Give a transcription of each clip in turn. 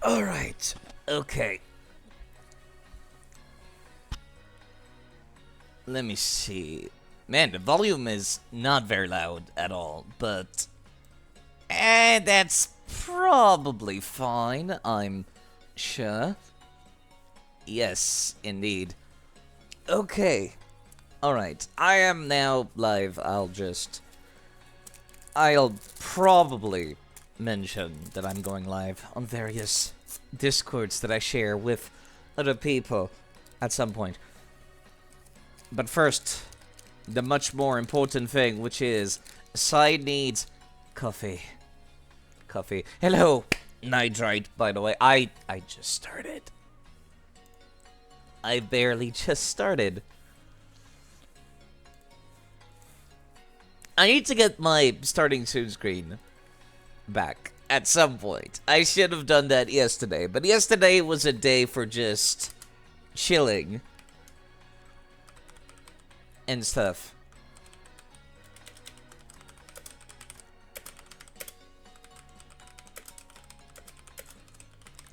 Alright. Okay. Let me see. Man, the volume is not very loud at all, but... that's probably fine, I'm sure. Yes, indeed. Okay. Alright, I am now live. I'll probably mention that I'm going live on various Discords that I share with other people at some point. But first, the much more important thing, which is, side needs coffee. Coffee. Hello, Nitrite, by the way. I just started. I barely just started. I need to get my starting soon screen back at some point. I should have done that yesterday, but yesterday was a day for just chilling and stuff.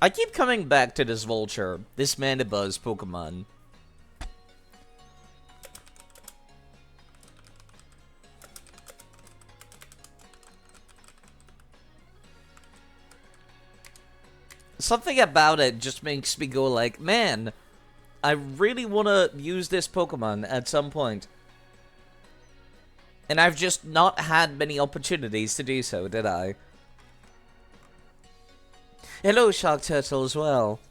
I keep coming back to this vulture, this Mandibuzz Pokemon. Something about it just makes me go like, man, I really want to use this Pokemon at some point. And I've just not had many opportunities to do so, did I? Hello, Shark Turtle, as well.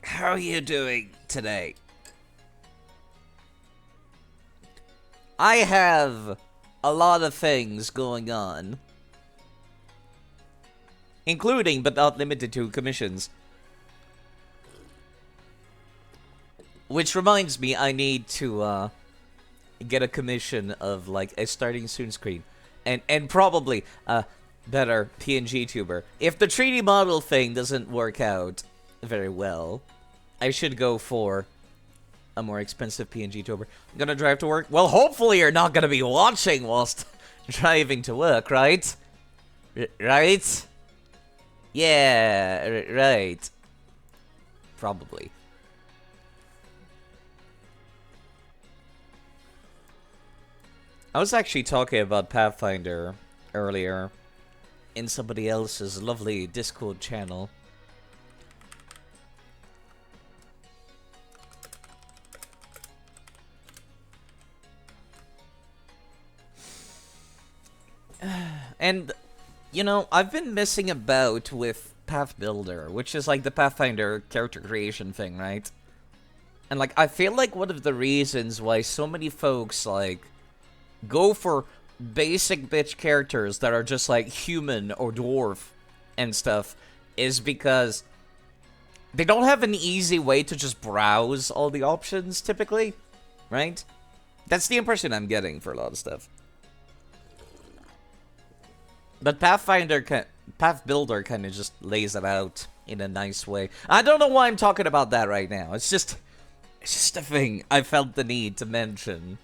How are you doing today? I have a lot of things going on. Including, but not limited to, commissions. Which reminds me, I need to, get a commission of, like, a starting soon screen. And probably, better PNG tuber. If the 3D model thing doesn't work out very well, I should go for a more expensive PNG tuber. I'm gonna drive to work. Well, hopefully you're not gonna be watching whilst driving to work, right? Right? Yeah, right. Probably. I was actually talking about Pathfinder earlier in somebody else's lovely Discord channel. And, you know, I've been messing about with Path Builder, which is like the Pathfinder character creation thing, right? And, like, I feel like one of the reasons why so many folks, like, go for basic bitch characters that are just like human or dwarf and stuff is because they don't have an easy way to just browse all the options typically, right? That's the impression I'm getting for a lot of stuff. But Path Builder kind of just lays it out in a nice way. I don't know why I'm talking about that right now. It's just a thing I felt the need to mention.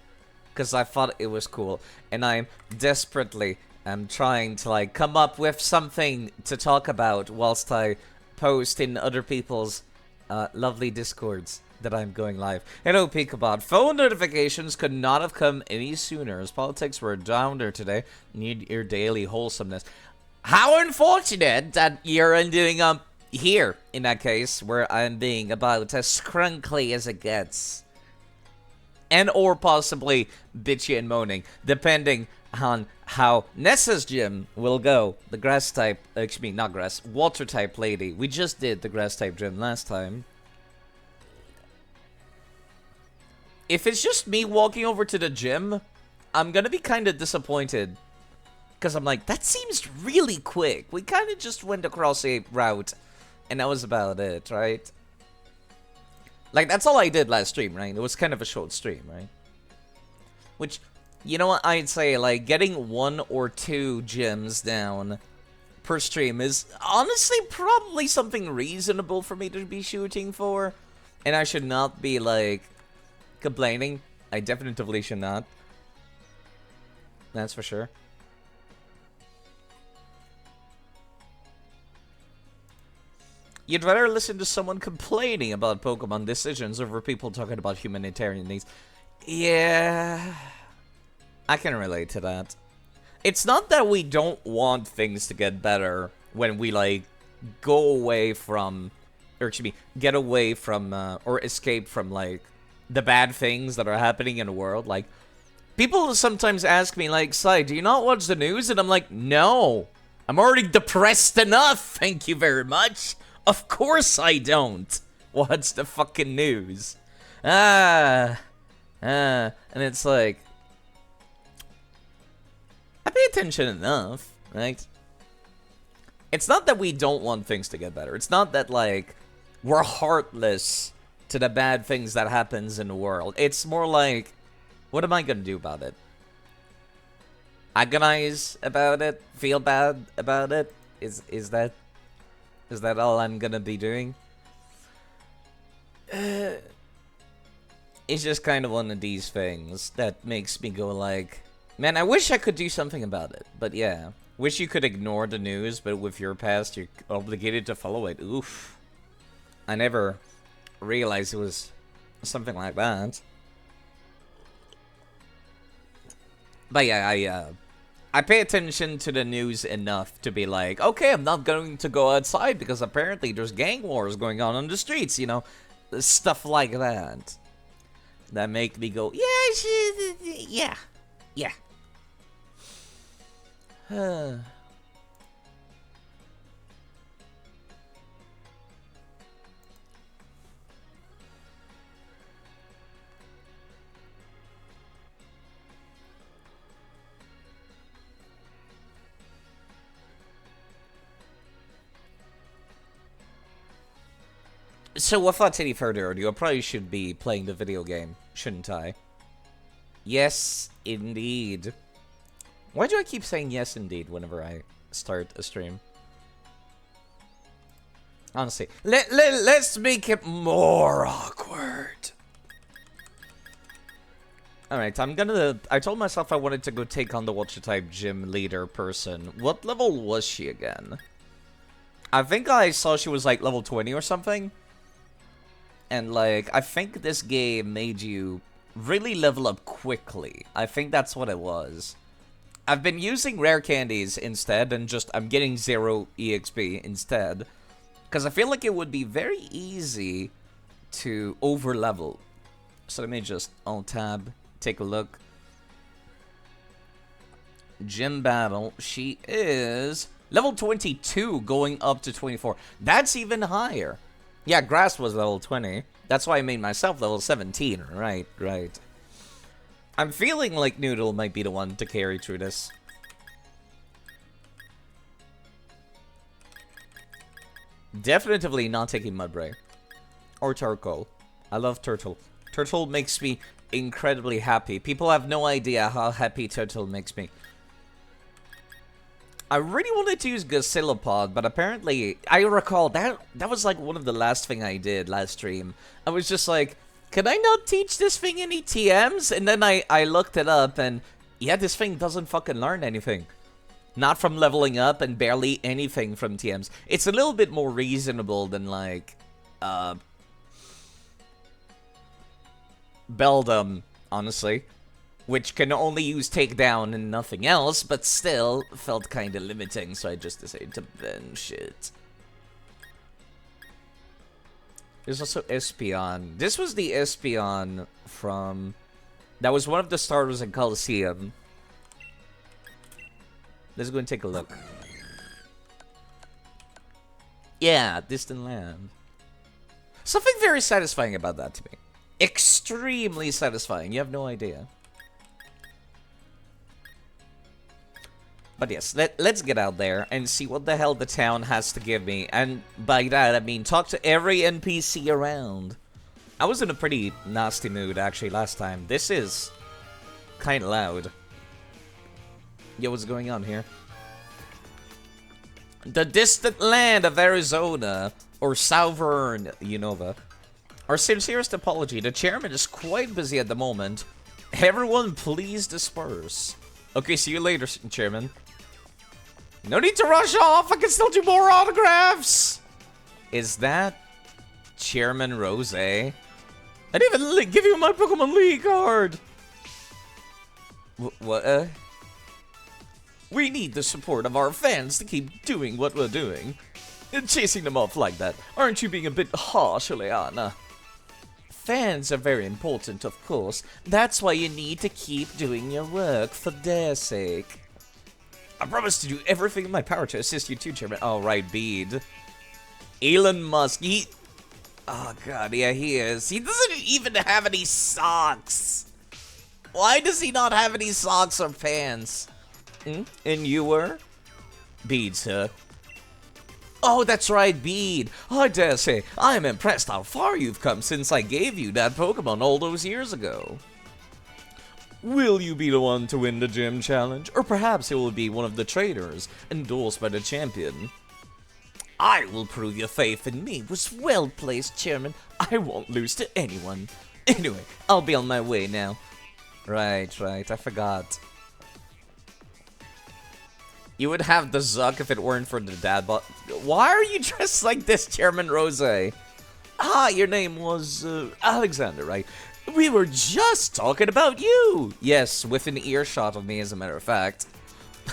Because I thought it was cool, and I'm desperately trying to like come up with something to talk about whilst I post in other people's lovely Discords that I'm going live. Hello, Peekabot. Phone notifications could not have come any sooner, as politics were downer today. Need your daily wholesomeness. How unfortunate that you're doing here in that case, where I'm being about as scrunkly as it gets. And or possibly bitchy and moaning, depending on how Nessa's gym will go. The grass type, excuse me, not grass, water type lady. We just did the grass type gym last time. If it's just me walking over to the gym, I'm gonna be kind of disappointed. Because I'm like, that seems really quick. We kind of just went across a route, and that was about it, right? Like, that's all I did last stream, right? It was kind of a short stream, right? Which, you know what, I'd say, like, getting 1 or 2 gyms down per stream is honestly probably something reasonable for me to be shooting for. And I should not be, like, complaining. I definitely should not. That's for sure. You'd rather listen to someone complaining about Pokemon decisions over people talking about humanitarian needs. Yeah, I can relate to that. It's not that we don't want things to get better when we, like, go away from, or excuse me, get away from, or escape from, like, the bad things that are happening in the world. Like, people sometimes ask me, like, Sai, do you not watch the news? And I'm like, no, I'm already depressed enough, thank you very much. Of course I don't. What's the fucking news? And it's like, I pay attention enough, right? It's not that we don't want things to get better. It's not that, like, we're heartless to the bad things that happens in the world. It's more like, what am I gonna do about it? Agonize about it? Feel bad about it? Is that all I'm gonna be doing? It's just kind of one of these things that makes me go like, man, I wish I could do something about it. But yeah, wish you could ignore the news, but with your past, you're obligated to follow it. Oof. I never realized it was something like that. But yeah, I pay attention to the news enough to be like, okay, I'm not going to go outside because apparently there's gang wars going on the streets, you know? Stuff like that. That make me go, yeah. So without any further ado, I probably should be playing the video game, shouldn't I? Yes, indeed. Why do I keep saying yes, indeed, whenever I start a stream? Honestly, let's make it more awkward. Alright, I told myself I wanted to go take on the Watcher-type gym leader person. What level was she again? I think I saw she was like level 20 or something. And like, I think this game made you really level up quickly. I think that's what it was. I've been using rare candies instead, and just, I'm getting 0 EXP instead. Because I feel like it would be very easy to over-level. So let me just alt-tab, take a look. Gym battle, she is level 22 going up to 24. That's even higher. Yeah, Grass was level 20. That's why I made myself level 17. Right. I'm feeling like Noodle might be the one to carry through this. Definitely not taking Mudbray. Or Turtle. I love Turtle. Turtle makes me incredibly happy. People have no idea how happy Turtle makes me. I really wanted to use Gosilopod, but apparently, I recall that was like one of the last thing I did last stream. I was just like, can I not teach this thing any TMs? And then I looked it up, and yeah, this thing doesn't fucking learn anything. Not from leveling up, and barely anything from TMs. It's a little bit more reasonable than like, Beldum, honestly. Which can only use takedown and nothing else, but still felt kind of limiting, so I just decided to bench it. There's also Espeon. This was the Espeon from... That was one of the starters in Coliseum. Let's go and take a look. Yeah, Distant Land. Something very satisfying about that to me. Extremely satisfying, you have no idea. But yes, let's get out there and see what the hell the town has to give me. And by that, I mean talk to every NPC around. I was in a pretty nasty mood, actually, last time. This is kind of loud. Yo, what's going on here? The distant land of Arizona, or Southern Unova. Our sincerest apology. The chairman is quite busy at the moment. Everyone, please disperse. Okay, see you later, chairman. No need to rush off. I can still do more autographs. Is that Chairman Rose? I didn't even give you my Pokemon League card! What? We need the support of our fans to keep doing what we're doing. Chasing them off like that. Aren't you being a bit harsh, Oleana? Fans are very important, of course. That's why you need to keep doing your work for their sake. I promise to do everything in my power to assist you too, Chairman. Oh, right, Bede. Elon Musk, oh, God, yeah, he is. He doesn't even have any socks. Why does he not have any socks or pants? And you were? Bede, sir. Oh, that's right, Bede. I dare say, I'm impressed how far you've come since I gave you that Pokemon all those years ago. Will you be the one to win the gym challenge? Or perhaps it will be one of the trainers endorsed by the champion? I will prove your faith in me was well placed, Chairman. I won't lose to anyone. Anyway, I'll be on my way now. Right, I forgot. You would have the Zuck if it weren't for the dad bod. Why are you dressed like this, Chairman Rose? Ah, your name was Alexander, right? We were just talking about you. Yes, within earshot of me, as a matter of fact.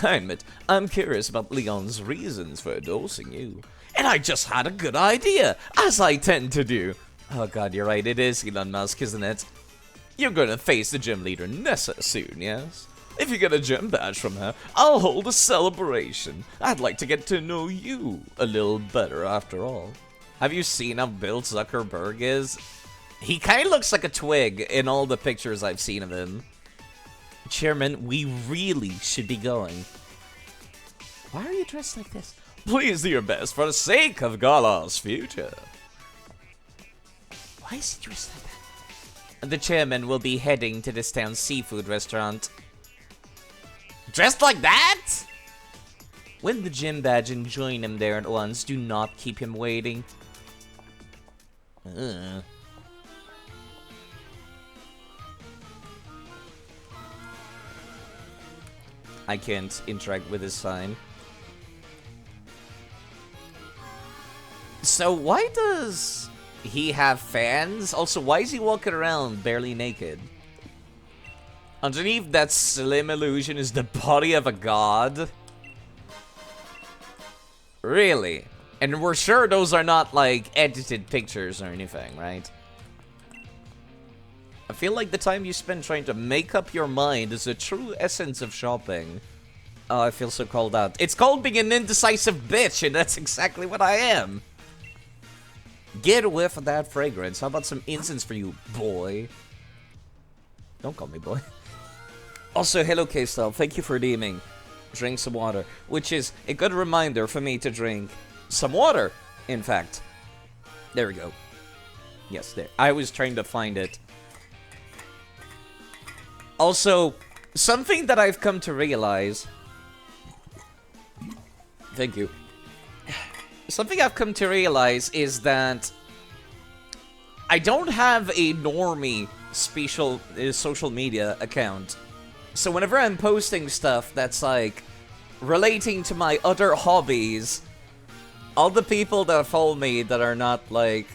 I admit, I'm curious about Leon's reasons for endorsing you. And I just had a good idea, as I tend to do. Oh god, you're right, it is Elon Musk, isn't it? You're gonna face the gym leader Nessa soon, yes? If you get a gym badge from her, I'll hold a celebration. I'd like to get to know you a little better after all. Have you seen how Bill Zuckerberg is? He kind of looks like a twig in all the pictures I've seen of him. Chairman, we really should be going. Why are you dressed like this? Please do your best for the sake of Gala's future. Why is he dressed like that? The chairman will be heading to this town's seafood restaurant. Dressed like that? Win the gym badge and join him there at once. Do not keep him waiting. I can't interact with his sign. So why does he have fans? Also, why is he walking around barely naked? Underneath that slim illusion is the body of a god? Really? And we're sure those are not, like, edited pictures or anything, right? I feel like the time you spend trying to make up your mind is the true essence of shopping. Oh, I feel so called out. It's called being an indecisive bitch, and that's exactly what I am. Get a whiff of that fragrance. How about some incense for you, boy? Don't call me boy. Also, hello K-Style, thank you for DMing. Drink some water, which is a good reminder for me to drink some water, in fact. There we go. Yes, there. I was trying to find it. Also, something that I've come to realize... Thank you. Something I've come to realize is that I don't have a normie social media account. So whenever I'm posting stuff that's like relating to my other hobbies, all the people that follow me that are not like,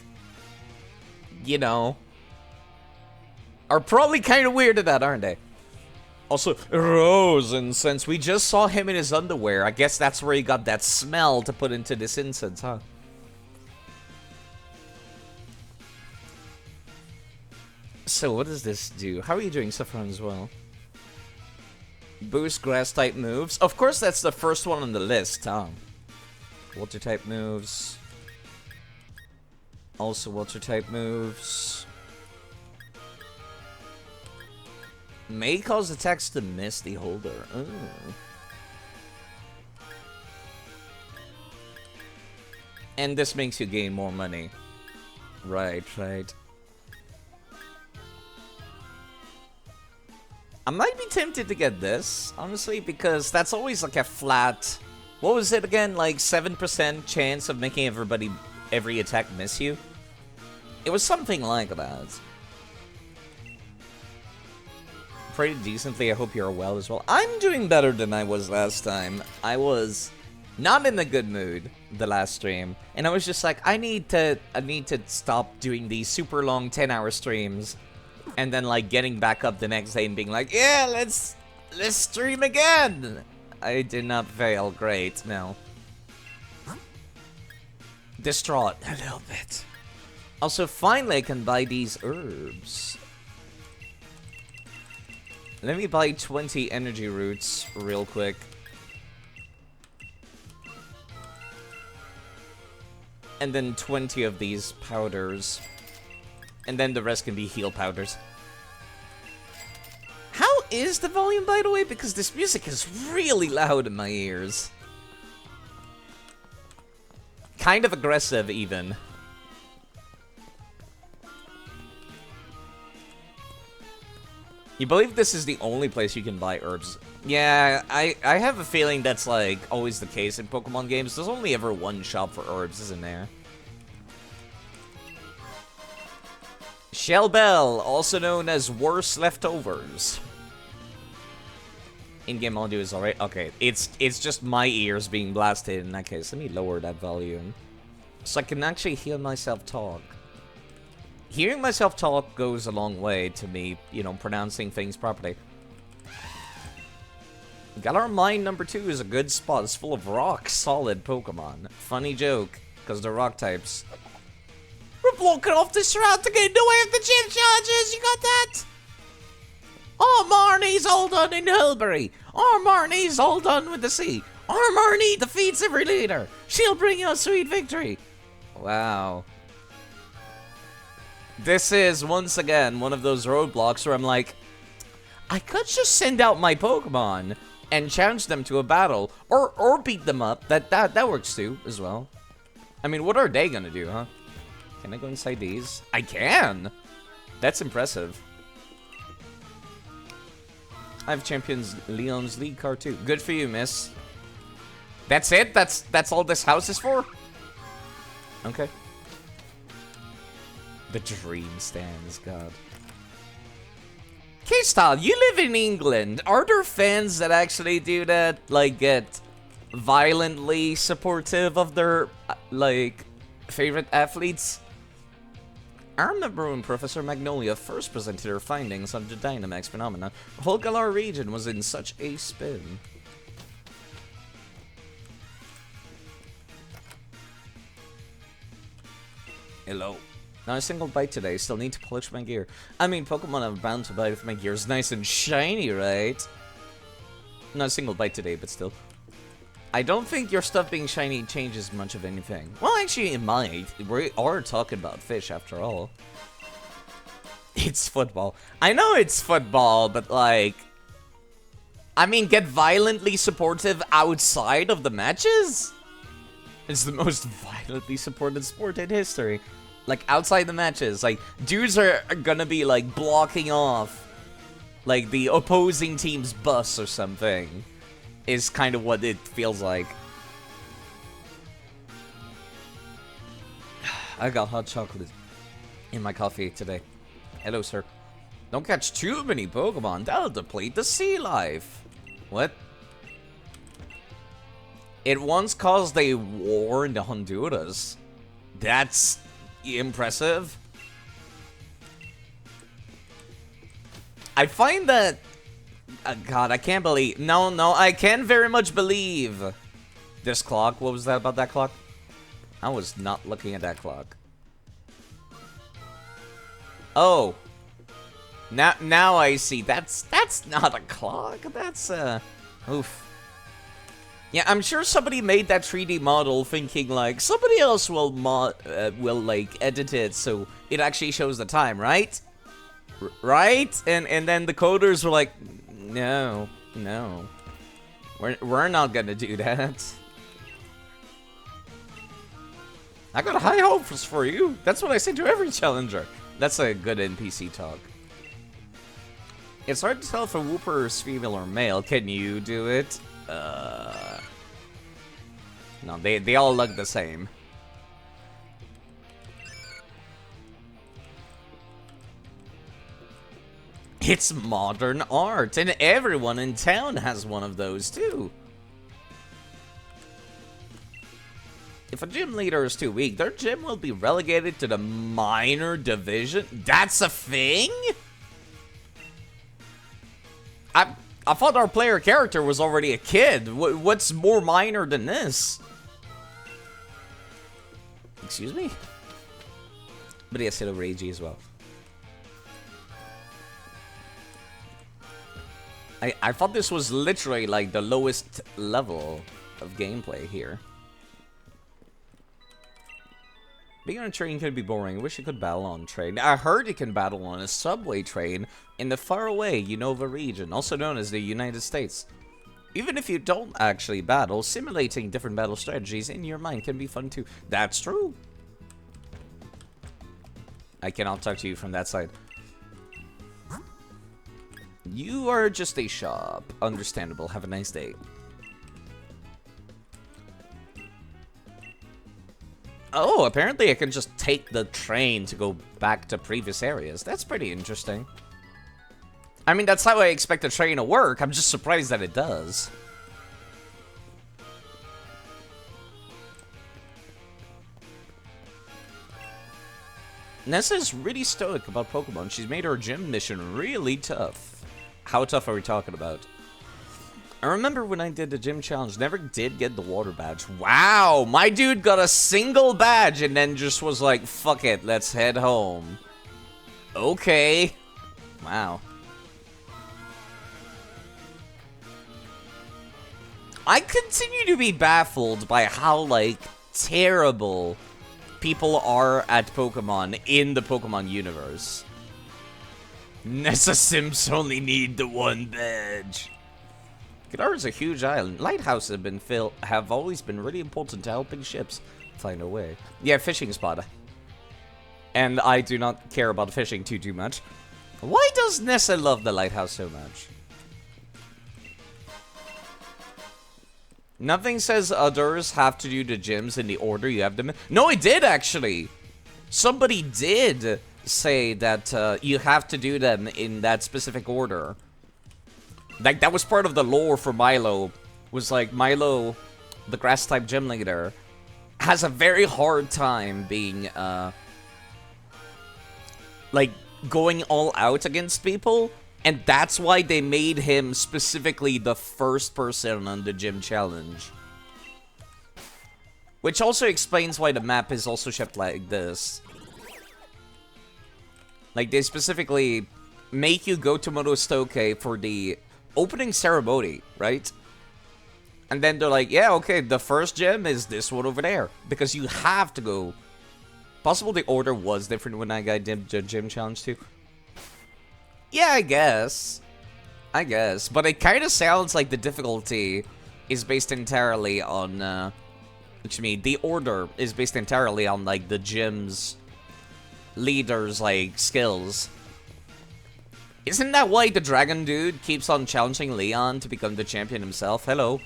you know, are probably kind of weird at that, aren't they? Also, rose incense. We just saw him in his underwear. I guess that's where he got that smell to put into this incense, huh? So what does this do? How are you doing, Saffron, as well? Boost grass type moves. Of course, that's the first one on the list, huh? Water type moves. Also water type moves. May cause attacks to miss the holder. Oh. And this makes you gain more money. Right. I might be tempted to get this, honestly, because that's always like a flat... What was it again? Like 7% chance of making every attack miss you? It was something like that. Pretty decently, I hope you're well as well. I'm doing better than I was last time. I was not in a good mood the last stream, and I was just like, I need to stop doing these super long 10-hour streams, and then like getting back up the next day and being like, yeah, let's stream again. I did not fail. Great. No. Distraught a little bit. Also, finally I can buy these herbs. Let me buy 20 energy roots real quick. And then 20 of these powders. And then the rest can be heal powders. How is the volume, by the way? Because this music is really loud in my ears. Kind of aggressive, even. You believe this is the only place you can buy herbs? Yeah, I have a feeling that's like always the case in Pokemon games. There's only ever one shop for herbs, isn't there? Shell Bell, also known as Worse Leftovers. In-game audio is alright. Okay, it's just my ears being blasted in that case. Let me lower that volume. So I can actually hear myself talk. Hearing myself talk goes a long way to me, you know, pronouncing things properly. Galar Mine number 2 is a good spot. It's full of rock-solid Pokemon. Funny joke, because they're rock types. We're blocking off this route to get in the way of the gym challenges, you got that? Oh, Marnie's all done in Hilbury. Oh, Marnie's all done with the sea. Oh, Marnie defeats every leader. She'll bring you a sweet victory. Wow. This is, once again, one of those roadblocks where I'm like, I could just send out my Pokemon and challenge them to a battle, or beat them up. That works too, as well. I mean, what are they gonna do, huh? Can I go inside these? I can! That's impressive. I have Champions Leon's League card too. Good for you, miss. That's it? That's all this house is for? Okay. The dream stands, God. K-Style, you live in England. Are there fans that actually do that? Like, get violently supportive of their, like, favorite athletes? I remember when Professor Magnolia first presented her findings on the Dynamax phenomena, the whole Galar region was in such a spin. Hello. Not a single bite today, still need to polish my gear. I mean, Pokemon are bound to bite if my gear is nice and shiny, right? Not a single bite today, but still. I don't think your stuff being shiny changes much of anything. Well, actually, it might. We are talking about fish, after all. It's football. I know it's football, but like... I mean, get violently supportive outside of the matches? It's the most violently supported sport in history. Like, outside the matches, like, dudes are gonna be, like, blocking off, like, the opposing team's bus or something, is kind of what it feels like. I got hot chocolate in my coffee today. Hello, sir. Don't catch too many Pokemon, that'll deplete the sea life. What? It once caused a war in the Honduras. That's... impressive. I find that... God, I can't believe... No, I can very much believe this clock. What was that about that clock? I was not looking at that clock. Oh. Now I see. That's not a clock. That's, oof. Yeah, I'm sure somebody made that 3D model thinking, like, somebody else will, like, edit it so it actually shows the time, right? Right? And then the coders were like, no. We're not gonna do that. I got high hopes for you. That's what I say to every challenger. That's a good NPC talk. It's hard to tell if a Wooper is female or male. Can you do it? No, they all look the same. It's modern art, and everyone in town has one of those too. If a gym leader is too weak, their gym will be relegated to the minor division? That's a thing? I thought our player character was already a kid. What's more minor than this? Excuse me? But he has Halo Ragey as well. I thought this was literally like the lowest level of gameplay here. Being on a train can be boring. I wish you could battle on a train. I heard you can battle on a subway train in the faraway Unova region, also known as the United States. Even if you don't actually battle, simulating different battle strategies in your mind can be fun too. That's true. I cannot talk to you from that side. You are just a shop. Understandable. Have a nice day. Oh, apparently I can just take the train to go back to previous areas. That's pretty interesting. I mean, that's how I expect the train to work. I'm just surprised that it does. Nessa is really stoic about Pokemon. She's made her gym mission really tough. How tough are we talking about? I remember when I did the gym challenge, never did get the water badge. Wow, my dude got a single badge and then just was like, fuck it, let's head home. Okay. Wow. I continue to be baffled by how, like, terrible people are at Pokemon in the Pokemon universe. Nessa Sims only need the one badge. Kadar is a huge island. Lighthouses have always been really important to helping ships find a way. Yeah, fishing spot. And I do not care about fishing too much. Why does Nessa love the lighthouse so much? Nothing says others have to do the gyms in the order you have them in. No, it did actually. Somebody did say that you have to do them in that specific order. Like, that was part of the lore for Milo. Was like, Milo, the grass-type gym leader, has a very hard time being, like, going all out against people. And that's why they made him specifically the first person on the gym challenge. Which also explains why the map is also shaped like this. Like, they specifically make you go to Motostoke for the opening ceremony, right? And then they're like, yeah, okay, the first gym is this one over there. Because you have to go. Possible the order was different when I did the gym challenge too. Yeah, I guess. But it kind of sounds like the difficulty is based entirely on, the order is based entirely on, like, the gym's leader's, like, skills. Isn't that why the dragon dude keeps on challenging Leon to become the champion himself? Hello.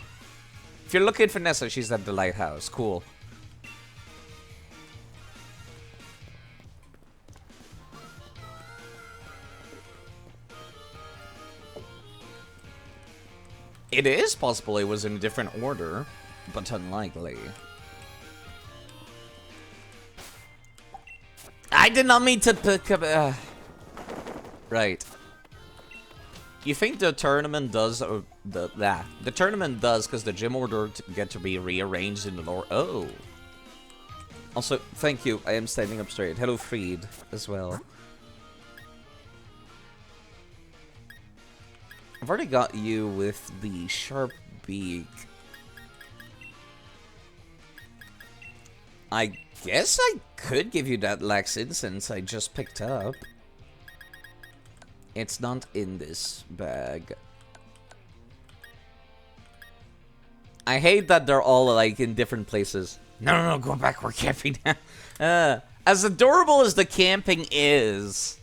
If you're looking for Nessa, she's at the lighthouse. Cool. It is possible it was in a different order, but unlikely. I did not mean to pick up... Right. You think the tournament does, or the tournament does because the gym order get to be rearranged in the lore. Oh. Also, thank you. I am standing up straight. Hello, Freed, as well. I've already got you with the sharp beak. I guess I could give you that lax incense I just picked up. It's not in this bag. I hate that they're all, like, in different places. No, go back, we're camping now. As adorable as the camping is,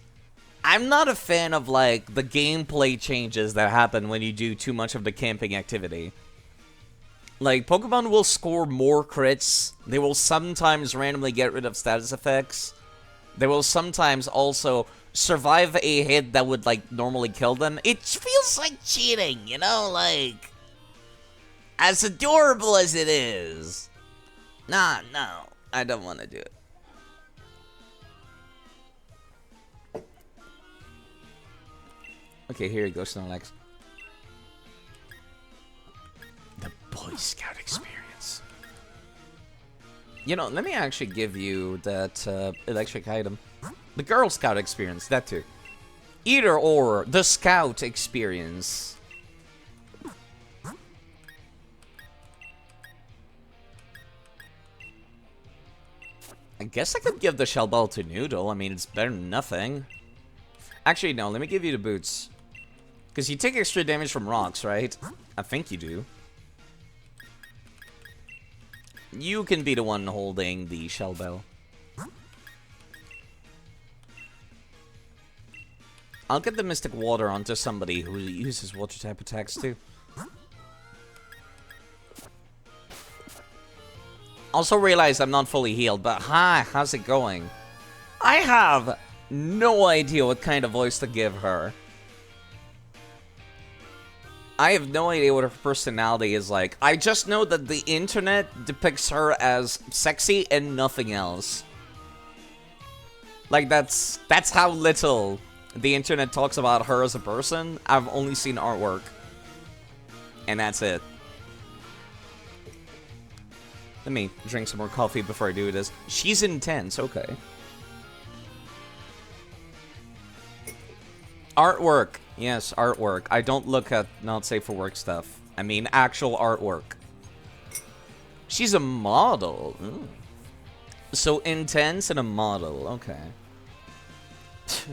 I'm not a fan of, like, the gameplay changes that happen when you do too much of the camping activity. Like, Pokemon will score more crits. They will sometimes randomly get rid of status effects. They will sometimes also survive a hit that would, like, normally kill them. It feels like cheating, you know? Like, as adorable as it is, Nah, no. I don't want to do it. Okay, here you go, Snorlax. The Boy Scout experience. You know, let me actually give you that electric item. The Girl Scout experience, that too. Either or, the Scout experience. I guess I could give the Shell Ball to Noodle. I mean, it's better than nothing. Actually, no, let me give you the boots. Because you take extra damage from rocks, right? I think you do. You can be the one holding the Shell Bell. I'll get the Mystic Water onto somebody who uses water type attacks too. Also realized I'm not fully healed, but hi, how's it going? I have no idea what kind of voice to give her. I have no idea what her personality is like. I just know that the internet depicts her as sexy and nothing else. Like, that's how little the internet talks about her as a person. I've only seen artwork. And that's it. Let me drink some more coffee before I do this. She's intense, okay. Artwork. Yes, artwork. I don't look at not safe for work stuff. I mean actual artwork. She's a model. Ooh. So intense and a model, okay.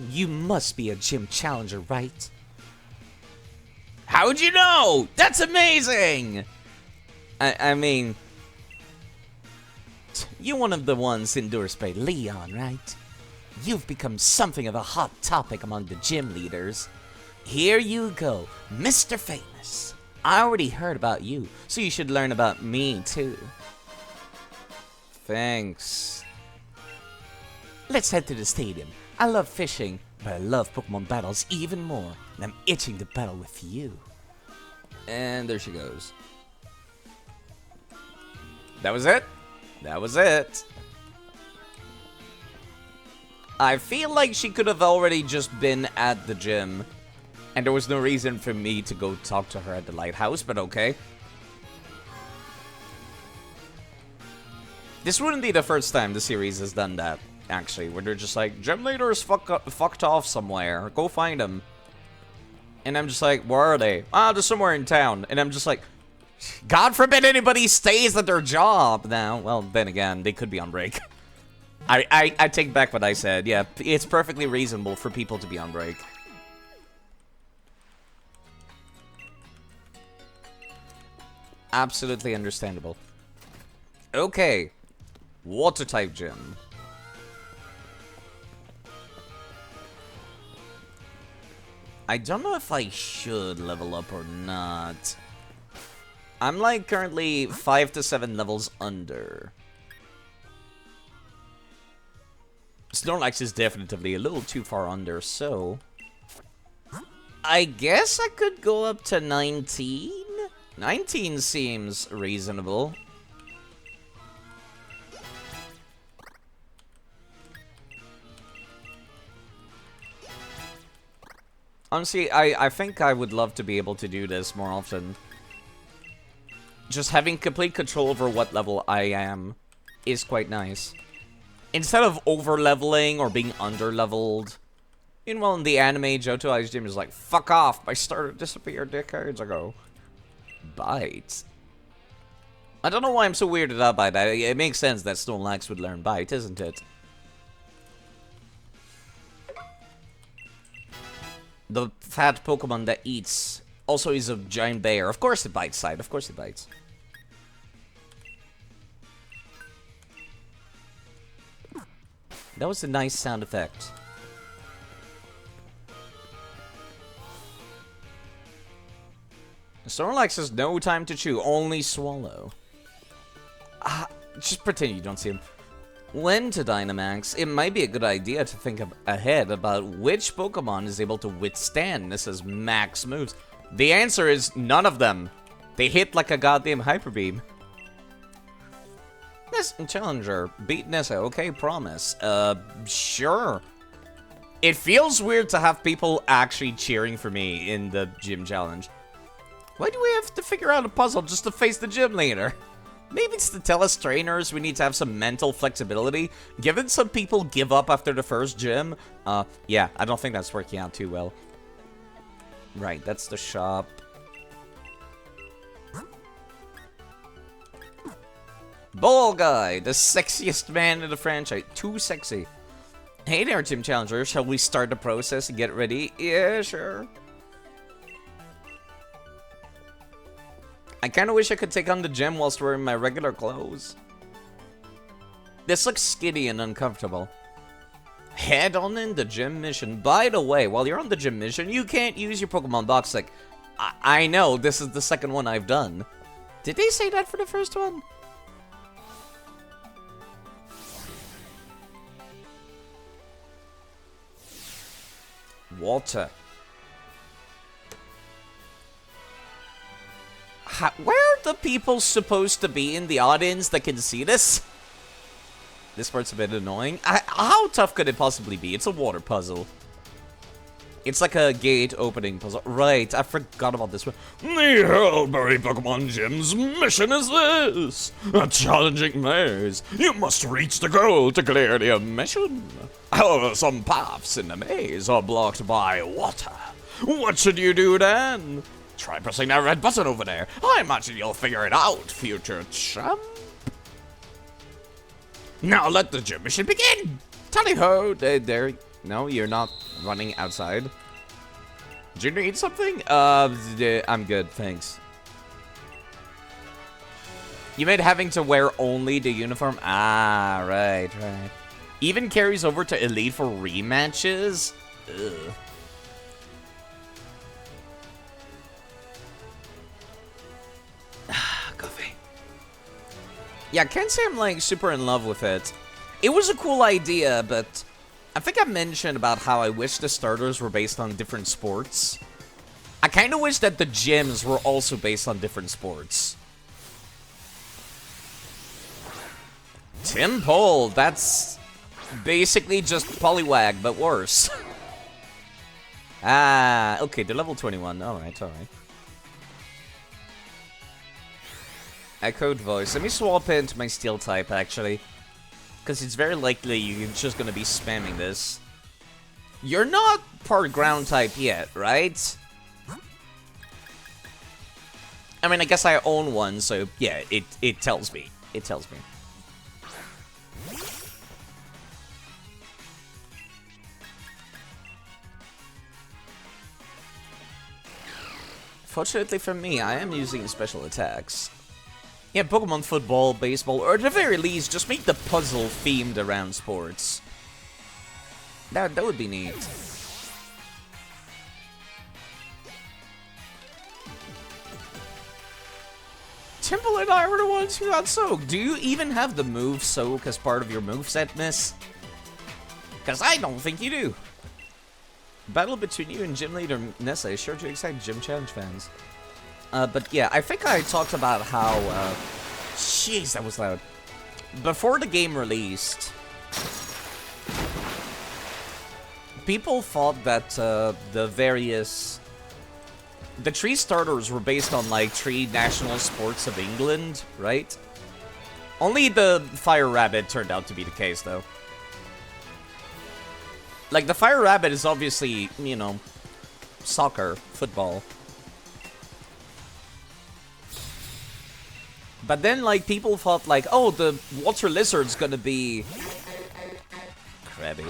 You must be a gym challenger, right? How'd you know? That's amazing! I mean... You're one of the ones endorsed by Leon, right? You've become something of a hot topic among the gym leaders. Here you go, Mr. Famous. I already heard about you, so you should learn about me, too. Thanks. Let's head to the stadium. I love fishing, but I love Pokemon battles even more, and I'm itching to battle with you. And there she goes. That was it? That was it. I feel like she could have already just been at the gym, and there was no reason for me to go talk to her at the lighthouse, but okay. This wouldn't be the first time the series has done that, actually, where they're just like, gym leaders fucked off somewhere, go find them. And I'm just like, where are they? Ah, they're somewhere in town. And I'm just like, God forbid anybody stays at their job now. Well, then again, they could be on break. I take back what I said. Yeah, it's perfectly reasonable for people to be on break. Absolutely understandable. Okay. Water type gym. I don't know if I should level up or not. I'm like currently 5 to 7 levels under. Snorlax is definitely a little too far under, so... I guess I could go up to 19? 19 seems reasonable. Honestly, I think I would love to be able to do this more often. Just having complete control over what level I am is quite nice. Instead of over-leveling or being under-leveled. Meanwhile, in the anime, Johto Ice Gym is like, fuck off, my starter disappeared decades ago. Bite. I don't know why I'm so weirded out by that. It makes sense that Snorlax would learn Bite, isn't it? The fat Pokemon that eats also is a giant bear. Of course it bites, side. Of course it bites. That was a nice sound effect. Snorlax has no time to chew, only swallow. Just pretend you don't see him. When to Dynamax, it might be a good idea to think ahead about which Pokemon is able to withstand this max moves. The answer is none of them. They hit like a goddamn Hyper Beam. This challenger beat Nessa. Okay, promise. Sure. It feels weird to have people actually cheering for me in the gym challenge. Why do we have to figure out a puzzle just to face the gym leader? Maybe it's to tell us trainers we need to have some mental flexibility. Given some people give up after the first gym, yeah, I don't think that's working out too well. Right, that's the shop. Ball guy, the sexiest man in the franchise. Too sexy. Hey there, gym challenger. Shall we start the process and get ready? Yeah, sure. I kinda wish I could take on the gym whilst wearing my regular clothes. This looks skinny and uncomfortable. Head on in the gym mission. By the way, while you're on the gym mission, you can't use your Pokemon box. Like, I know, this is the second one I've done. Did they say that for the first one? Water. Where are the people supposed to be in the audience that can see this? This part's a bit annoying. How tough could it possibly be? It's a water puzzle. It's like a gate opening puzzle. Right, I forgot about this one. The Hellberry Pokemon Gym's mission is this. A challenging maze. You must reach the goal to clear the mission. However, some paths in the maze are blocked by water. What should you do then? Try pressing that red button over there. I imagine you'll figure it out, future champ. Now let the gym mission begin. Tally-ho! There. No, you're not running outside. Do you need something? I'm good, thanks. You meant having to wear only the uniform? Ah, right. Even carries over to Elite for rematches? Ugh. Coffee. Yeah, I can't say I'm, like, super in love with it. It was a cool idea, but I think I mentioned about how I wish the starters were based on different sports. I kind of wish that the gyms were also based on different sports. Tim Pole, that's basically just Poliwag, but worse. Ah, okay, they're level 21. Alright. Echoed voice. Let me swap into my steel type, actually. Because it's very likely you're just going to be spamming this. You're not part ground type yet, right? I mean, I guess I own one, so yeah, it tells me. It tells me. Fortunately for me, I am using special attacks. Yeah, Pokemon football, baseball, or at the very least, just make the puzzle themed around sports. That would be neat. Temple and I were the ones who got soaked. Do you even have the move soak as part of your moveset, miss? Because I don't think you do. Battle between you and Gym Leader Nessa is sure to excite Gym Challenge fans. But yeah, I think I talked about how, jeez, that was loud. Before the game released, people thought that the 3 starters were based on, like, 3 national sports of England, right? Only the Fire Rabbit turned out to be the case, though. Like, the Fire Rabbit is obviously, you know, soccer, football. But then, like, people thought, like, oh, the water lizard's gonna be... Crabby.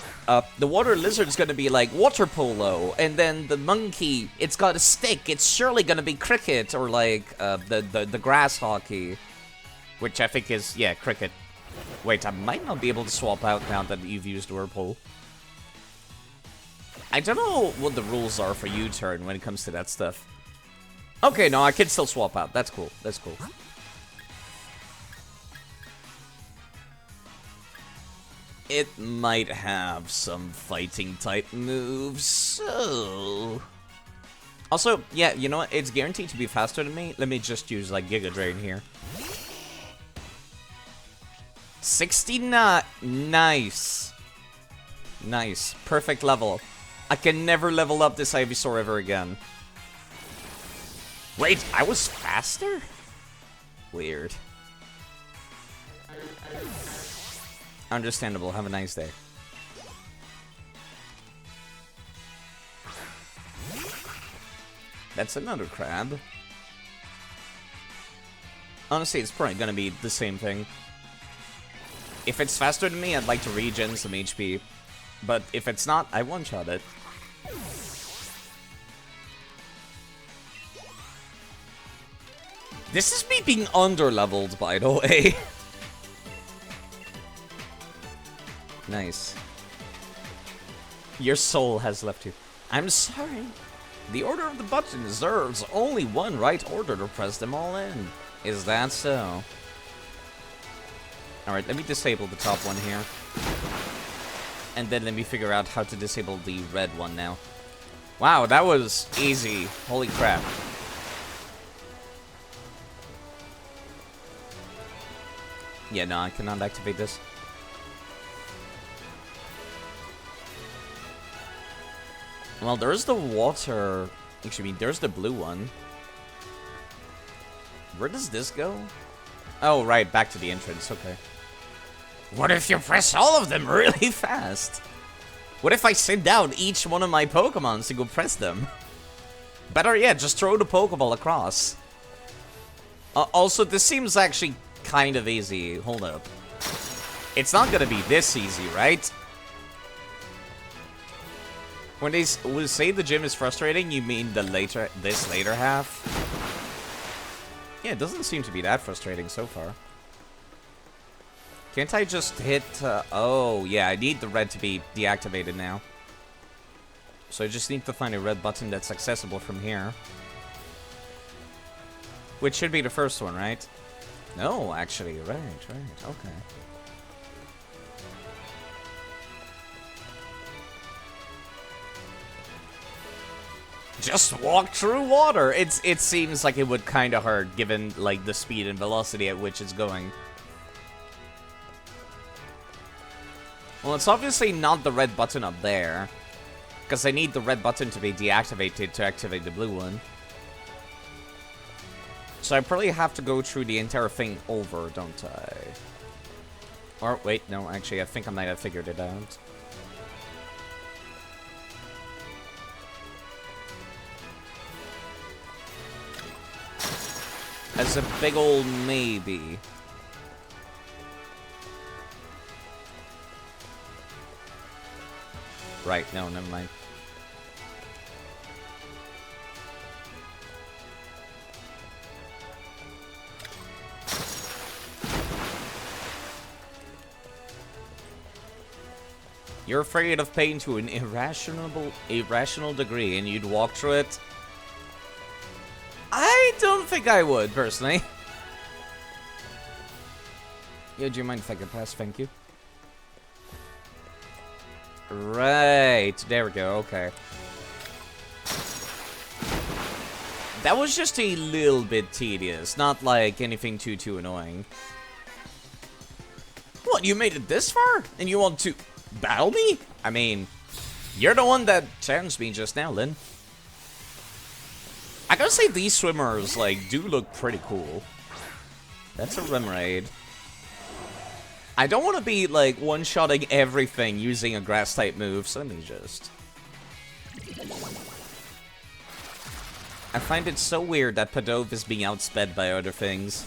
The water lizard's gonna be, like, water polo. And then the monkey, it's got a stick. It's surely gonna be cricket or, like, the grass hockey. Which I think is, yeah, cricket. Wait, I might not be able to swap out now that you've used Whirlpool. I don't know what the rules are for U-turn when it comes to that stuff. Okay, no, I can still swap out. That's cool. That's cool. It might have some fighting type moves, so... Also, yeah, you know what? It's guaranteed to be faster than me. Let me just use, like, Giga Drain here. 69. Nice. Nice. Perfect level. I can never level up this Ivysaur ever again. Wait, I was faster? Weird. Understandable. Have a nice day. That's another crab. Honestly, it's probably gonna be the same thing. If it's faster than me, I'd like to regen some HP. But if it's not, I one-shot it. This is me being under-leveled, by the way. Nice. Your soul has left you. I'm sorry. The order of the button deserves only one right order to press them all in. Is that so? Alright, let me disable the top one here. And then let me figure out how to disable the red one now. Wow, that was easy. Holy crap. Yeah, no, I cannot activate this. Well, there's the water. Actually, there's the blue one. Where does this go? Oh, right, back to the entrance. Okay. What if you press all of them really fast? What if I send down each one of my Pokemons to go press them? Better yet, just throw the Pokeball across. Also, this seems actually kind of easy. Hold up. It's not gonna be this easy, right? When they say the gym is frustrating, you mean this later half? Yeah, it doesn't seem to be that frustrating so far. Can't I just hit... oh, yeah, I need the red to be deactivated now. So I just need to find a red button that's accessible from here. Which should be the first one, right? No, actually, right, okay. Just walk through water! It seems like it would kind of hurt, given, like, the speed and velocity at which it's going. Well, it's obviously not the red button up there. Because I need the red button to be deactivated to activate the blue one. So I probably have to go through the entire thing over, don't I? Or, wait, no, actually, I think I might have figured it out. As a big old maybe. Right, no, never mind. You're afraid of pain to an irrational degree, and you'd walk through it? I don't think I would, personally. Yeah, do you mind if I could pass? Thank you. Right, there we go, okay. That was just a little bit tedious, not like anything too annoying. What, you made it this far? And you want to battle me? I mean, you're the one that challenged me just now, Lynn. I gotta say, these swimmers, like, do look pretty cool. That's a Remoraid. I don't want to be, like, one-shotting everything using a grass-type move, so let me just... I find it so weird that Permadeath is being outsped by other things.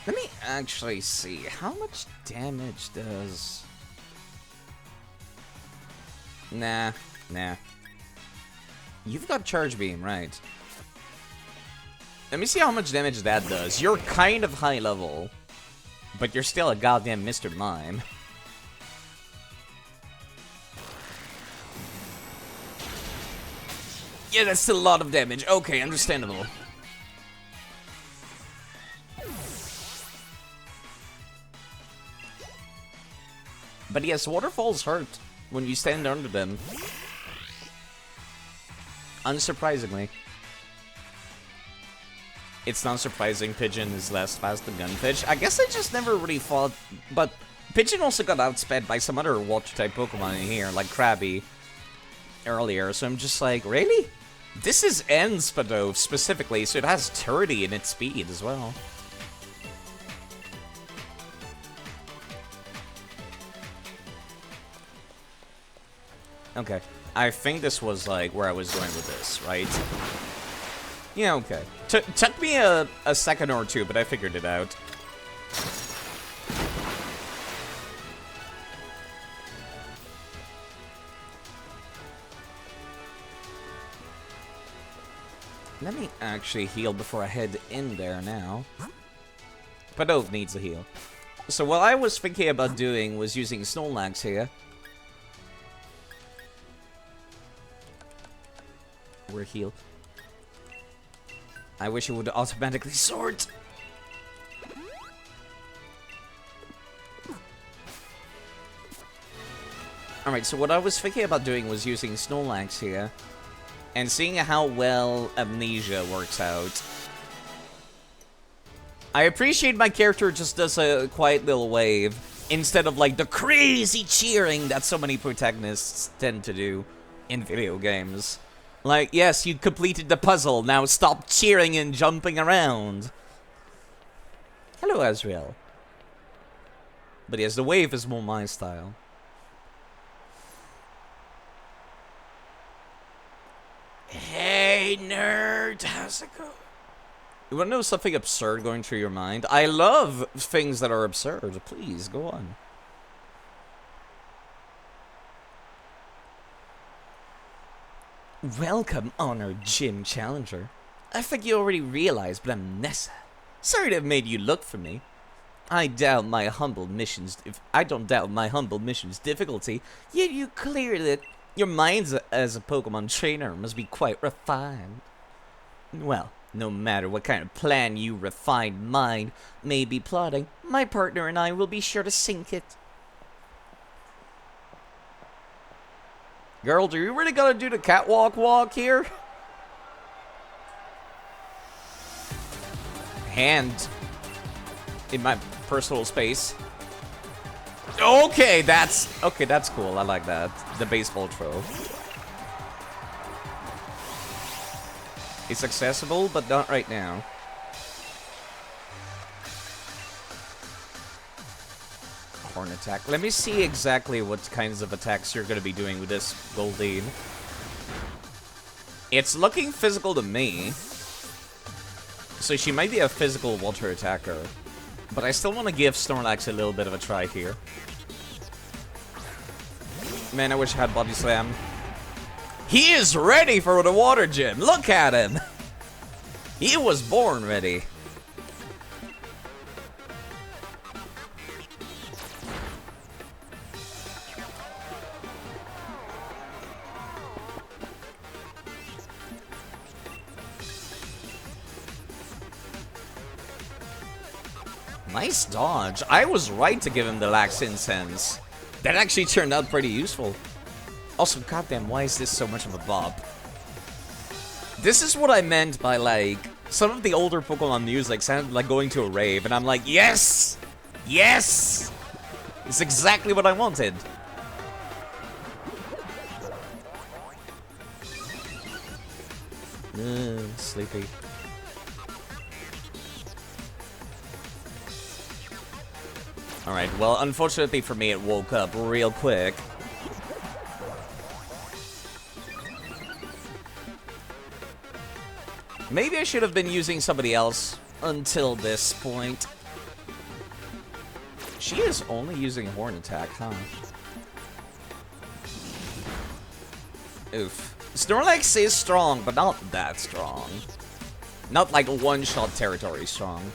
Let me actually see, how much damage does... Nah. You've got Charge Beam, right. Let me see how much damage that does. You're kind of high level, but you're still a goddamn Mr. Mime. Yeah, that's still a lot of damage. Okay, understandable. But yes, waterfalls hurt when you stand under them. Unsurprisingly. It's not surprising Pigeon is less fast than Gunfish. I guess I just never really thought... But Pigeon also got outsped by some other water-type Pokemon in here, like Krabby, earlier. So I'm just like, really? This is N-Spadove specifically, so it has 30 in its speed as well. Okay. I think this was, like, where I was going with this, right? Yeah, okay. Took me a second or two, but I figured it out. Let me actually heal before I head in there now. Padove needs a heal. So what I was thinking about doing was using Snorlax here. We're healed. I wish it would automatically sort. Alright, so what I was thinking about doing was using Snorlax here. And seeing how well Amnesia works out. I appreciate my character just does a quiet little wave. Instead of like the crazy cheering that so many protagonists tend to do in video games. Like, yes, you completed the puzzle, now stop cheering and jumping around. Hello, Azrael. But yes, the wave is more my style. Hey, nerd, how's it going? You wanna know something absurd going through your mind? I love things that are absurd. Please, go on. Welcome, honored gym challenger. I think you already realized, but I'm Nessa. Sorry to have made you look for me. I don't doubt my humble mission's difficulty, yet you clear that your minds as a Pokemon trainer must be quite refined. Well, no matter what kind of plan you refined mind may be plotting, my partner and I will be sure to sink it. Girl, do you really gotta do the catwalk walk here? Hand in my personal space. Okay, that's cool. I like that. The baseball throw. It's accessible, but not right now. Horn attack. Let me see exactly what kinds of attacks you're going to be doing with this Goldeen. It's looking physical to me. So she might be a physical water attacker. But I still want to give Snorlax a little bit of a try here. Man, I wish I had Body Slam. He is ready for the water gym. Look at him. He was born ready. Nice dodge. I was right to give him the Lax Incense. That actually turned out pretty useful. Also, goddamn, why is this so much of a bop? This is what I meant by, like, some of the older Pokemon music sounded like going to a rave, and I'm like, yes! Yes! It's exactly what I wanted. Sleepy. Alright, well, unfortunately for me, it woke up real quick. Maybe I should have been using somebody else until this point. She is only using Horn Attack, huh? Oof. Snorlax is strong, but not that strong. Not like one-shot territory strong.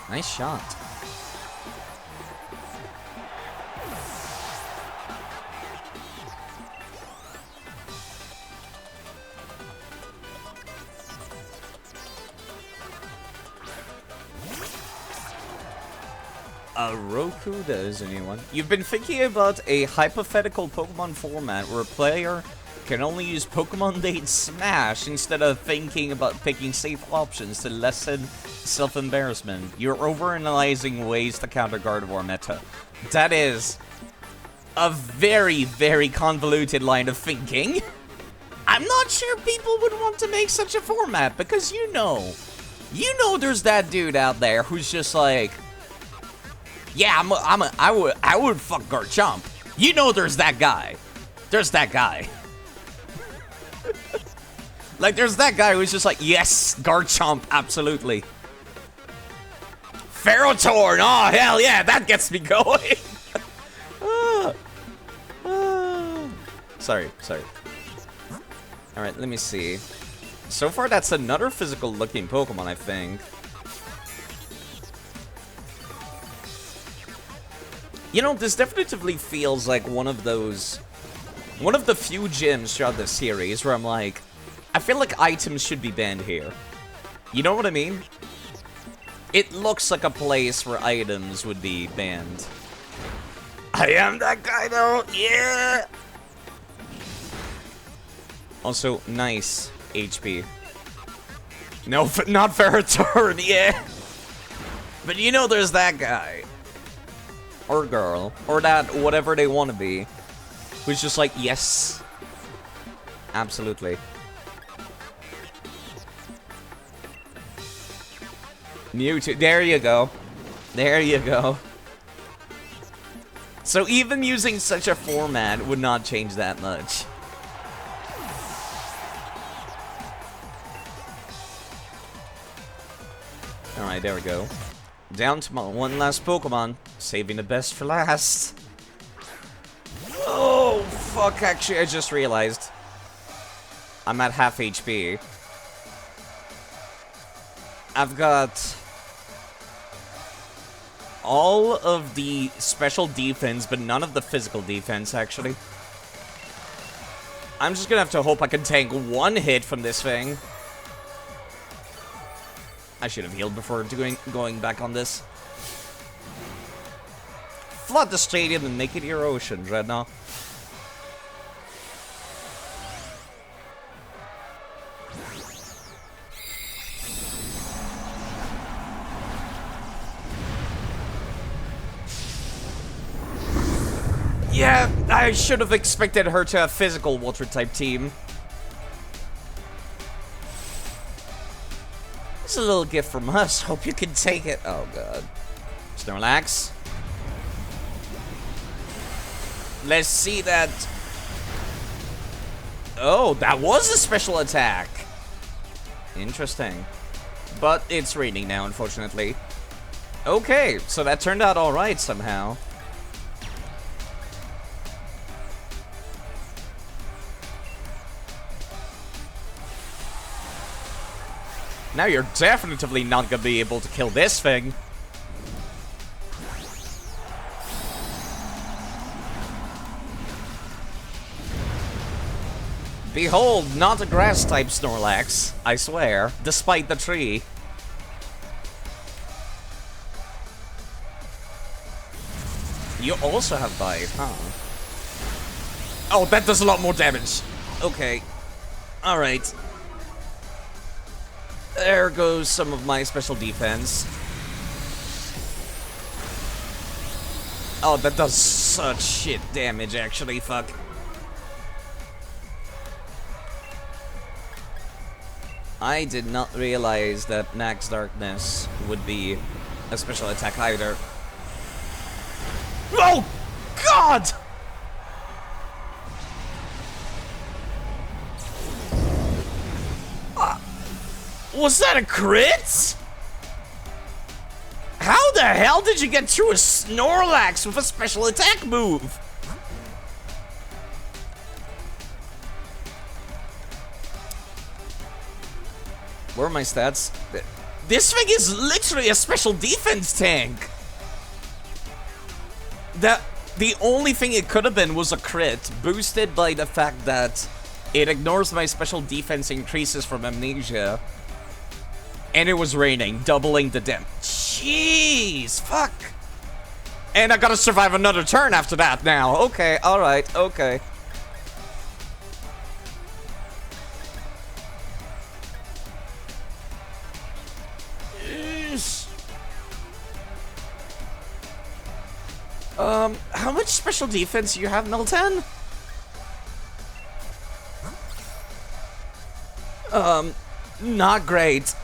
Nice shot. Roku, that is a new one. You've been thinking about a hypothetical Pokemon format where a player can only use Pokemon they'd smash instead of thinking about picking safe options to lessen self-embarrassment. You're overanalyzing ways to counter Gardevoir meta. That is a very, very convoluted line of thinking. I'm not sure people would want to make such a format because you know there's that dude out there who's just like, yeah, I would fuck Garchomp. You know there's that guy. There's that guy. Like, there's that guy who's just like, yes, Garchomp, absolutely. Ferrothorn, oh, hell yeah, that gets me going. Sorry. Alright, let me see. So far, that's another physical-looking Pokemon, I think. You know, this definitively feels like one of the few gyms throughout the series where I'm like, I feel like items should be banned here. You know what I mean? It looks like a place where items would be banned. I am that guy though, yeah! Also, nice HP. No, not Ferrothorn, yeah! But you know there's that guy. Or girl. Or that, whatever they want to be. Who's just like, yes. Absolutely. Mewtwo. There you go. There you go. So even using such a format would not change that much. Alright, there we go. Down to my one last Pokemon. Saving the best for last. Oh, fuck, actually, I just realized. I'm at half HP. I've got all of the special defense, but none of the physical defense, actually. I'm just gonna have to hope I can tank one hit from this thing. I should have healed before going back on this. Flood the stadium and make it your ocean, Dreadnought. Yeah, I should have expected her to have physical water-type team. It's a little gift from us. Hope you can take it. Oh, God. Snorlax. Let's see that. Oh, that was a special attack. Interesting. But it's raining now, unfortunately. Okay, so that turned out alright somehow. Now you're definitely not gonna be able to kill this thing. Behold, not a grass-type Snorlax, I swear, despite the tree. You also have Bite, huh? Oh, that does a lot more damage. Okay. Alright. There goes some of my special defense. Oh, that does such shit damage, actually, fuck. I did not realize that Nax Darkness would be a special attack either. Oh, God! Was that a crit? How the hell did you get through a Snorlax with a special attack move? Where are my stats? This thing is literally a special defense tank. The only thing it could have been was a crit, boosted by the fact that it ignores my special defense increases from Amnesia. And it was raining, doubling the damage. Jeez, fuck. And I gotta survive another turn after that now. Okay, alright, okay. How much special defense do you have, Milton? Not great.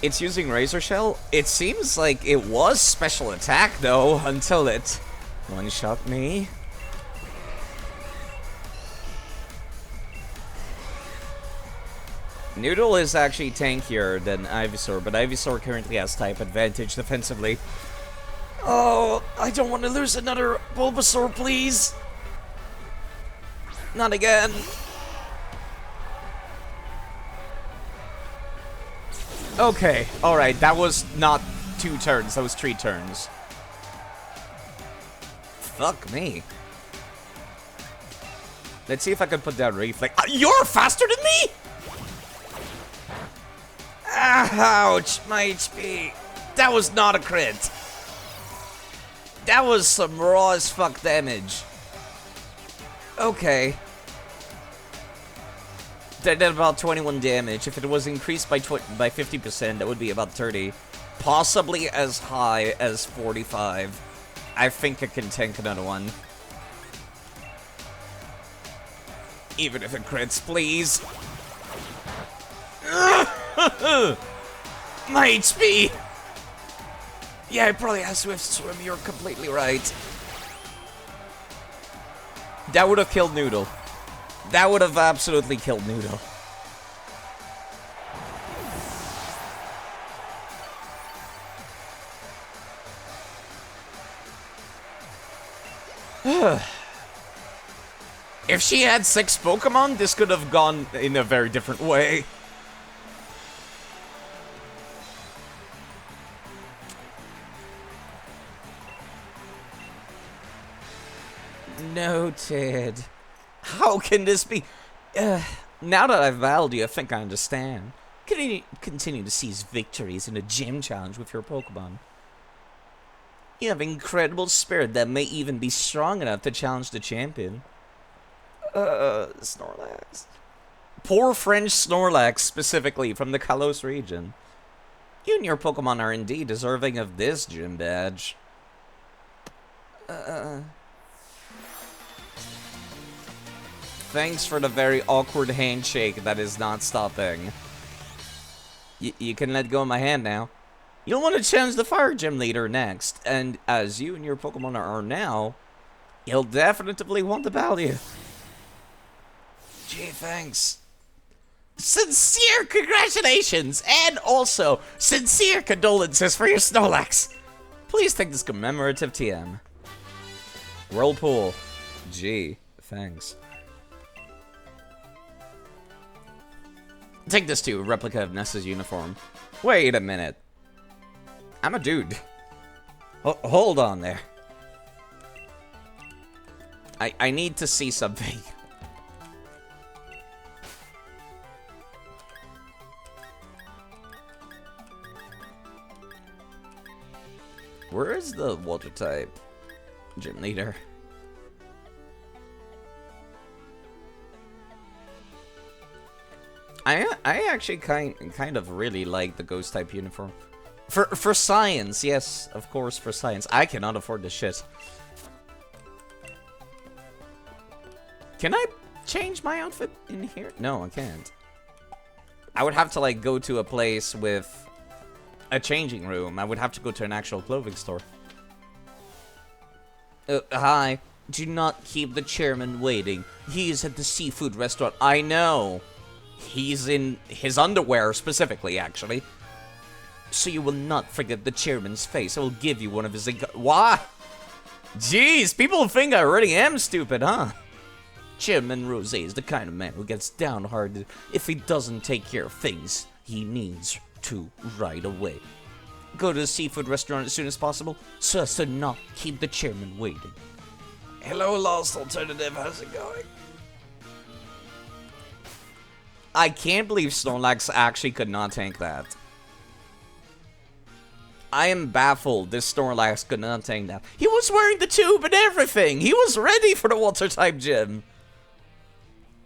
It's using Razor Shell? It seems like it was special attack, though, until it one-shot me. Noodle is actually tankier than Ivysaur, but Ivysaur currently has type advantage defensively. Oh, I don't want to lose another Bulbasaur, please. Not again. Okay, alright, that was not 2 turns, that was 3 turns. Fuck me. Let's see if I can put down Reflex. You're faster than me?! Ouch, my HP. That was not a crit. That was some raw as fuck damage. Okay. That did about 21 damage. If it was increased by 50%, that would be about 30. Possibly as high as 45. I think I can tank another one. Even if it crits, please. My HP! Yeah, it probably has Swift Swim, you're completely right. That would have killed Noodle. That would have absolutely killed Noodle. If she had 6 Pokemon, this could have gone in a very different way. Noted. How can this be? Now that I've battled you, I think I understand. Continue to seize victories in a gym challenge with your Pokemon. You have incredible spirit that may even be strong enough to challenge the champion. Snorlax. Poor French Snorlax, specifically from the Kalos region. You and your Pokemon are indeed deserving of this gym badge. Thanks for the very awkward handshake that is not stopping. You can let go of my hand now. You'll want to challenge the Fire Gym leader next, and as you and your Pokemon are now, he'll definitely want to battle you. Gee, thanks. Sincere congratulations, and also sincere condolences for your Snorlax. Please take this commemorative TM. Whirlpool. Gee, thanks. Take this too, a replica of Nessa's uniform. Wait a minute. I'm a dude. Hold on there. I need to see something. Where is the water type gym leader? I actually kind of really like the ghost type uniform. For science, yes, of course, for science. I cannot afford this shit. Can I change my outfit in here? No, I can't. I would have to, like, go to a place with a changing room. I would have to go to an actual clothing store. Hi. Do not keep the chairman waiting. He is at the seafood restaurant. I know. He's in his underwear, specifically, actually. So you will not forget the chairman's face. I will give you one of his... What? Jeez, people think I already am stupid, huh? Chairman Rose is the kind of man who gets downhearted if he doesn't take care of things he needs to right away. Go to the seafood restaurant as soon as possible, so as to not keep the chairman waiting. Hello, Lost Alternative. How's it going? I can't believe Snorlax actually could not tank that. I am baffled this Snorlax could not take that. He was wearing the tube and everything! He was ready for the Water-type gym!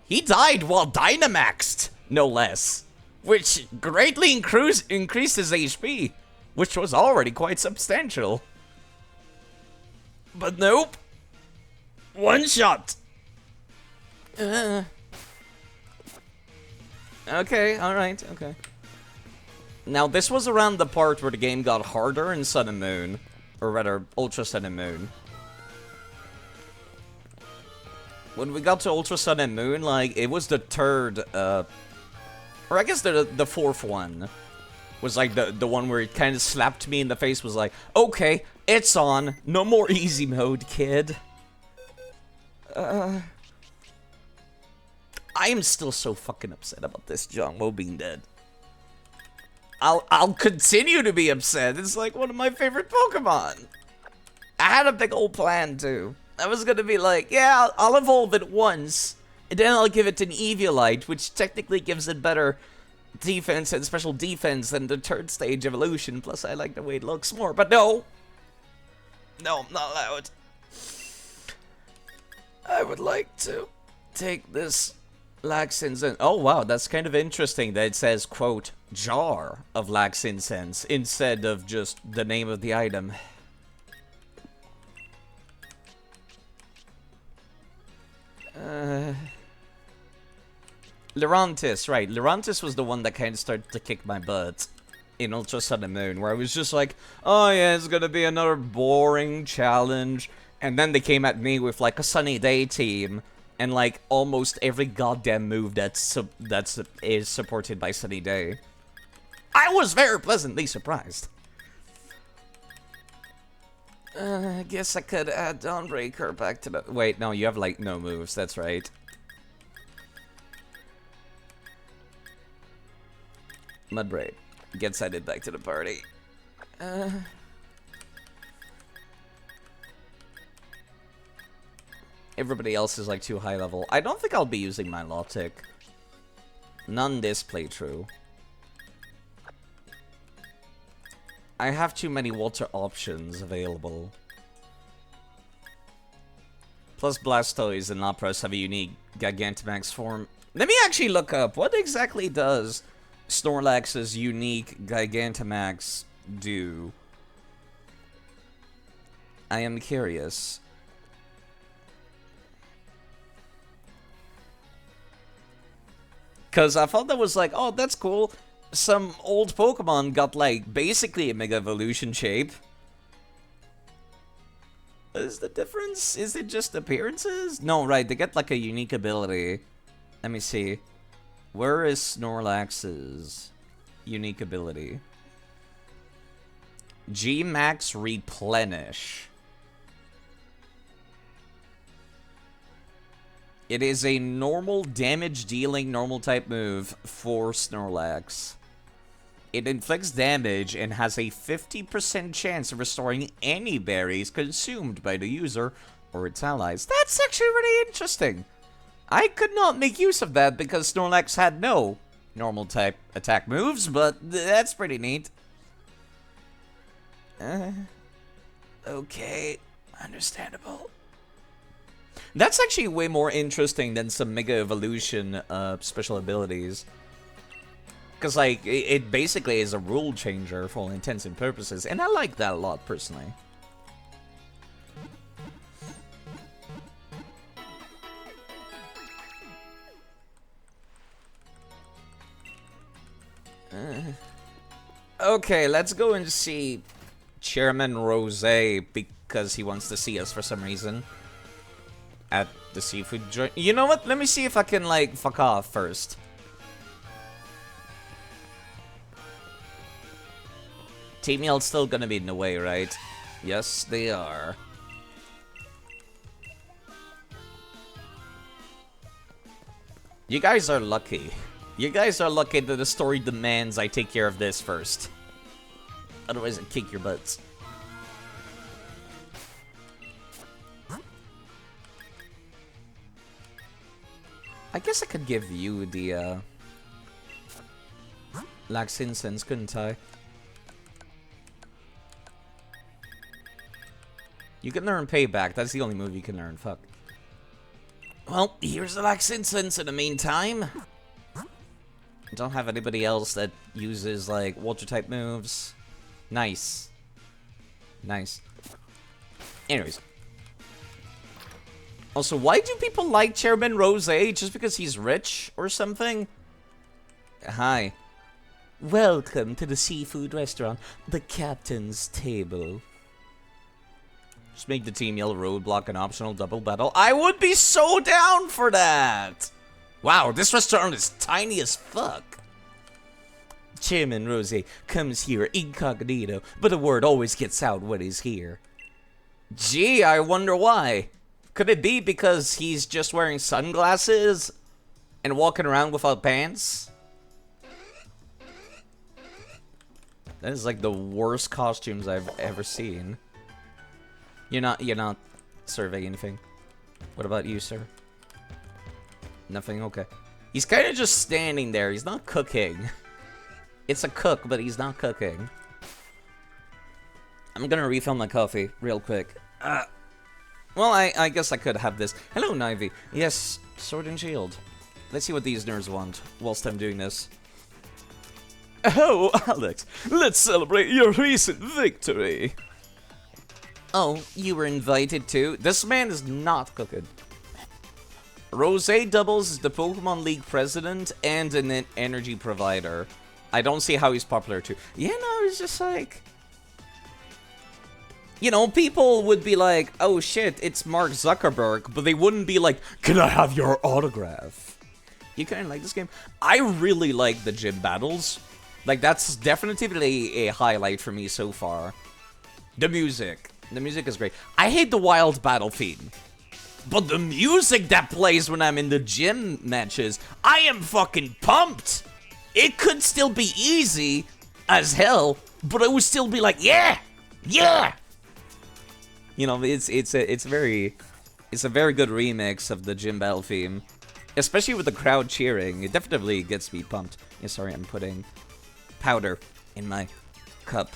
He died while Dynamaxed, no less. Which greatly increased his HP, which was already quite substantial. But nope. One shot. Okay, alright, okay. Now, this was around the part where the game got harder in Sun and Moon. Or rather, Ultra Sun and Moon. When we got to Ultra Sun and Moon, like, it was the third, or I guess the fourth one. Was like the one where it kind of slapped me in the face, was like, okay, it's on. No more easy mode, kid. I am still so fucking upset about this Jongmo being dead. I'll continue to be upset. It's like one of my favorite Pokemon. I had a big old plan too. I was gonna be like, yeah, I'll evolve it once, and then I'll give it an Eviolite, which technically gives it better defense and special defense than the third stage evolution. Plus, I like the way it looks more. But no, no, I'm not allowed. I would like to take this Lax Incense. Oh wow, that's kind of interesting that it says, quote, jar of Lax Incense instead of just the name of the item. Lurantis, right. Lurantis was the one that kind of started to kick my butt in Ultra Sun and Moon, where I was just like, oh yeah, it's gonna be another boring challenge. And then they came at me with like a Sunny Day team, and like almost every goddamn move is supported by Sunny Day. I was very pleasantly surprised. I guess I could add Dawnbreaker back to the... Wait, no, you have like no moves, that's right. Mudbraid gets added back to the party. Everybody else is like too high level. I don't think I'll be using my Lotic. None this playthrough. I have too many water options available. Plus Blastoise and Lapras have a unique Gigantamax form. Let me actually look up, what exactly does Snorlax's unique Gigantamax do? I am curious. Because I thought that was like, oh, that's cool. Some old Pokemon got, like, basically a Mega Evolution shape. Is the difference? Is it just appearances? No, right, they get, like, a unique ability. Let me see. Where is Snorlax's unique ability? G-Max Replenish. It is a normal damage-dealing normal-type move for Snorlax. It inflicts damage and has a 50% chance of restoring any berries consumed by the user or its allies. That's actually really interesting. I could not make use of that because Snorlax had no normal-type attack moves, but that's pretty neat. Okay, understandable. That's actually way more interesting than some Mega Evolution special abilities. Because, like, it basically is a rule changer for all intents and purposes. And I like that a lot, personally. Okay, let's go and see Chairman Rose because he wants to see us for some reason. At the seafood joint. You know what? Let me see if I can, like, fuck off first. Team Yell's still gonna be in the way, right? Yes, they are. You guys are lucky. You guys are lucky that the story demands I take care of this first. Otherwise, I'd kick your butts. I guess I could give you the, Lax Incense, couldn't I? You can earn payback. That's the only move you can earn. Fuck. Well, here's the Lax Incense in the meantime. Don't have anybody else that uses, like, water-type moves. Nice. Nice. Anyways. Also, why do people like Chairman Rose? Just because he's rich or something? Hi. Welcome to the seafood restaurant, the Captain's Table. Just make the team yell roadblock an optional double battle. I would be so down for that! Wow, this restaurant is tiny as fuck. Chairman Rose comes here incognito, but the word always gets out when he's here. Gee, I wonder why. Could it be because he's just wearing sunglasses and walking around without pants? That is like the worst costumes I've ever seen. You're not serving anything. What about you, sir? Nothing? Okay. He's kind of just standing there. He's not cooking. It's a cook, but he's not cooking. I'm gonna refill my coffee real quick. Well, I guess I could have this. Hello, Nivy. Yes, sword and shield. Let's see what these nerds want whilst I'm doing this. Oh, Alex, let's celebrate your recent victory. Oh, you were invited too? This man is not cooking. Rose doubles as the Pokemon League president and an energy provider. I don't see how he's popular too. Yeah, no, it's just like... You know, people would be like, oh shit, it's Mark Zuckerberg, but they wouldn't be like, can I have your autograph? You kind of like this game? I really like the gym battles. Like, that's definitely a highlight for me so far. The music. The music is great. I hate the wild battle theme. But the music that plays when I'm in the gym matches, I am fucking pumped! It could still be easy as hell, but I would still be like, yeah! Yeah! You know, it's a very good remix of the gym battle theme. Especially with the crowd cheering. It definitely gets me pumped. Yeah, sorry, I'm putting powder in my cup.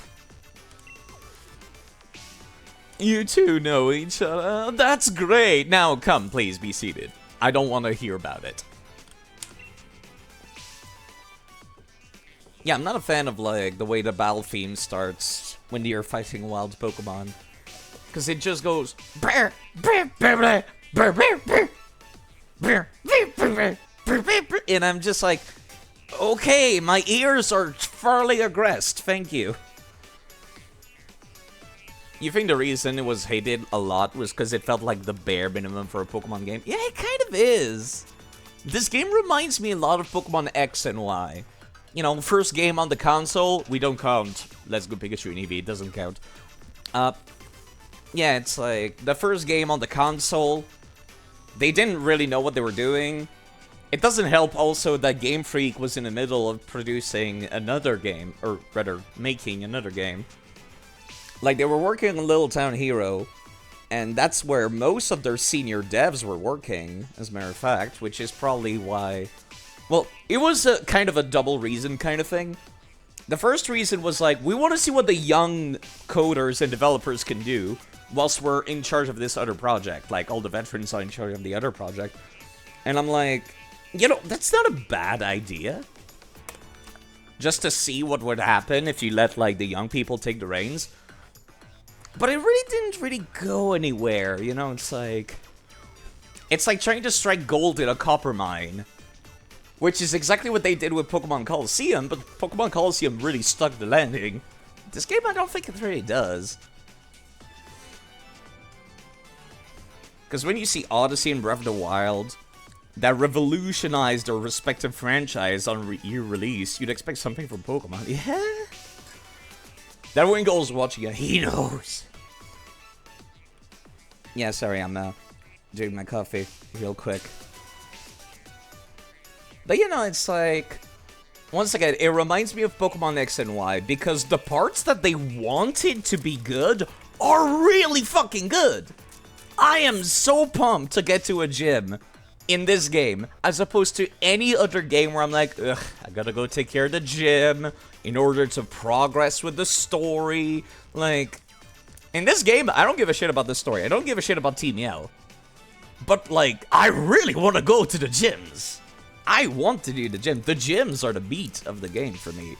You two know each other. That's great. Now, come, please be seated. I don't want to hear about it. Yeah, I'm not a fan of, like, the way the battle theme starts when you're fighting wild Pokemon. Because it just goes... And I'm just like... Okay, my ears are fairly aggressed. Thank you. You think the reason it was hated a lot was because it felt like the bare minimum for a Pokemon game? Yeah, it kind of is. This game reminds me a lot of Pokemon X and Y. You know, first game on the console, we don't count. Let's Go Pikachu and Eevee, it doesn't count. Yeah, it's like, the first game on the console, they didn't really know what they were doing. It doesn't help also that Game Freak was in the middle of producing another game, or rather, making another game. Like, they were working on Little Town Hero, and that's where most of their senior devs were working, as a matter of fact, which is probably why... Well, it was a kind of a double reason kind of thing. The first reason was like, we want to see what the young coders and developers can do, whilst we're in charge of this other project. Like, all the veterans are in charge of the other project. And I'm like, you know, that's not a bad idea. Just to see what would happen if you let, like, the young people take the reins. But it really didn't really go anywhere, you know, it's like trying to strike gold in a copper mine. Which is exactly what they did with Pokemon Colosseum, but Pokemon Colosseum really stuck the landing. This game, I don't think it really does. Because when you see Odyssey and Breath of the Wild, that revolutionized their respective franchise on year release, you'd expect something from Pokemon. Yeah? That Wingull's watching it. He knows. Yeah, sorry, I'm drinking my coffee real quick. But you know, it's like... Once again, it reminds me of Pokemon X and Y, because the parts that they wanted to be good are really fucking good. I am so pumped to get to a gym in this game, as opposed to any other game where I'm like, ugh, I gotta go take care of the gym in order to progress with the story. Like, In this game, I don't give a shit about the story. I don't give a shit about Team Yell. But, like, I really want to go to the gyms. I want to do the gym. The gyms are the beat of the game for me.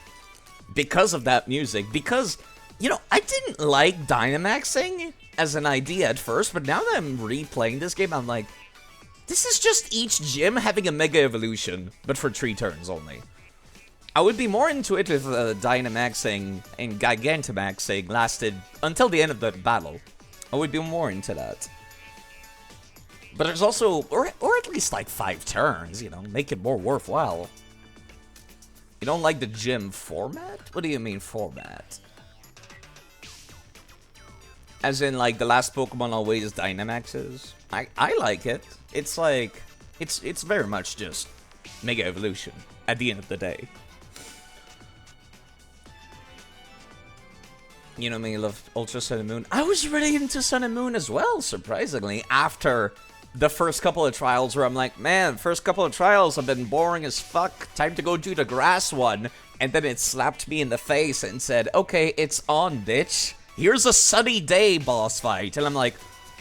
Because of that music. Because, you know, I didn't like Dynamaxing as an idea at first. But now that I'm replaying this game, I'm like, this is just each gym having a Mega Evolution. But for 3 turns only. I would be more into it if Dynamaxing and Gigantamaxing lasted until the end of the battle. I would be more into that. But there's also, or at least like 5 turns, you know, make it more worthwhile. You don't like the gym format? What do you mean format? As in like the last Pokemon always Dynamaxes? I like it. It's like, it's very much just Mega Evolution at the end of the day. You know me, I love Ultra Sun and Moon. I was really into Sun and Moon as well, surprisingly, after the first couple of trials where I'm like, man, first couple of trials have been boring as fuck. Time to go do the grass one. And then it slapped me in the face and said, okay, it's on, bitch. Here's a sunny day boss fight. And I'm like,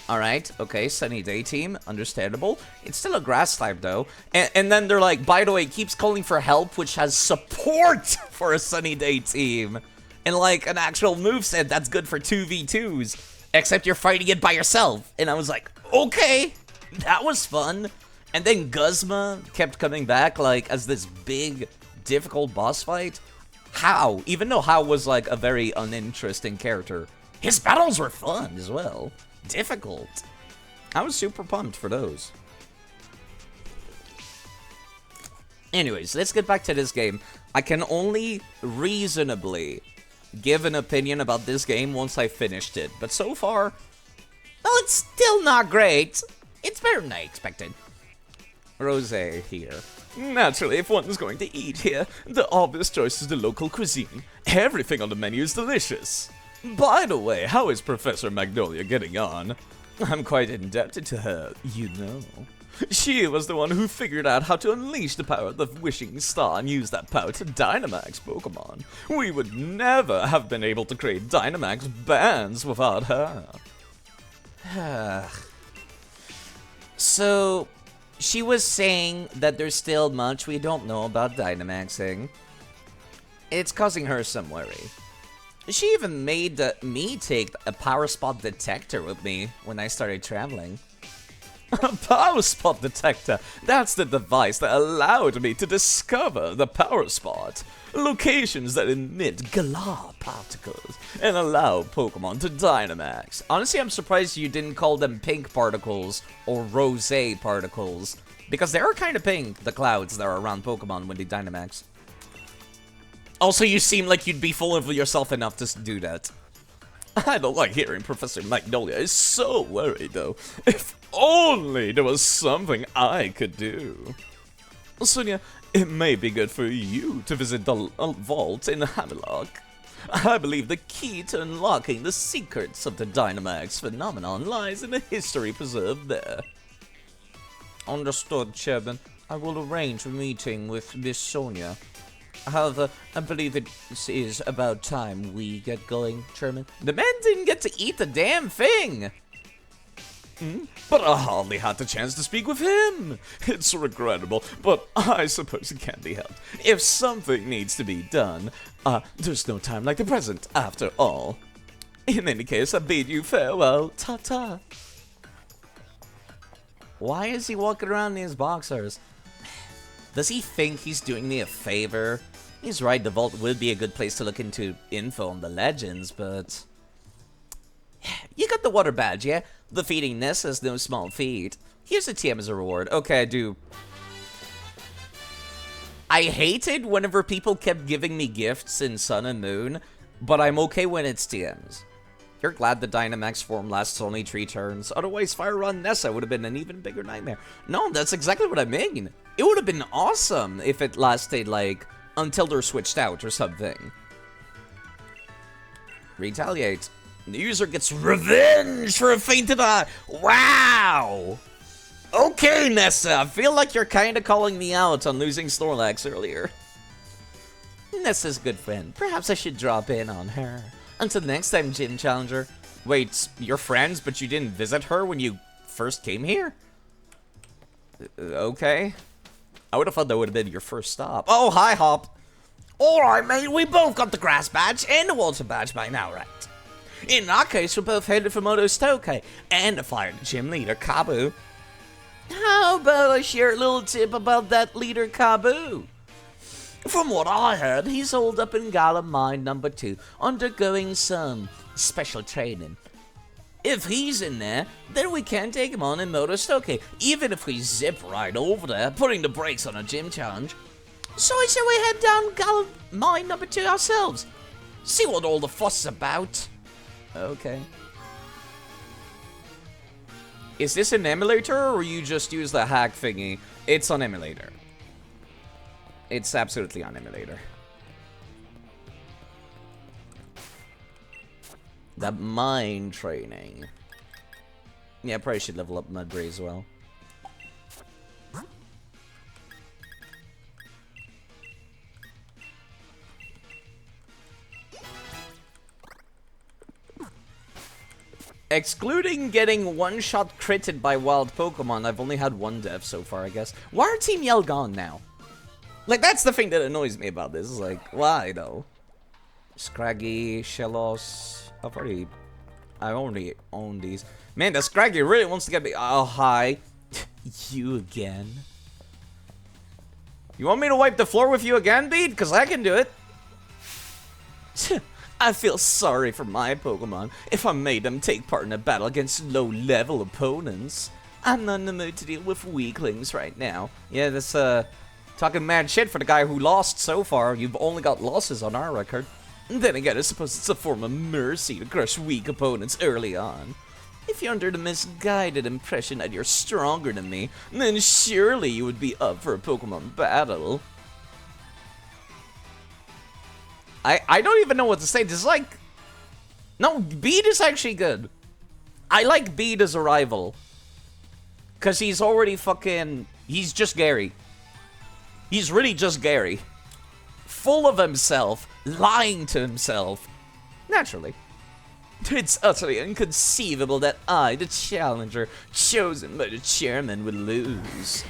alright, okay, sunny day team, understandable. It's still a grass type though. And then they're like, by the way, it keeps calling for help, which has support for a sunny day team. And like an actual moveset that's good for 2v2s, except you're fighting it by yourself. And I was like, okay, that was fun. And then Guzma kept coming back like as this big, difficult boss fight. How? Even though How was like a very uninteresting character, his battles were fun as well. Difficult. I was super pumped for those. Anyways, let's get back to this game. I can only reasonably give an opinion about this game once I finished it. But so far, well, it's still not great. It's better than I expected. Rosé here. Naturally, if one is going to eat here, the obvious choice is the local cuisine. Everything on the menu is delicious. By the way, how is Professor Magnolia getting on? I'm quite indebted to her, you know. She was the one who figured out how to unleash the power of the Wishing Star and use that power to Dynamax Pokemon. We would never have been able to create Dynamax bands without her. So, she was saying that there's still much we don't know about Dynamaxing. It's causing her some worry. She even made me take a power spot detector with me when I started traveling. A power spot detector. That's the device that allowed me to discover the power spot. Locations that emit Galar particles and allow Pokemon to Dynamax. Honestly, I'm surprised you didn't call them pink particles or rosé particles. Because they are kind of pink, the clouds that are around Pokemon when they Dynamax. Also, you seem like you'd be full of yourself enough to do that. I don't like hearing Professor Magnolia is so worried, though. If only there was something I could do. Sonia, it may be good for you to visit the vault in Hammerlock. I believe the key to unlocking the secrets of the Dynamax phenomenon lies in the history preserved there. Understood, Chairman. I will arrange a meeting with Miss Sonia. However, I believe it is about time we get going, Chairman. The man didn't get to eat the damn thing! But I hardly had the chance to speak with him. It's regrettable, but I suppose it can't be helped. If something needs to be done, there's no time like the present, after all. In any case, I bid you farewell. Ta-ta. Why is he walking around in his boxers? Does he think he's doing me a favor? He's right, the vault would be a good place to look into info on the legends, but... You got the water badge, yeah? Defeating Nessa is no small feat. Here's a TM as a reward. Okay, I do. I hated whenever people kept giving me gifts in Sun and Moon, but I'm okay when it's TMs. You're glad the Dynamax form lasts only 3 turns, otherwise Fire Run Nessa would have been an even bigger nightmare. No, that's exactly what I mean. It would have been awesome if it lasted, like, until they're switched out or something. Retaliate. The user gets revenge for a fainted eye. Wow! Okay, Nessa, I feel like you're kinda calling me out on losing Snorlax earlier. Nessa's a good friend. Perhaps I should drop in on her. Until next time, Gym Challenger. Wait, you're friends, but you didn't visit her when you first came here? Okay. I would have thought that would have been your first stop. Oh, hi, Hop. Alright, mate, we both got the grass badge and the water badge by now, right? In that case, we're both headed for Moto Stoke and to fire the gym leader, Kabu. How about I share a little tip about that leader, Kabu? From what I heard, he's holed up in Gala Mine number 2, undergoing some special training. If he's in there, then we can take him on in Moto Stoke, even if we zip right over there, putting the brakes on a gym challenge. So I say we head down Gala Mine number 2 ourselves. See what all the fuss is about. Okay. Is this an emulator, or you just use the hack thingy? It's on emulator. It's absolutely on emulator. That mine training. Yeah, probably should level up Mudbury as well. Excluding getting one-shot critted by wild Pokemon, I've only had one death so far, I guess. Why are Team Yell gone now? Like, that's the thing that annoys me about this. Is like, why, though? Scraggy, Shellos... I already own these. Man, the Scraggy really wants to get me... Oh, hi. You again? You want me to wipe the floor with you again, Beat? Because I can do it. I feel sorry for my Pokemon if I made them take part in a battle against low-level opponents. I'm not in the mood to deal with weaklings right now. Yeah, that's, talking mad shit for the guy who lost so far. You've only got losses on our record. Then again, I suppose it's a form of mercy to crush weak opponents early on. If you're under the misguided impression that you're stronger than me, then surely you would be up for a Pokemon battle. I don't even know what to say. This is like... No, Beat is actually good. I like Beat as a rival. Because he's already fucking... He's just Gary. He's really just Gary. Full of himself. Lying to himself. Naturally. It's utterly inconceivable that I, the challenger, chosen by the chairman, would lose.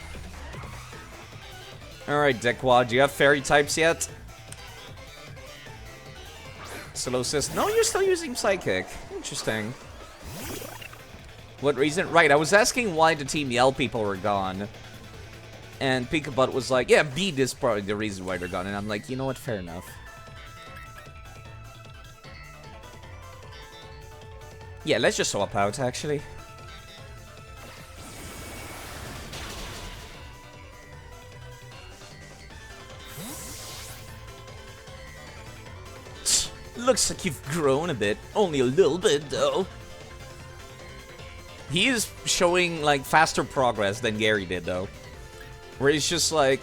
Alright, Dickwad, do you have fairy types yet? Solosis. No, you're still using Psychic. Interesting. What reason? Right, I was asking why the Team Yell people were gone. And Peekabut was like, yeah, Beat is probably the reason why they're gone. And I'm like, you know what? Fair enough. Yeah, let's just swap out, actually. Looks like you've grown a bit. Only a little bit, though. He is showing, like, faster progress than Gary did, though. Where he's just like,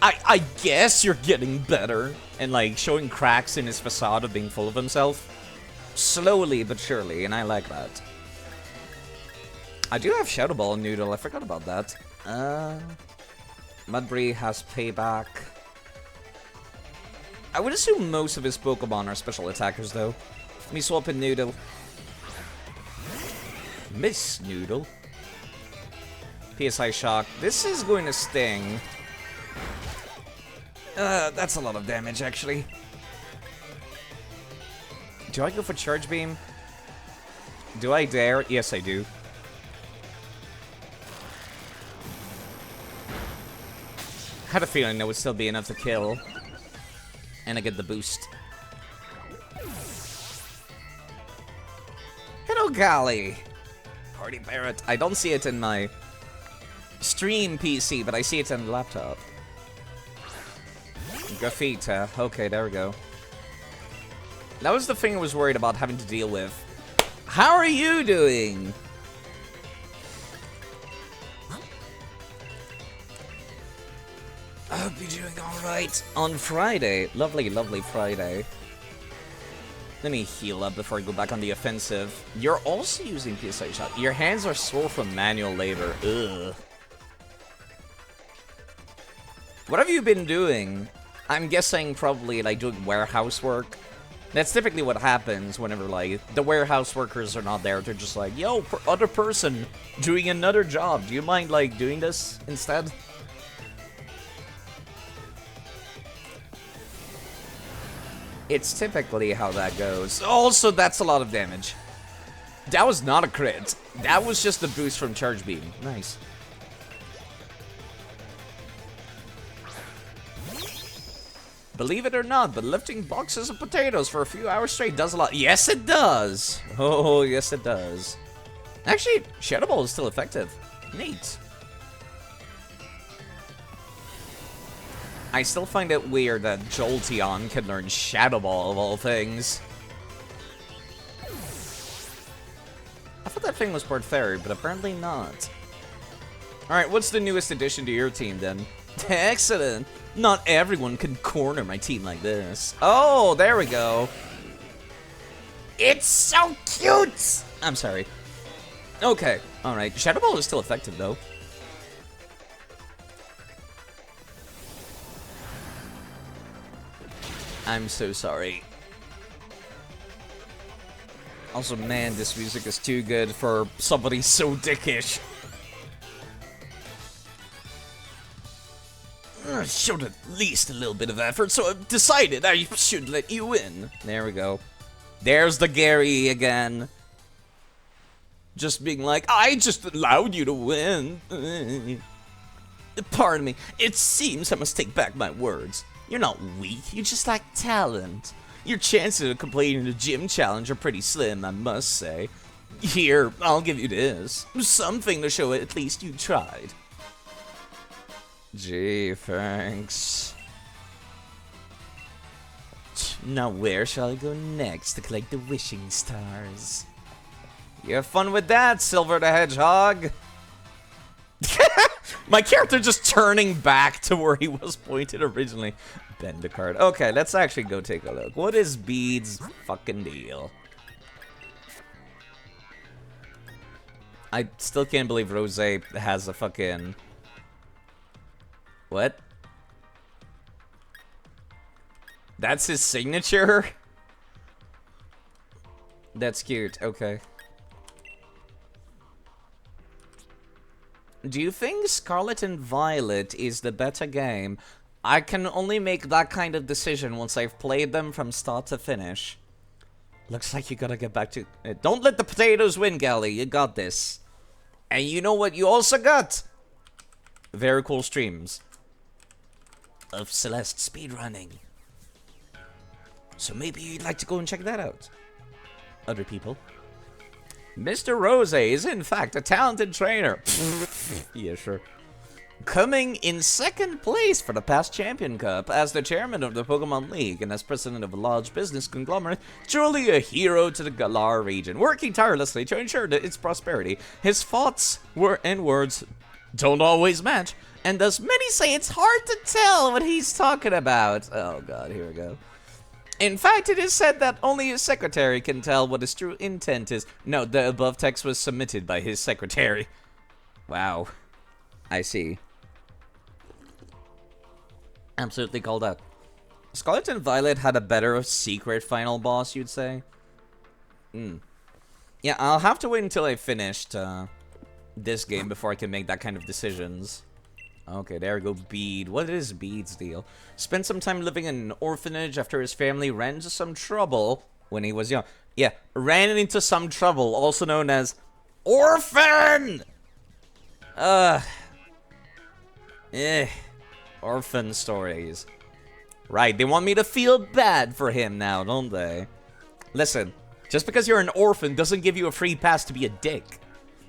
I guess you're getting better. And, like, showing cracks in his facade of being full of himself. Slowly but surely, and I like that. I do have Shadow Ball and Noodle. I forgot about that. Mudbury has Payback. I would assume most of his Pokemon are special attackers, though. Let me swap in Noodle. Miss Noodle. PSI Shock. This is going to sting. That's a lot of damage, actually. Do I go for Charge Beam? Do I dare? Yes, I do. Had a feeling that would still be enough to kill. And I get the boost. Hello, Golly. Party Parrot. I don't see it in my stream PC, but I see it in the laptop. Graffita. Okay, there we go. That was the thing I was worried about having to deal with. How are you doing? I hope you're doing alright on Friday. Lovely, lovely Friday. Let me heal up before I go back on the offensive. You're also using PSI Shot. Your hands are sore from manual labor. Ugh. What have you been doing? I'm guessing probably like doing warehouse work. That's typically what happens whenever, like, the warehouse workers are not there. They're just like, yo, other person doing another job. Do you mind, like, doing this instead? It's typically how that goes. Also, that's a lot of damage. That was not a crit. That was just the boost from Charge Beam. Nice. Believe it or not, but lifting boxes of potatoes for a few hours straight does a lot. Yes, it does. Oh, yes, it does. Actually, Shadow Ball is still effective. Neat. I still find it weird that Jolteon can learn Shadow Ball of all things. I thought that thing was Port Fairy, but apparently not. Alright, what's the newest addition to your team then? Excellent! Not everyone can corner my team like this. Oh, there we go. It's so cute! I'm sorry. Okay, alright. Shadow Ball is still effective though. I'm so sorry. Also, man, this music is too good for somebody so dickish. I showed at least a little bit of effort, so I've decided I should let you in. There we go. There's the Gary again. Just being like, I just allowed you to win. Pardon me, it seems I must take back my words. You're not weak, you just lack talent. Your chances of completing the gym challenge are pretty slim, I must say. Here, I'll give you this. Something to show at least you tried. Gee, thanks. Now where shall I go next to collect the wishing stars? You have fun with that, Silver the Hedgehog. My character just turning back to where he was pointed originally. Bend the card. Okay, let's actually go take a look. What is Bede's fucking deal? I still can't believe Rose has a fucking... What? That's his signature? That's cute, okay. Do you think Scarlet and Violet is the better game? I can only make that kind of decision once I've played them from start to finish. Looks like you gotta get back to... Don't let the potatoes win, Gally. You got this. And you know what you also got? Very cool streams of Celeste speedrunning. So maybe you'd like to go and check that out. Other people. Mr. Rose is, in fact, a talented trainer. Yeah, sure. Coming in second place for the past Champion Cup as the chairman of the Pokemon League and as president of a large business conglomerate, truly a hero to the Galar region, working tirelessly to ensure that its prosperity. His thoughts and words don't always match, and thus many say it's hard to tell what he's talking about. Oh god, here we go. In fact, it is said that only his secretary can tell what his true intent is. No, the above text was submitted by his secretary. Wow. I see. Absolutely called out. Scarlet and Violet had a better secret final boss, you'd say? Yeah, I'll have to wait until I finished this game before I can make that kind of decisions. Okay, there we go, Bede. What is Bede's deal? Spent some time living in an orphanage after his family ran into some trouble when he was young. Yeah, ran into some trouble, also known as orphan! Orphan stories. Right, they want me to feel bad for him now, don't they? Listen, just because you're an orphan doesn't give you a free pass to be a dick.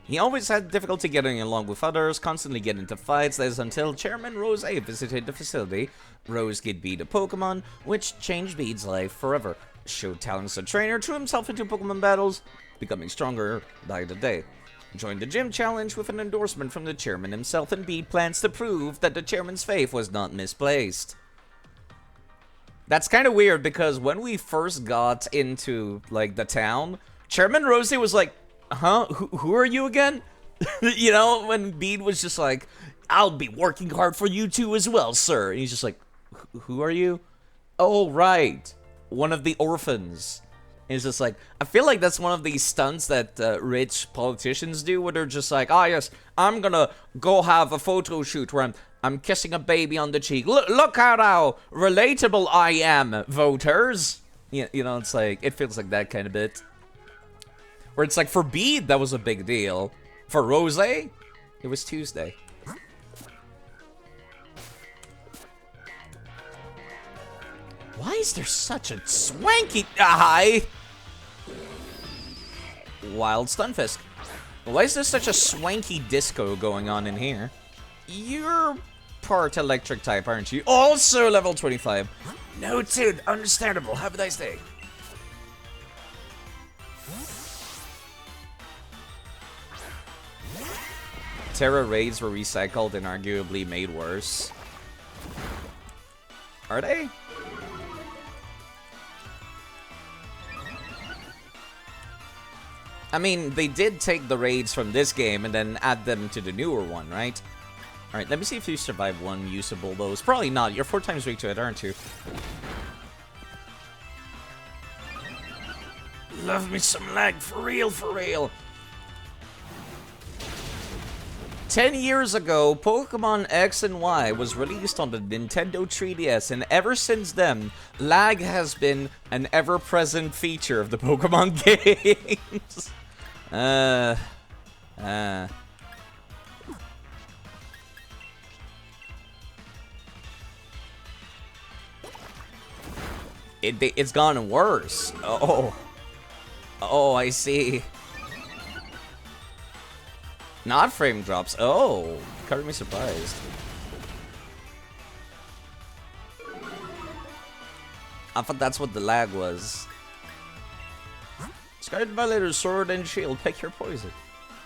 He always had difficulty getting along with others, constantly getting into fights. That is until Chairman Rose visited the facility. Rose gave Bede a Pokemon, which changed Bede's life forever. Showed talent as a trainer, threw himself into Pokemon battles, becoming stronger by the day. Joined the gym challenge with an endorsement from the chairman himself, and Bede plans to prove that the chairman's faith was not misplaced. That's kind of weird because when we first got into, like, the town, Chairman Rose was like, huh? Who are you again? You know, when Bede was just like, I'll be working hard for you too as well, sir. And he's just like, who are you? Oh, right. one of the orphans is just like, I feel like that's one of these stunts that rich politicians do, where they're just like, ah, yes, I'm gonna go have a photo shoot where I'm kissing a baby on the cheek. Look at how relatable I am, voters. You know, it's like, it feels like that kind of bit. Where it's like, for Bede, that was a big deal. For Rose, it was Tuesday. Why is there such a swanky... Hi! Wild Stunfisk. Why is there such a swanky disco going on in here? You're part electric type, aren't you? Also level 25. Noted. Understandable. Have a nice day. Terra raids were recycled and arguably made worse. Are they? I mean, they did take the raids from this game and then add them to the newer one, right? Alright, let me see if you survive one usable those. Probably not. You're 4 times weak to it, aren't you? Love me some lag, for real, for real. 10 years ago, Pokemon X and Y was released on the Nintendo 3DS, and ever since then, lag has been an ever-present feature of the Pokemon games. It's gotten worse. Oh, I see. Not frame drops. Oh, caught me surprised. I thought that's what the lag was. Scarlet Violator's sword and shield. Pick your poison.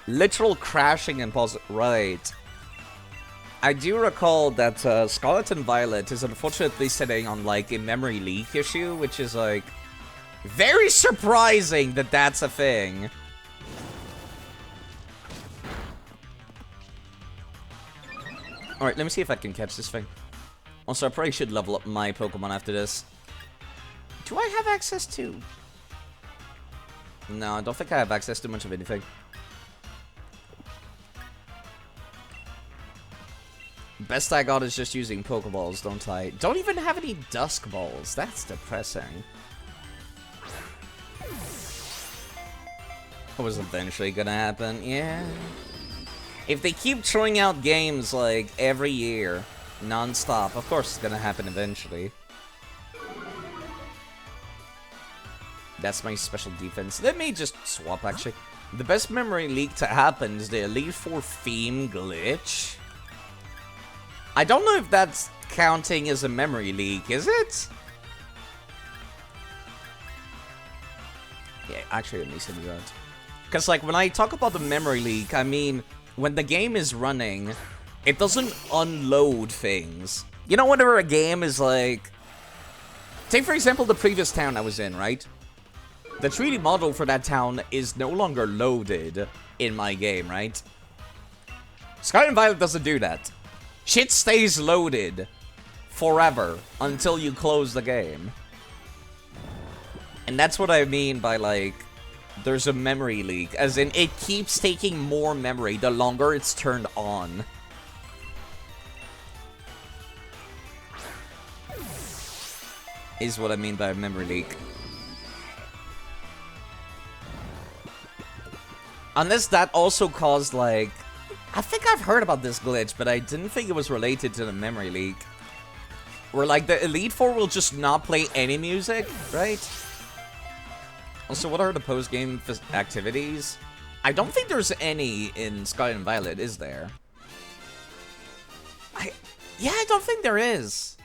Literal crashing and pause. Right. I do recall that Scarlet and Violet is unfortunately sitting on like a memory leak issue, which is like very surprising that that's a thing. Alright, let me see if I can catch this thing. Also, I probably should level up my Pokemon after this. Do I have access to... No, I don't think I have access to much of anything. Best I got is just using Pokeballs, don't I? Don't even have any Dusk Balls. That's depressing. It was eventually gonna happen, yeah. If they keep throwing out games like every year, non-stop, of course it's gonna happen eventually. That's my special defense. Let me just swap, actually. The best memory leak to happen is the Elite Four theme glitch. I don't know if that's counting as a memory leak, is it? Yeah, actually, let me send you out. Because, like, when I talk about the memory leak, I mean... when the game is running, it doesn't unload things. You know, whenever a game is like... Take, for example, the previous town I was in, right? The 3D model for that town is no longer loaded in my game, right? Scarlet and Violet doesn't do that. Shit stays loaded forever until you close the game. And that's what I mean by, like... there's a memory leak, as in it keeps taking more memory the longer it's turned on. Is what I mean by a memory leak. Unless that also caused, like... I think I've heard about this glitch, but I didn't think it was related to the memory leak. Where, like, the Elite Four will just not play any music, right? Also, what are the post-game activities? I don't think there's any in Scarlet and Violet, is there? Yeah, I don't think there is.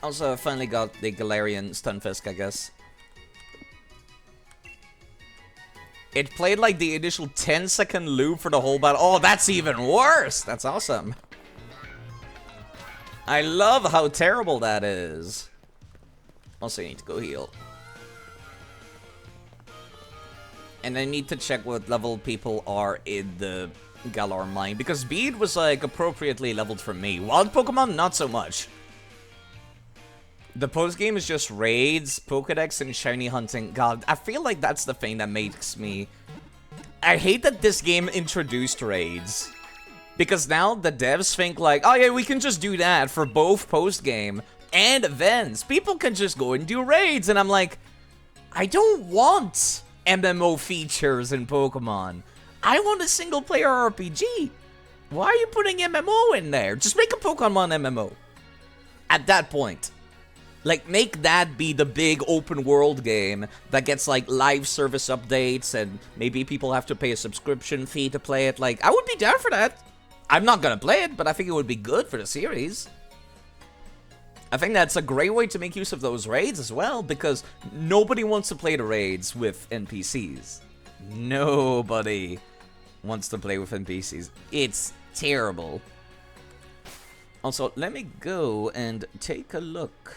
Also, I finally got the Galarian Stunfisk, I guess. It played like the initial 10-second loop for the whole battle. Oh, that's even worse! That's awesome. I love how terrible that is. Also, I need to go heal. And I need to check what level people are in the Galar mine. Because Bede was, like, appropriately leveled for me. Wild Pokemon, not so much. The post-game is just raids, Pokedex, and shiny hunting. God, I feel like that's the thing that makes me... I hate that this game introduced raids. Because now the devs think like, oh yeah, we can just do that for both post-game and events. People can just go and do raids. And I'm like, I don't want MMO features in Pokemon. I want a single-player RPG. Why are you putting MMO in there? Just make a Pokemon MMO. At that point. Like, make that be the big open world game that gets, like, live service updates and maybe people have to pay a subscription fee to play it. Like, I would be down for that. I'm not gonna play it, but I think it would be good for the series. I think that's a great way to make use of those raids as well, because nobody wants to play the raids with NPCs. Nobody wants to play with NPCs. It's terrible. Also, let me go and take a look.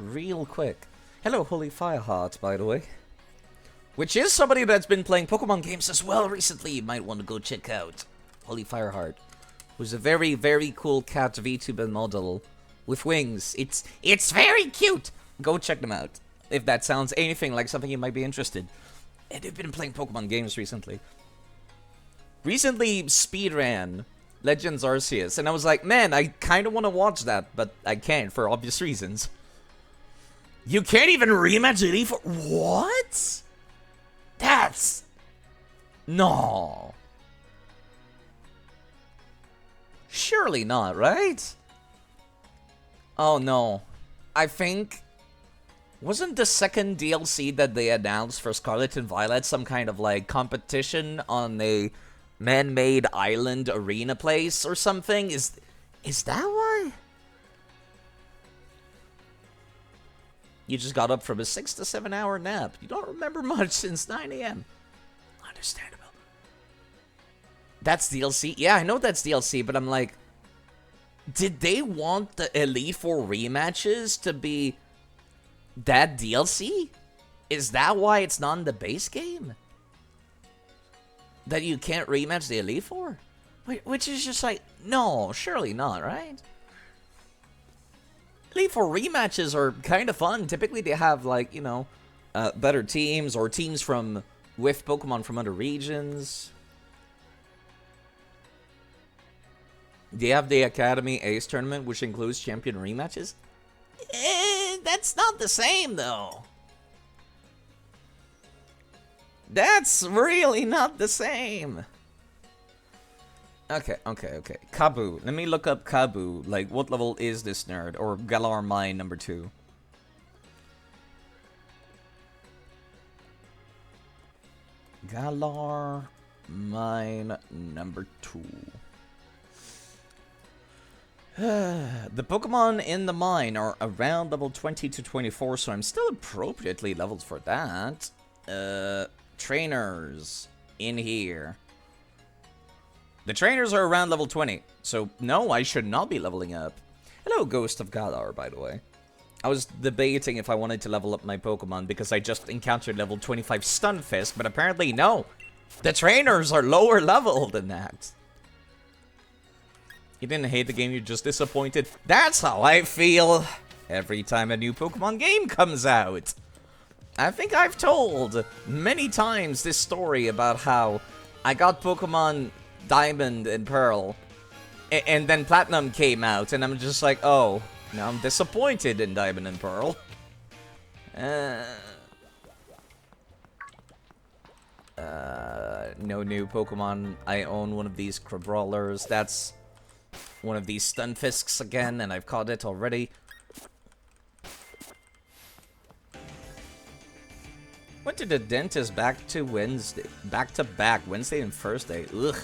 Real quick. Hello, Holy Fireheart, by the way. Which is somebody that's been playing Pokemon games as well recently. You might want to go check out Holy Fireheart. Who's a very, very cool cat VTuber model with wings. It's very cute. Go check them out. If that sounds anything like something you might be interested. And they've been playing Pokemon games recently. Recently speedran Legends Arceus. And I was like, man, I kind of want to watch that. But I can't for obvious reasons. You can't even rematch Elite Four? What? That's... No. Surely not, right? Oh no. I think... Wasn't the second DLC that they announced for Scarlet and Violet some kind of like competition on a man-made island arena place or something? Is that why? You just got up from a 6 to 7 hour nap. You don't remember much since 9 a.m. Understandable. That's DLC? Yeah, I know that's DLC, but I'm like... Did they want the Elite Four rematches to be that DLC? Is that why it's not in the base game? That you can't rematch the Elite Four? Which is just like, no, surely not, right? Elite Four rematches are kind of fun. Typically they have like, you know, better teams or teams from with Pokemon from other regions. They have the Academy Ace Tournament, which includes champion rematches. That's not the same, though. That's really not the same. Okay. Kabu. Let me look up Kabu. Like, what level is this nerd? Or Galar Mine number 2. Galar Mine number 2. The Pokemon in the mine are around level 20 to 24, so I'm still appropriately leveled for that. Trainers in here. The trainers are around level 20, so no, I should not be leveling up. Hello, Ghost of Galar, by the way. I was debating if I wanted to level up my Pokemon because I just encountered level 25 Stunfisk, but apparently no. The trainers are lower level than that. You didn't hate the game, you're just disappointed. That's how I feel every time a new Pokemon game comes out. I think I've told many times this story about how I got Pokemon Diamond and Pearl, and then Platinum came out, and I'm just like, oh, now I'm disappointed in Diamond and Pearl. No new Pokemon. I own one of these Crabrawlers. That's one of these Stunfisks again, and I've caught it already. Went to the dentist back to back Wednesday and Thursday. Ugh.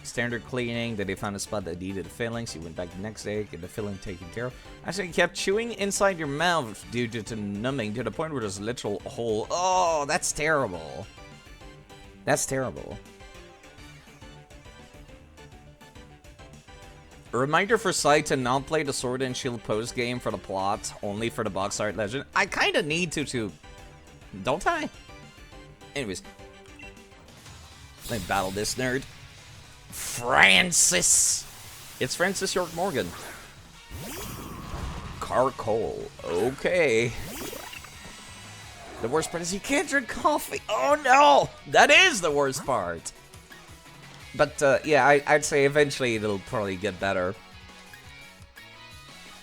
Standard cleaning. Then they found a spot that needed a filling, so you went back the next day, get the filling taken care of. Actually, you kept chewing inside your mouth due to numbing to the point where there's a literal hole. Oh, that's terrible. That's terrible. A reminder for Sai to not play the Sword and Shield post game for the plot, only for the box art legend. I kind of need to too. Don't I? Anyways. Let me battle this nerd. Francis! It's Francis York Morgan. Charcoal. Okay. The worst part is you can't drink coffee. Oh no! That is the worst part. But yeah, I'd say eventually it'll probably get better.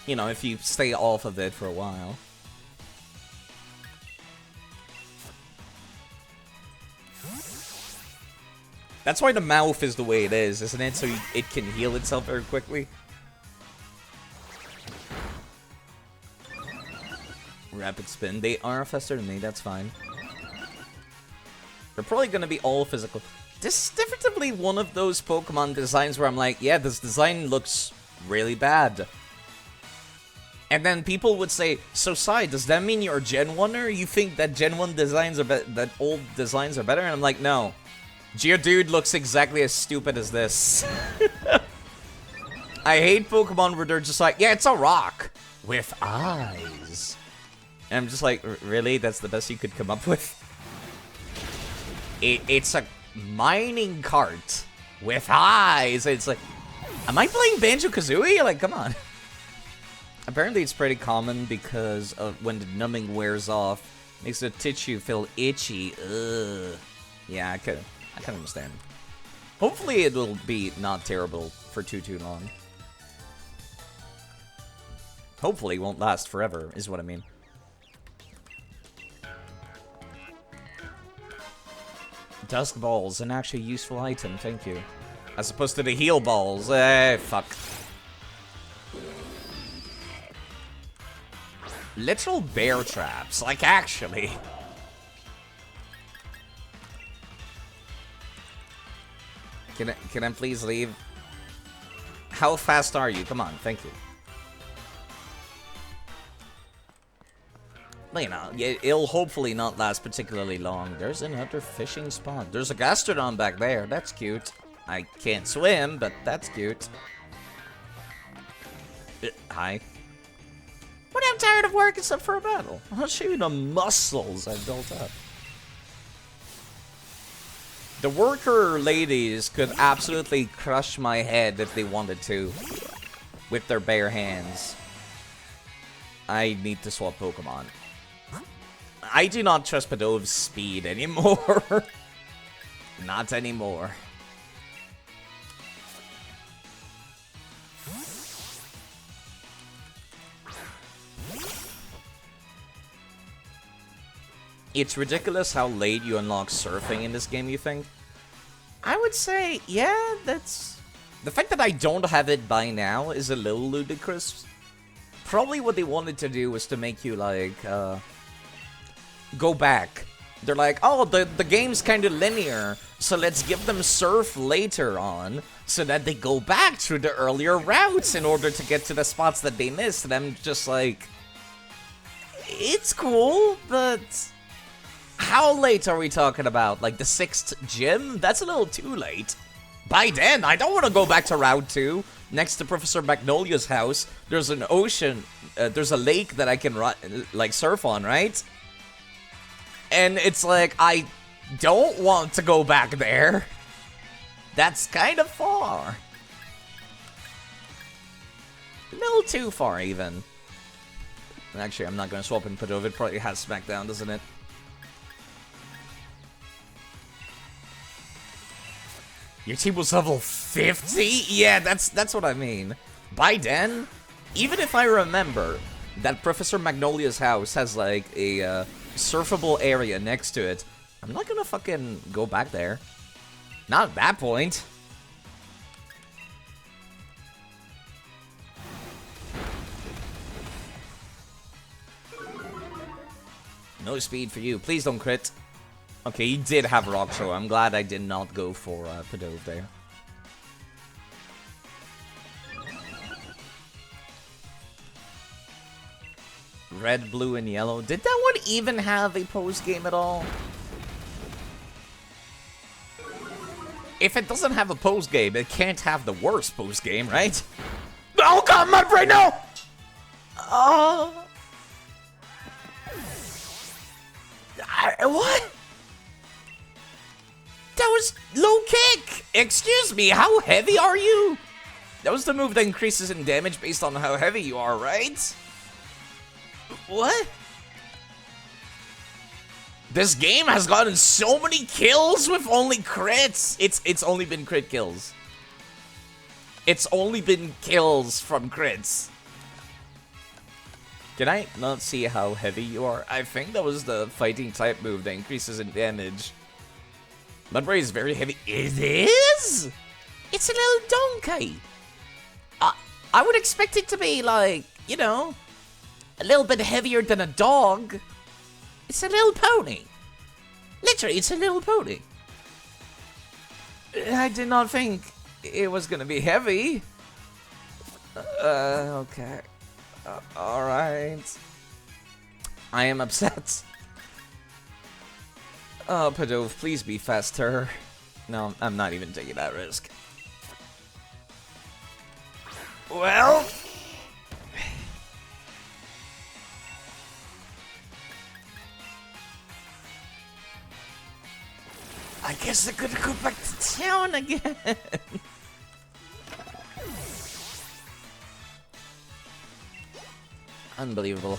You know, if you stay off of it for a while. That's why the mouth is the way it is, isn't it? So it can heal itself very quickly. Rapid spin. They are faster than me, that's fine. They're probably gonna be all physical. This is definitely one of those Pokemon designs where I'm like, yeah, this design looks really bad. And then people would say, so Sai, does that mean you're a Gen 1er? You think that Gen 1 designs are that old designs are better? And I'm like, no. Geodude looks exactly as stupid as this. I hate Pokemon where they're just like, yeah, it's a rock with eyes. And I'm just like, really? That's the best you could come up with? It's a mining cart with eyes. It's like, am I playing Banjo-Kazooie? Like, come on. Apparently it's pretty common because when the numbing wears off, makes the tissue feel itchy. Ugh. Yeah, I can understand. Hopefully it will be not terrible for too long. Hopefully it won't last forever, is what I mean. Dusk balls, an actually useful item, thank you. As opposed to the heal balls. Fuck. Literal bear traps, like actually. Can I please leave? How fast are you? Come on, thank you. Well, you know, it'll hopefully not last particularly long. There's another fishing spot. There's a Gastrodon back there. That's cute. I can't swim, but that's cute. Hi. But I'm tired of work except for a battle. I'll show you the muscles I've built up. The worker ladies could absolutely crush my head if they wanted to. With their bare hands. I need to swap Pokemon. I do not trust Padov's speed anymore. Not anymore. It's ridiculous how late you unlock surfing in this game, you think? I would say, yeah, that's... The fact that I don't have it by now is a little ludicrous. Probably what they wanted to do was to make you, like, go back. They're like, oh, the game's kind of linear, so let's give them surf later on, so that they go back through the earlier routes in order to get to the spots that they missed. And I'm just like, it's cool, but how late are we talking about? Like the 6th gym? That's a little too late. By then, I don't want to go back to Route 2. Next to Professor Magnolia's house, there's an ocean, there's a lake that I can like surf on, right? And it's like, I don't want to go back there. That's kind of far. A little too far, even. Actually, I'm not going to swap in Padova. It probably has SmackDown, doesn't it? Your team was level 50? Yeah, that's what I mean. By then, even if I remember that Professor Magnolia's house has like a surfable area next to it, I'm not gonna fucking go back there. Not at that point. No speed for you. Please don't crit. Okay, he did have Rock Throw. I'm glad I did not go for Padove there. Red, blue, and yellow. Did that one even have a post-game at all? If it doesn't have a post-game, it can't have the worst post-game, right? Oh god, my brain, no! What? That was low kick! Excuse me, how heavy are you? That was the move that increases in damage based on how heavy you are, right? What? This game has gotten so many kills with only crits. It's only been crit kills. It's only been kills from crits. Can I not see how heavy you are? I think that was the fighting type move that increases in damage. Mudbray is very heavy. It is? It's a little donkey. I would expect it to be like, you know, a little bit heavier than a dog. It's a little pony. Literally, it's a little pony. I did not think it was gonna be heavy. Okay. Alright. I am upset. Oh, Permadeath, please be faster. No, I'm not even taking that risk. Well... I guess I could go back to town again. Unbelievable.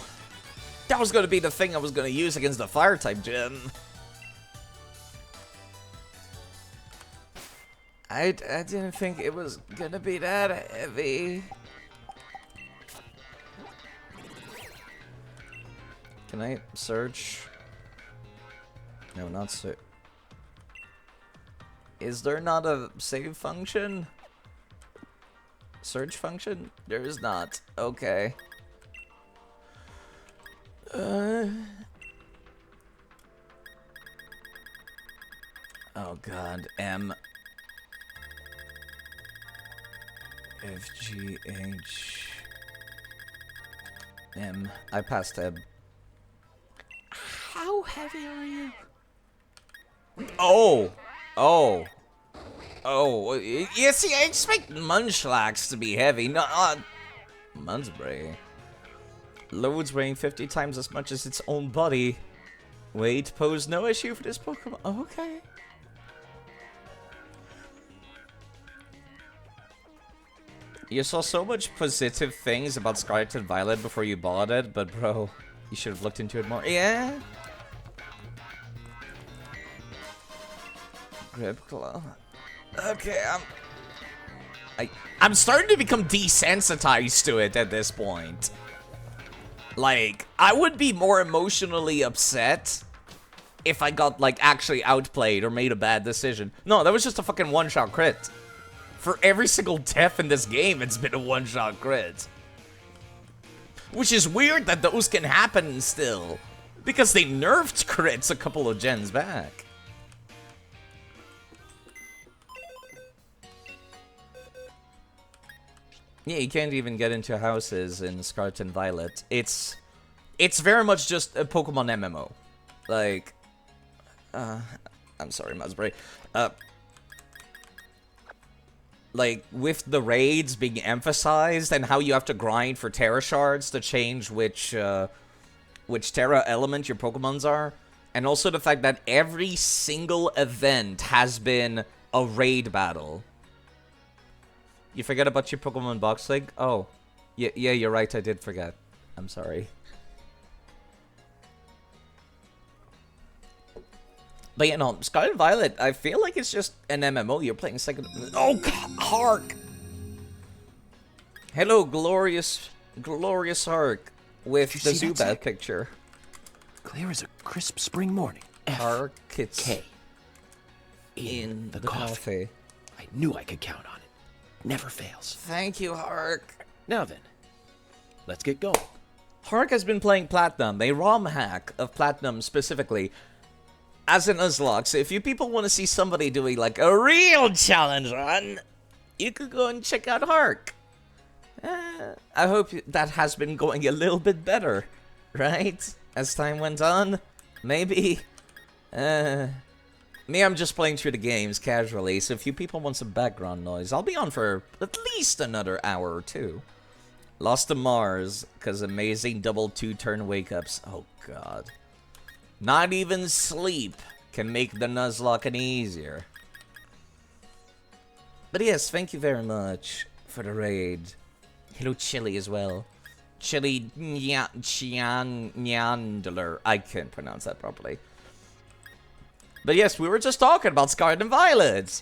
That was going to be the thing I was going to use against the fire-type gym. I didn't think it was going to be that heavy. Can I search? No, not search. Is there not a save function? Search function? There is not. Okay. Oh god. M. F, G, H. M. I passed tab. How heavy are you? Oh! Oh. Oh. Yeah, see, I expect Munchlax to be heavy, not Munsbray. Loads weighing 50 times as much as its own body. Weight pose no issue for this Pokemon. Oh, okay. You saw so much positive things about Scarlet and Violet before you bought it, but bro, you should have looked into it more. Yeah. Grip Claw. Okay, I'm starting to become desensitized to it at this point. Like, I would be more emotionally upset if I got, like, actually outplayed or made a bad decision. No, that was just a fucking one-shot crit. For every single death in this game, it's been a one-shot crit. Which is weird that those can happen still, because they nerfed crits a couple of gens back. Yeah, you can't even get into houses in Scarlet and Violet. It's very much just a Pokemon MMO. Like, I'm sorry, Musbury. Like, with the raids being emphasized and how you have to grind for Terra Shards to change which Terra element your Pokemons are, and also the fact that every single event has been a raid battle. You forget about your Pokemon Box League? Oh, yeah, you're right, I did forget. I'm sorry. But you know, Scarlet and Violet, I feel like it's just an MMO. You're playing second. Oh, Hark! Hello, glorious Hark, with the Zubat picture. Clear as a crisp spring morning. Hark, it's K. In the coffee. I knew I could count on it. Never fails. Thank you, Hark. Now then, let's get going. Hark has been playing Platinum, a ROM hack of Platinum specifically, as an Nuzlocke. So if you people want to see somebody doing like a real challenge run, you could go and check out Hark. I hope that has been going a little bit better, right? As time went on, maybe. Me, I'm just playing through the games casually, so if you people want some background noise, I'll be on for at least another hour or two. Lost to Mars, because amazing double 2-turn wake-ups. Oh, God. Not even sleep can make the Nuzlocke any easier. But yes, thank you very much for the raid. Hello, Chili, as well. Chili Nyandler. I can't pronounce that properly. But yes, we were just talking about Scarlet and Violet.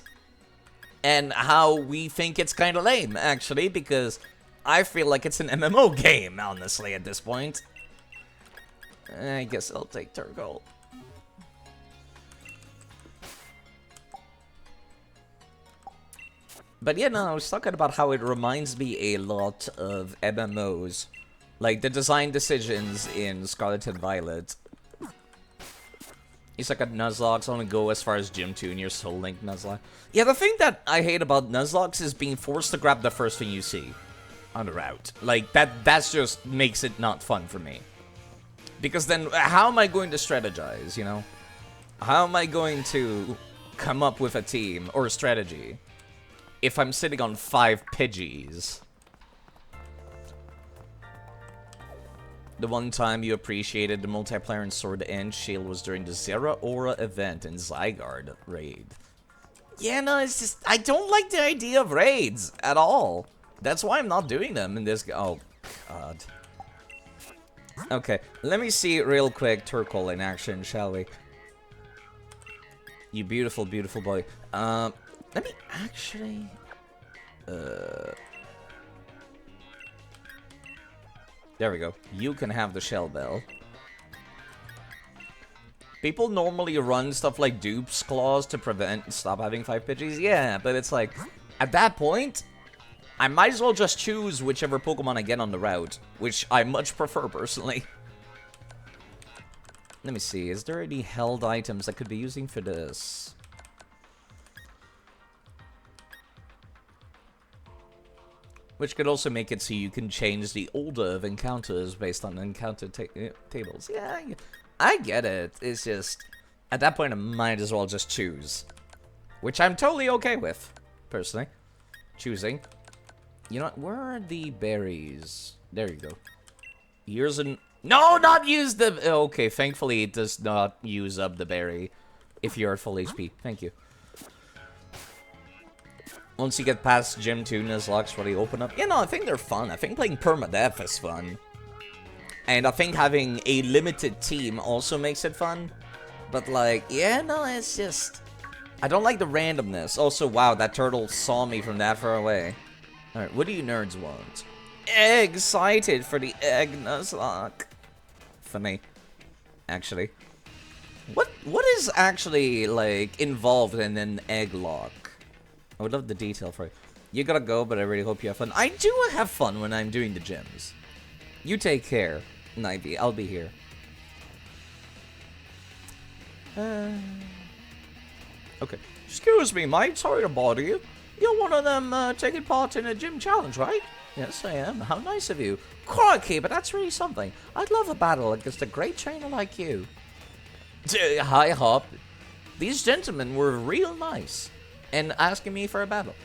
And how we think it's kind of lame, actually, because I feel like it's an MMO game, honestly, at this point. I guess I'll take Turgle. But yeah, no, I was talking about how it reminds me a lot of MMOs. Like, the design decisions in Scarlet and Violet. He's like a Nuzlocke, only go as far as Gym 2 and your Soul Link Nuzlocke. Yeah, the thing that I hate about Nuzlocks is being forced to grab the first thing you see on the route. Like, that's just makes it not fun for me. Because then, how am I going to strategize, you know? How am I going to come up with a team or a strategy if I'm sitting on 5 Pidgeys? The one time you appreciated the multiplayer in Sword and Shield was during the Zera Aura event in Zygarde raid. Yeah, no, it's just, I don't like the idea of raids at all. That's why I'm not doing them in this. Oh, God. Okay, let me see real quick Turkle in action, shall we? You beautiful, beautiful boy. Let me actually... There we go. You can have the Shell Bell. People normally run stuff like Dupe's Claws to stop having 5 Pidgeys. Yeah, but it's like, at that point, I might as well just choose whichever Pokemon I get on the route, which I much prefer, personally. Let me see, is there any held items I could be using for this? Which could also make it so you can change the order of encounters based on encounter tables. Yeah, I get it. It's just, at that point, I might as well just choose. Which I'm totally okay with, personally. Choosing. You know what? Where are the berries? There you go. Here's an... No, not use the... Okay, thankfully it does not use up the berry if you're at full HP. Thank you. Once you get past Gym 2, Nuzlocke's really open up. Yeah, no, I think they're fun. I think playing Permadeath is fun. And I think having a limited team also makes it fun. But, like, yeah, no, it's just... I don't like the randomness. Also, wow, that turtle saw me from that far away. Alright, what do you nerds want? Excited for the Egg Nuzlocke. Funny. Actually. What is actually, like, involved in an egg lock? I would love the detail for it. You gotta go, but I really hope you have fun. I do have fun when I'm doing the gyms. You take care, Nivy. I'll be here. Okay. Excuse me, mate. Sorry to bother you. You're one of them taking part in a gym challenge, right? Yes, I am. How nice of you. Crikey, but that's really something. I'd love a battle against a great trainer like you. Hi, Hop. These gentlemen were real nice. And asking me for a battle.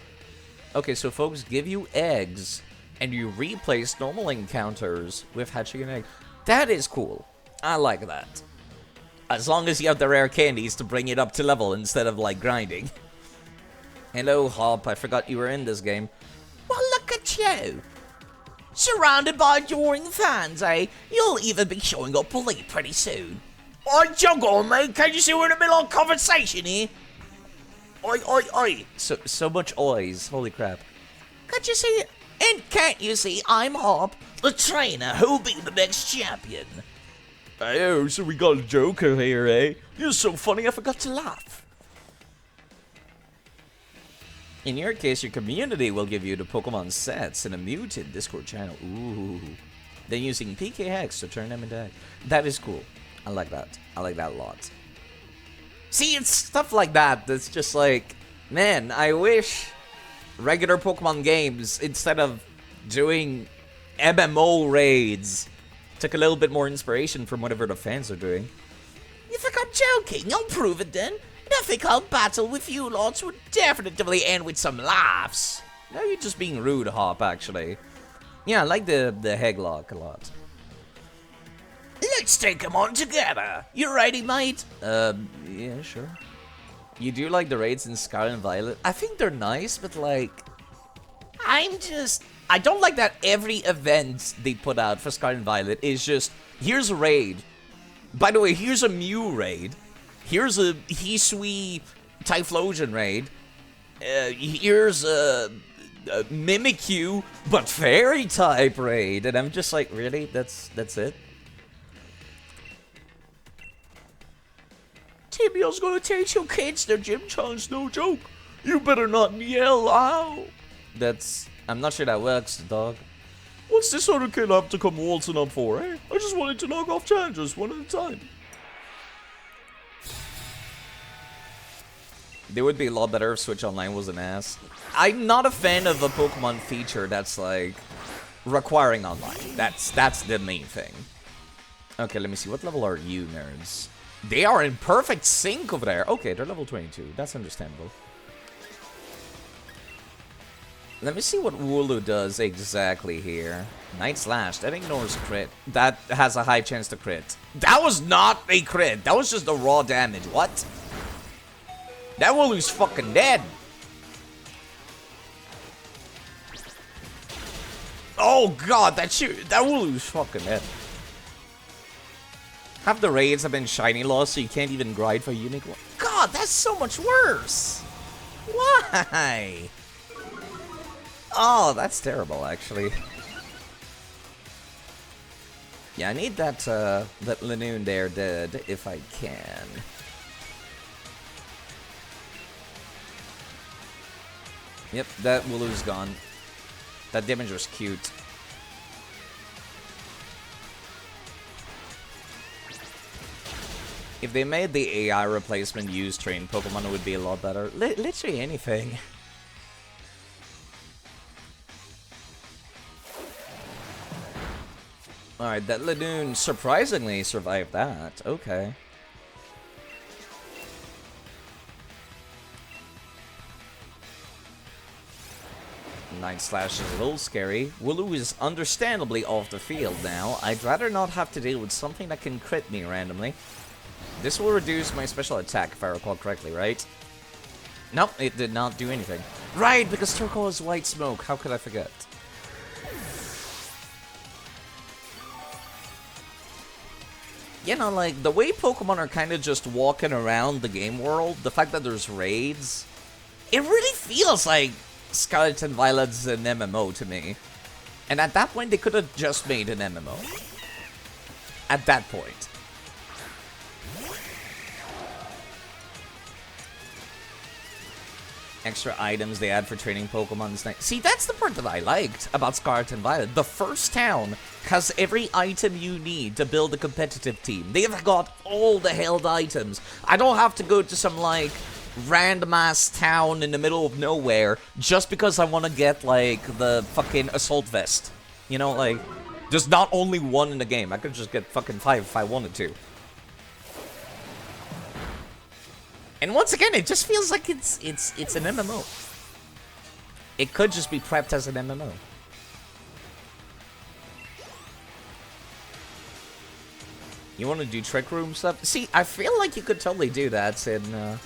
Okay, so folks give you eggs, and you replace normal encounters with hatching an egg. That is cool. I like that. As long as you have the rare candies to bring it up to level instead of, like, grinding. Hello, Hop. I forgot you were in this game. Well, look at you. Surrounded by adoring fans, eh? You'll even be showing up late pretty soon. Oi, jog on, mate. Can't you see we're in the middle of conversation here? Oi, oi, oi. So much ois. Holy crap. Can't you see? And can't you see I'm Hop, the trainer who'll be the next champion? Oh, so we got a Joker here, eh? You're so funny I forgot to laugh. In your case, your community will give you the Pokemon sets in a muted Discord channel. Ooh. Then using PK Hex to turn them into egg. That is cool. I like that. I like that a lot. See, it's stuff like that that's just like, man, I wish regular Pokemon games, instead of doing MMO raids, took a little bit more inspiration from whatever the fans are doing. You think I'm joking? I'll prove it then. Nothing I'll battle with you lots would definitely end with some laughs. No, you're just being rude, Hop, actually. Yeah, I like the Heglock a lot. Let's take them on together. You ready, mate? Yeah, sure. You do like the raids in Scarlet and Violet? I think they're nice, but like... I I don't like that every event they put out for Scarlet and Violet is just, here's a raid. By the way, here's a Mew raid. Here's a Hisui Typhlosion raid. Here's a Mimikyu, but Fairy type raid. And I'm just like, really? That's it? Tibia's gonna teach your kids their gym challenge, no joke. You better not yell, ow. I'm not sure that works, dog. What's this other kid have to come waltzing up for, eh? I just wanted to knock off challenges one at a time. They would be a lot better if Switch Online was an ass. I'm not a fan of a Pokemon feature that's like requiring online. That's the main thing. Okay, let me see. What level are you, nerds? They are in perfect sync over there. Okay, they're level 22. That's understandable. Let me see what Wooloo does exactly here. Night Slash. That ignores crit. That has a high chance to crit. That was not a crit. That was just a raw damage. What? That Wooloo's fucking dead. Oh god, that Wooloo's fucking dead. Half the raids have been shiny lost, so you can't even grind for unique one. God, that's so much worse. Why? Oh, that's terrible, actually. Yeah, I need that Lanoon there dead, if I can. Yep, that Wooloo's gone. That damage was cute. If they made the AI replacement use trained Pokemon, it would be a lot better. Literally anything. Alright, that Lanoon surprisingly survived that. Okay. Night Slash is a little scary. Wooloo is understandably off the field now. I'd rather not have to deal with something that can crit me randomly. This will reduce my special attack, if I recall correctly, right? Nope, it did not do anything. Right, because turquoise white smoke. How could I forget? You know, like, the way Pokemon are kind of just walking around the game world, the fact that there's raids, it really feels like Scarlet and Violet's an MMO to me. And at that point, they could have just made an MMO. At that point. Extra items they add for training Pokemon is nice. See, that's the part that I liked about Scarlet and Violet. The first town has every item you need to build a competitive team. They've got all the held items. I don't have to go to some, like, random-ass town in the middle of nowhere just because I want to get, like, the fucking assault vest. You know, like, there's not only one in the game. I could just get fucking 5 if I wanted to. And once again, it just feels like it's an MMO. It could just be prepped as an MMO. You want to do trick room stuff? See, I feel like you could totally do that in...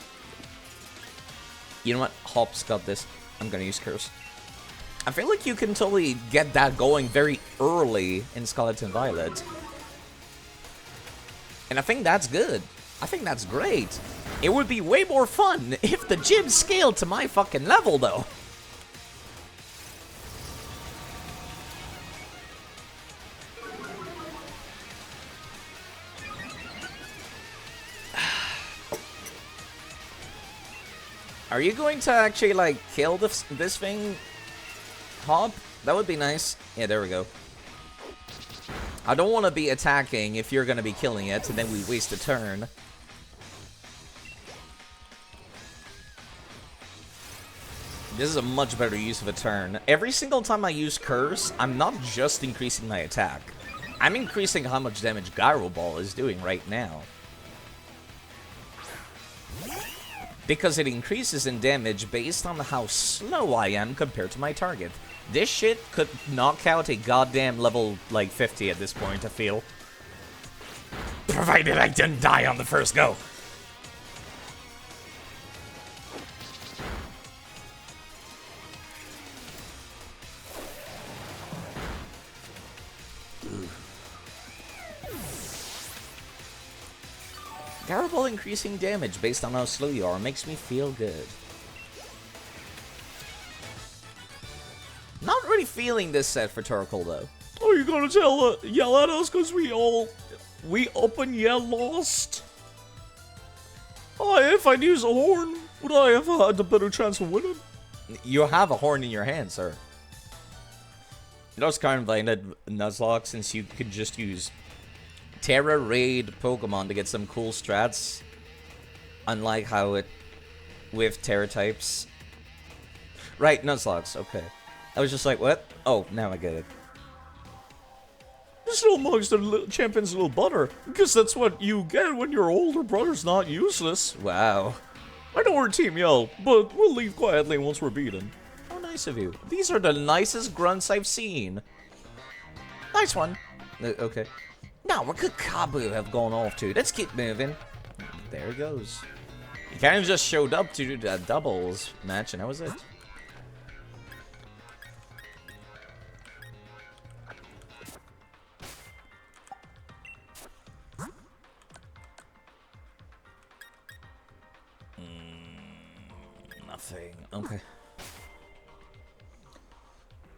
You know what? Hop's got this. I'm gonna use Curse. I feel like you can totally get that going very early in Scarlet and Violet. And I think that's good. I think that's great. It would be way more fun if the gym scaled to my fucking level, though. Are you going to actually, like, kill this thing, Hop? That would be nice. Yeah, there we go. I don't want to be attacking if you're going to be killing it, and then we waste a turn. This is a much better use of a turn. Every single time I use Curse, I'm not just increasing my attack. I'm increasing how much damage Gyro Ball is doing right now. Because it increases in damage based on how slow I am compared to my target. This shit could knock out a goddamn level, like, 50 at this point, I feel. Provided I didn't die on the first go. Garable increasing damage based on how slow you are makes me feel good. Not really feeling this set for Turkle though. Are you gonna yell at us because we up and yell lost? Oh, if I'd use a horn, would I have had a better chance of winning? You have a horn in your hand, sir. You know, it's kind of like Nuzlocke, since you could just use Terra Raid Pokemon to get some cool strats. Unlike how it with Terra types. Right, Nuzlocke, okay. I was just like, what? Oh, now I get it. This little mug's the champion's little butter. Because that's what you get when your older brother's not useless. Wow. I know we're Team Yell, but we'll leave quietly once we're beaten. How nice of you. These are the nicest grunts I've seen. Nice one. Okay. Now, where could Kabu have gone off to? Let's keep moving. There he goes. He kind of just showed up to do that doubles match, and that was it. Nothing. Okay.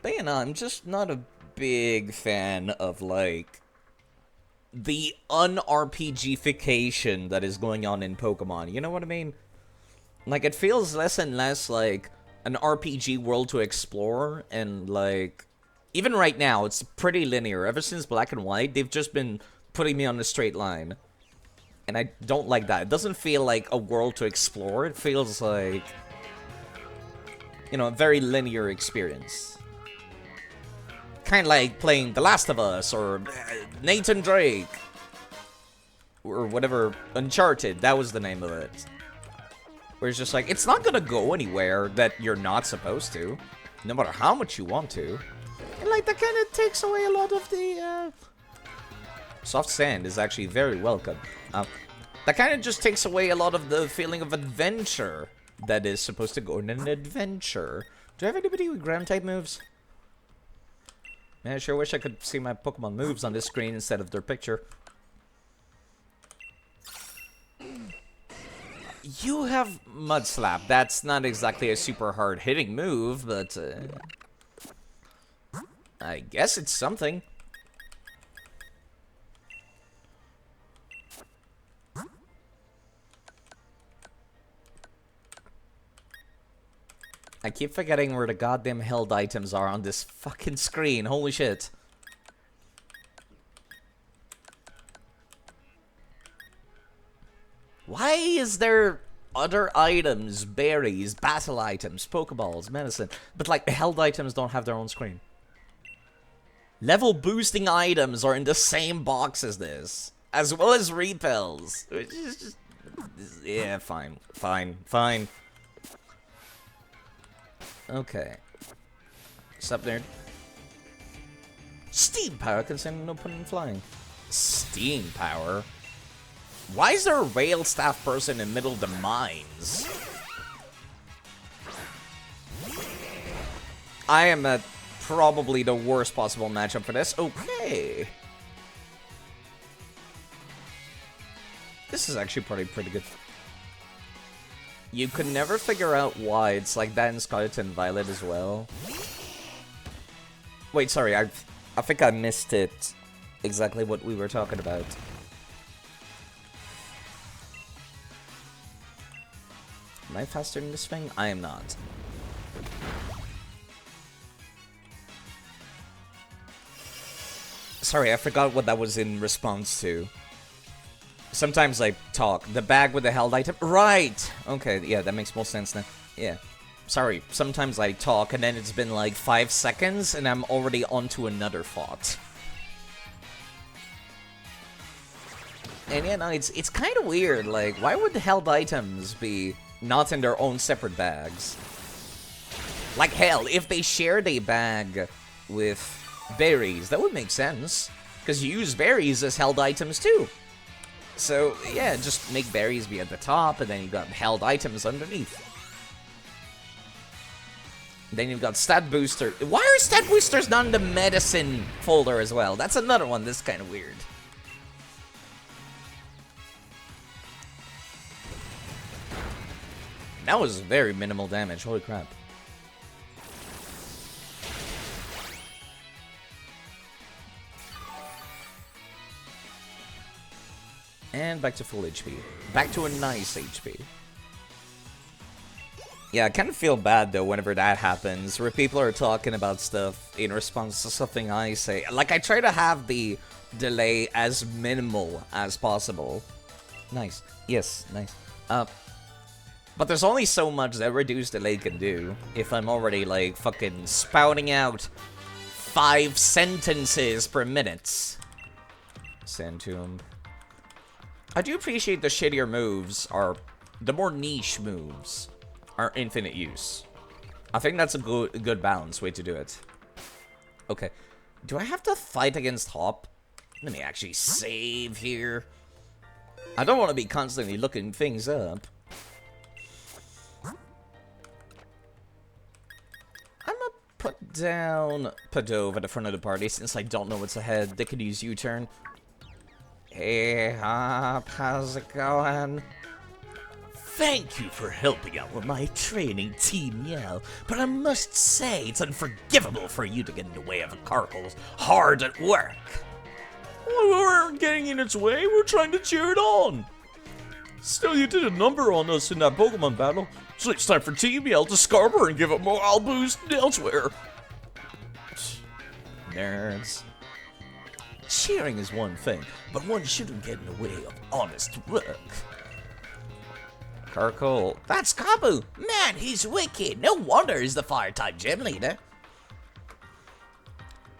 But you know, I'm just not a big fan of, like, the un-RPGification that is going on in Pokemon. You know what I mean? Like, it feels less and less like an RPG world to explore, and, like, even right now, it's pretty linear. Ever since Black and White, they've just been putting me on a straight line. And I don't like that. It doesn't feel like a world to explore. It feels like, you know, a very linear experience. Kind of like playing The Last of Us, or Nathan Drake, or whatever, Uncharted, that was the name of it. Where it's just like, it's not gonna go anywhere that you're not supposed to, no matter how much you want to. And like, that kind of takes away a lot of the, soft sand is actually very welcome. That kind of just takes away a lot of the feeling of adventure that is supposed to go in an adventure. Do I have anybody with ground type moves? Man, I sure wish I could see my Pokemon moves on this screen instead of their picture. You have Mud Slap. That's not exactly a super hard hitting move, but I guess it's something. I keep forgetting where the goddamn held items are on this fucking screen. Holy shit. Why is there other items, berries, battle items, Pokeballs, medicine, but like the held items don't have their own screen? Level boosting items are in the same box as this, as well as repels. Which is just, yeah, fine. Okay. Sup, nerd? Steam power can send an opponent flying. Steam power? Why is there a rail staff person in the middle of the mines? I am at probably the worst possible matchup for this. Okay. This is actually pretty good. You could never figure out why it's like that in Scarlet and Violet as well. Wait, sorry, I think I missed it. Exactly what we were talking about. Am I faster than this thing? I am not. Sorry, I forgot what that was in response to. Sometimes I talk. The bag with the held item. Right! Okay, yeah, that makes more sense now. Yeah. Sorry, sometimes I talk and then it's been like 5 seconds and I'm already onto another thought. And yeah, no, it's kind of weird. Like, why would the held items be not in their own separate bags? Like, hell, if they shared a bag with berries, that would make sense. Because you use berries as held items too. So, yeah, just make berries be at the top, and then you've got held items underneath. Then you've got stat booster. Why are stat boosters not in the medicine folder as well? That's another one that's kind of weird. That was very minimal damage, holy crap. And back to full HP. Back to a nice HP. Yeah, I kind of feel bad though whenever that happens, where people are talking about stuff in response to something I say. Like, I try to have the delay as minimal as possible. Nice. Yes, nice. But there's only so much that reduced delay can do if I'm already, like, fucking spouting out 5 sentences per minute. Send to him. I do appreciate the shittier moves are the more niche moves. Are infinite use. I think that's a good balance way to do it. Okay. Do I have to fight against Hop? Let me actually save here. I don't want to be constantly looking things up. I'm gonna put down Padove at the front of the party since I don't know what's ahead. They could use U-turn. Hey, Hop, how's it going? Thank you for helping out with my training, Team Yell, but I must say it's unforgivable for you to get in the way of Carkle's hard at work. Well, we weren't getting in its way, we're trying to cheer it on. Still, you did a number on us in that Pokemon battle, so it's time for Team Yell to Scarborough and give it morale boost elsewhere. Nerds. Cheering is one thing, but one shouldn't get in the way of honest work. Carkle. That's Kabu! Man, he's wicked! No wonder he's the Fire-type gym leader.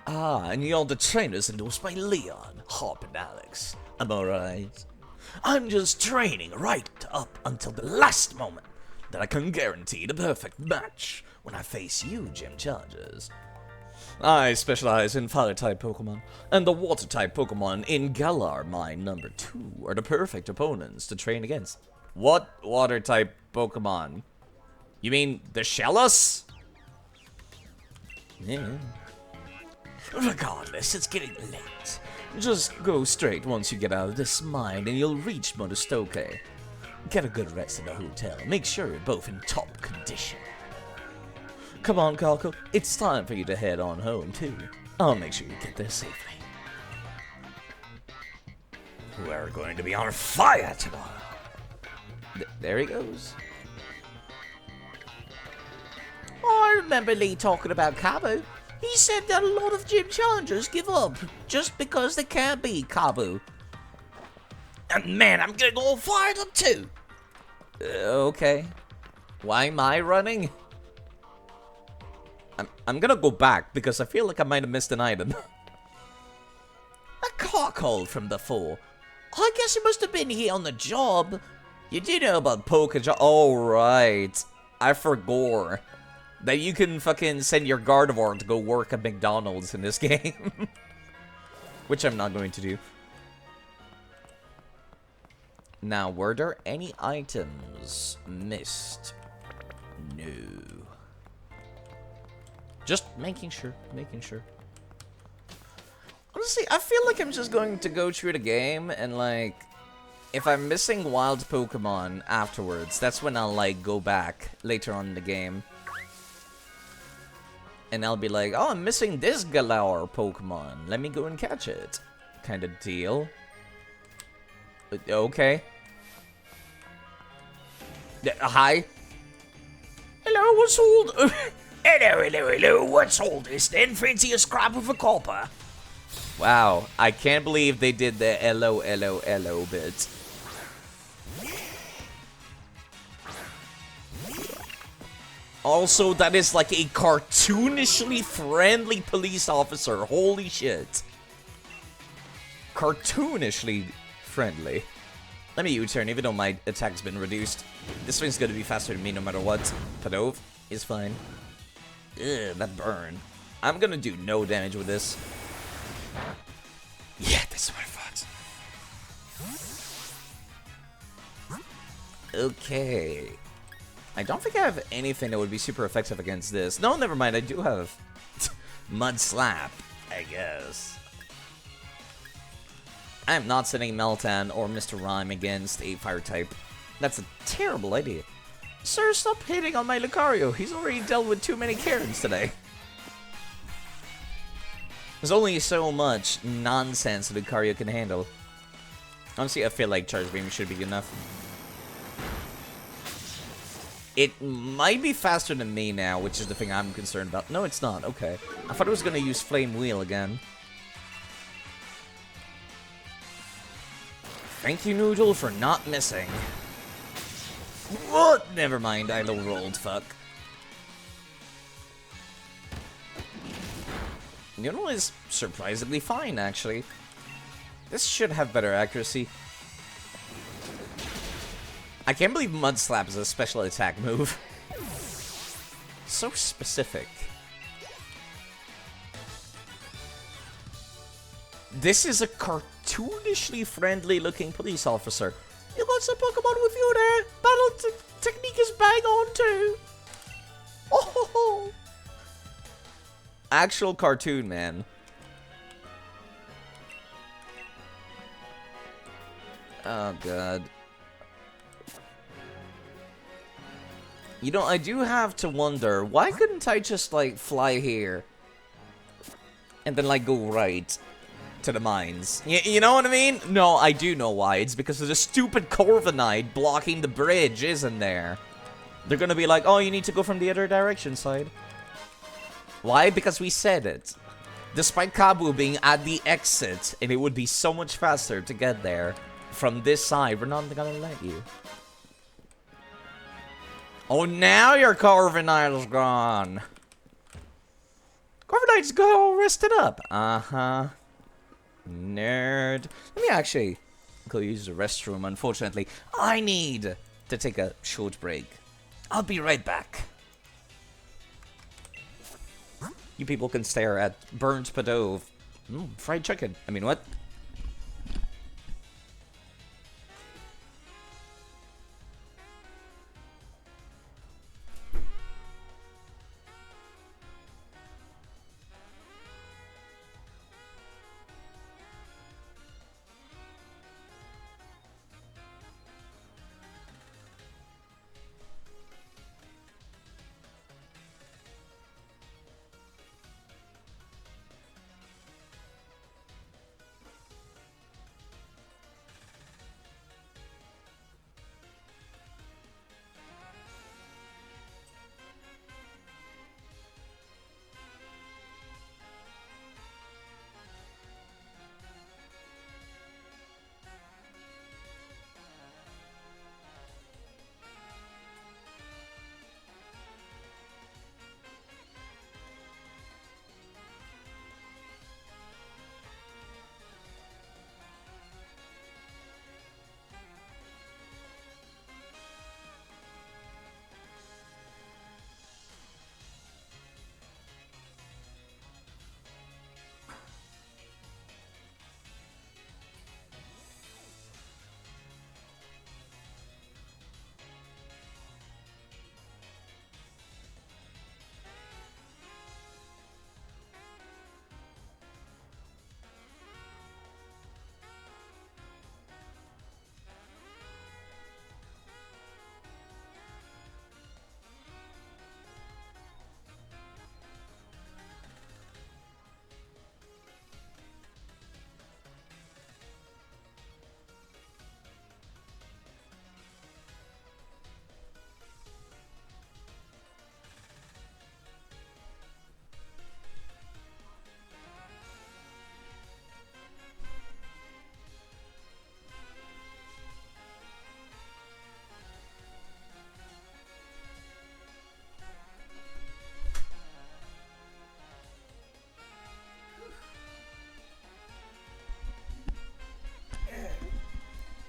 Ah, and you're the trainers endorsed by Leon, Hop, and Alex. Am I right? I'm just training right up until the last moment that I can guarantee the perfect match when I face you, Gym Chargers. I specialize in Fire-type Pokemon, and the Water-type Pokemon in Galar, my number 2, are the perfect opponents to train against. What Water-type Pokemon? You mean the Shellos? Yeah. Regardless, it's getting late. Just go straight once you get out of this mine and you'll reach Monostoke. Get a good rest in the hotel. Make sure you're both in top condition. Come on, Carkle. It's time for you to head on home, too. I'll make sure you get there safely. We're going to be on fire tomorrow. There he goes. I remember Lee talking about Kabu. He said that a lot of gym challengers give up just because they can't beat Kabu. And man, I'm getting all fired up too. Okay. Why am I running? I'm gonna go back because I feel like I might have missed an item. A Carkle from before. I guess he must have been here on the job. You do know about Pokejob? Oh, right. I forgot that you can fucking send your Gardevoir to go work at McDonald's in this game. Which I'm not going to do. Now, were there any items missed? No. Just making sure, Honestly, I feel like I'm just going to go through the game and, like, if I'm missing wild Pokemon afterwards, that's when I'll, like, go back later on in the game. And I'll be like, oh, I'm missing this Galar Pokemon. Let me go and catch it. Kind of deal. Okay. Hi. Hello, what's all... hello, what's all this then? Fancy a scrap of a copper? Wow, I can't believe they did the LO bit. Also, that is like a cartoonishly friendly police officer. Holy shit. Cartoonishly friendly. Let me U-turn, even though my attack's been reduced. This thing's gonna be faster than me no matter what. Padove is fine. Ugh, that burn. I'm gonna do no damage with this. Yeah, that's what I thought. Okay. I don't think I have anything that would be super effective against this. No, never mind. I do have Mud Slap, I guess. I am not sending Meltan or Mr. Rhyme against a fire type. That's a terrible idea. Sir, stop hitting on my Lucario. He's already dealt with too many Karens today. There's only so much nonsense Lucario can handle. Honestly, I feel like Charge Beam should be enough. It might be faster than me now, which is the thing I'm concerned about. No, it's not. Okay. I thought it was gonna use Flame Wheel again. Thank you, Noodle, for not missing. What? Never mind, I low-rolled, fuck. Noodle is surprisingly fine, actually. This should have better accuracy. I can't believe Mud Slap is a special attack move. So specific. This is a cartoonishly friendly looking police officer. You got some Pokemon with you there. Battle technique is bang on too. Oh ho ho. Actual cartoon, man. Oh god. You know, I do have to wonder, why couldn't I just, like, fly here? And then, like, go right to the mines. You know what I mean? No, I do know why. It's because of the stupid Corviknight blocking the bridge, isn't there? They're gonna be like, oh, you need to go from the other direction side. Why? Because we said it. Despite Kabu being at the exit, and it would be so much faster to get there from this side, we're not gonna let you. Oh, now your Corviknight is gone. Corviknight's all rested up. Uh-huh. Nerd. Let me actually go use the restroom, unfortunately. I need to take a short break. I'll be right back. You people can stare at burnt padove. Fried chicken. I mean, what?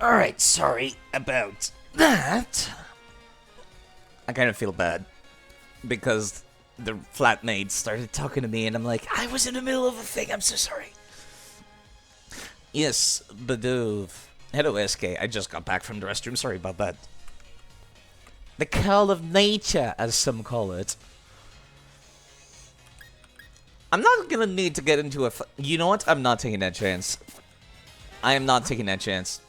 Alright, sorry about that. I kind of feel bad because the flatmates started talking to me and I'm like, I was in the middle of a thing, I'm so sorry. Yes, Badove. Hello, SK. I just got back from the restroom, sorry about that. The call of nature, as some call it. I'm not gonna need to get into a you know what? I'm not taking that chance. I am not taking that chance.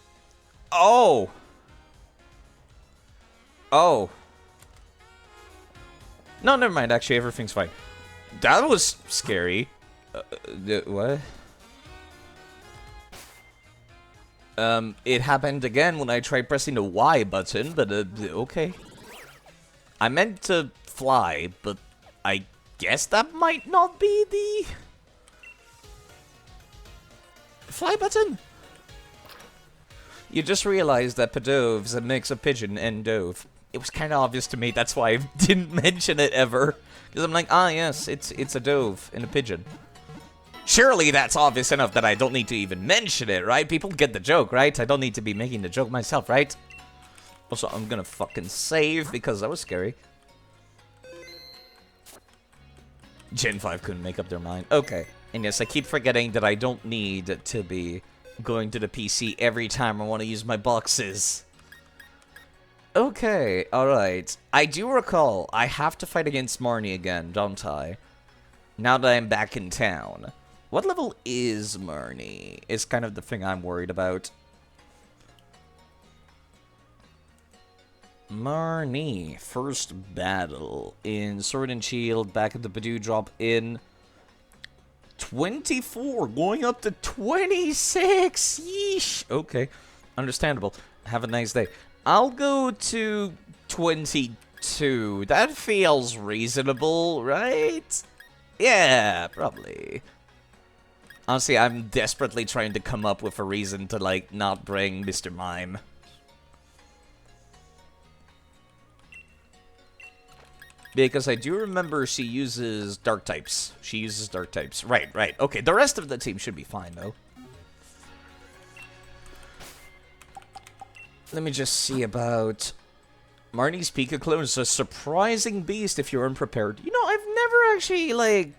Oh! Oh. No, never mind. Actually, everything's fine. That was scary. What? It happened again when I tried pressing the Y button, but, okay. I meant to fly, but I guess that might not be the fly button. You just realized that Padove's a mix of pigeon and dove. It was kind of obvious to me, that's why I didn't mention it ever. Because I'm like, ah yes, it's a dove and a pigeon. Surely that's obvious enough that I don't need to even mention it, right? People get the joke, right? I don't need to be making the joke myself, right? Also, I'm gonna fucking save because that was scary. Gen 5 couldn't make up their mind. Okay. And yes, I keep forgetting that I don't need to be going to the PC every time I want to use my boxes. Okay, alright. I do recall I have to fight against Marnie again, don't I? Now that I'm back in town. What level is Marnie? Is kind of the thing I'm worried about. Marnie, first battle in Sword and Shield, back at the Badoo drop in 24, going up to 26. Yeesh. Okay, understandable. Have a nice day. I'll go to 22. That feels reasonable, right? Yeah, probably. Honestly, I'm desperately trying to come up with a reason to, like, not bring Mr. Mime. Because I do remember she uses dark types. She uses dark types. Right, right. Okay, the rest of the team should be fine, though. Let me just see about... Marnie's Pika clone is a surprising beast if you're unprepared. You know, I've never actually, like,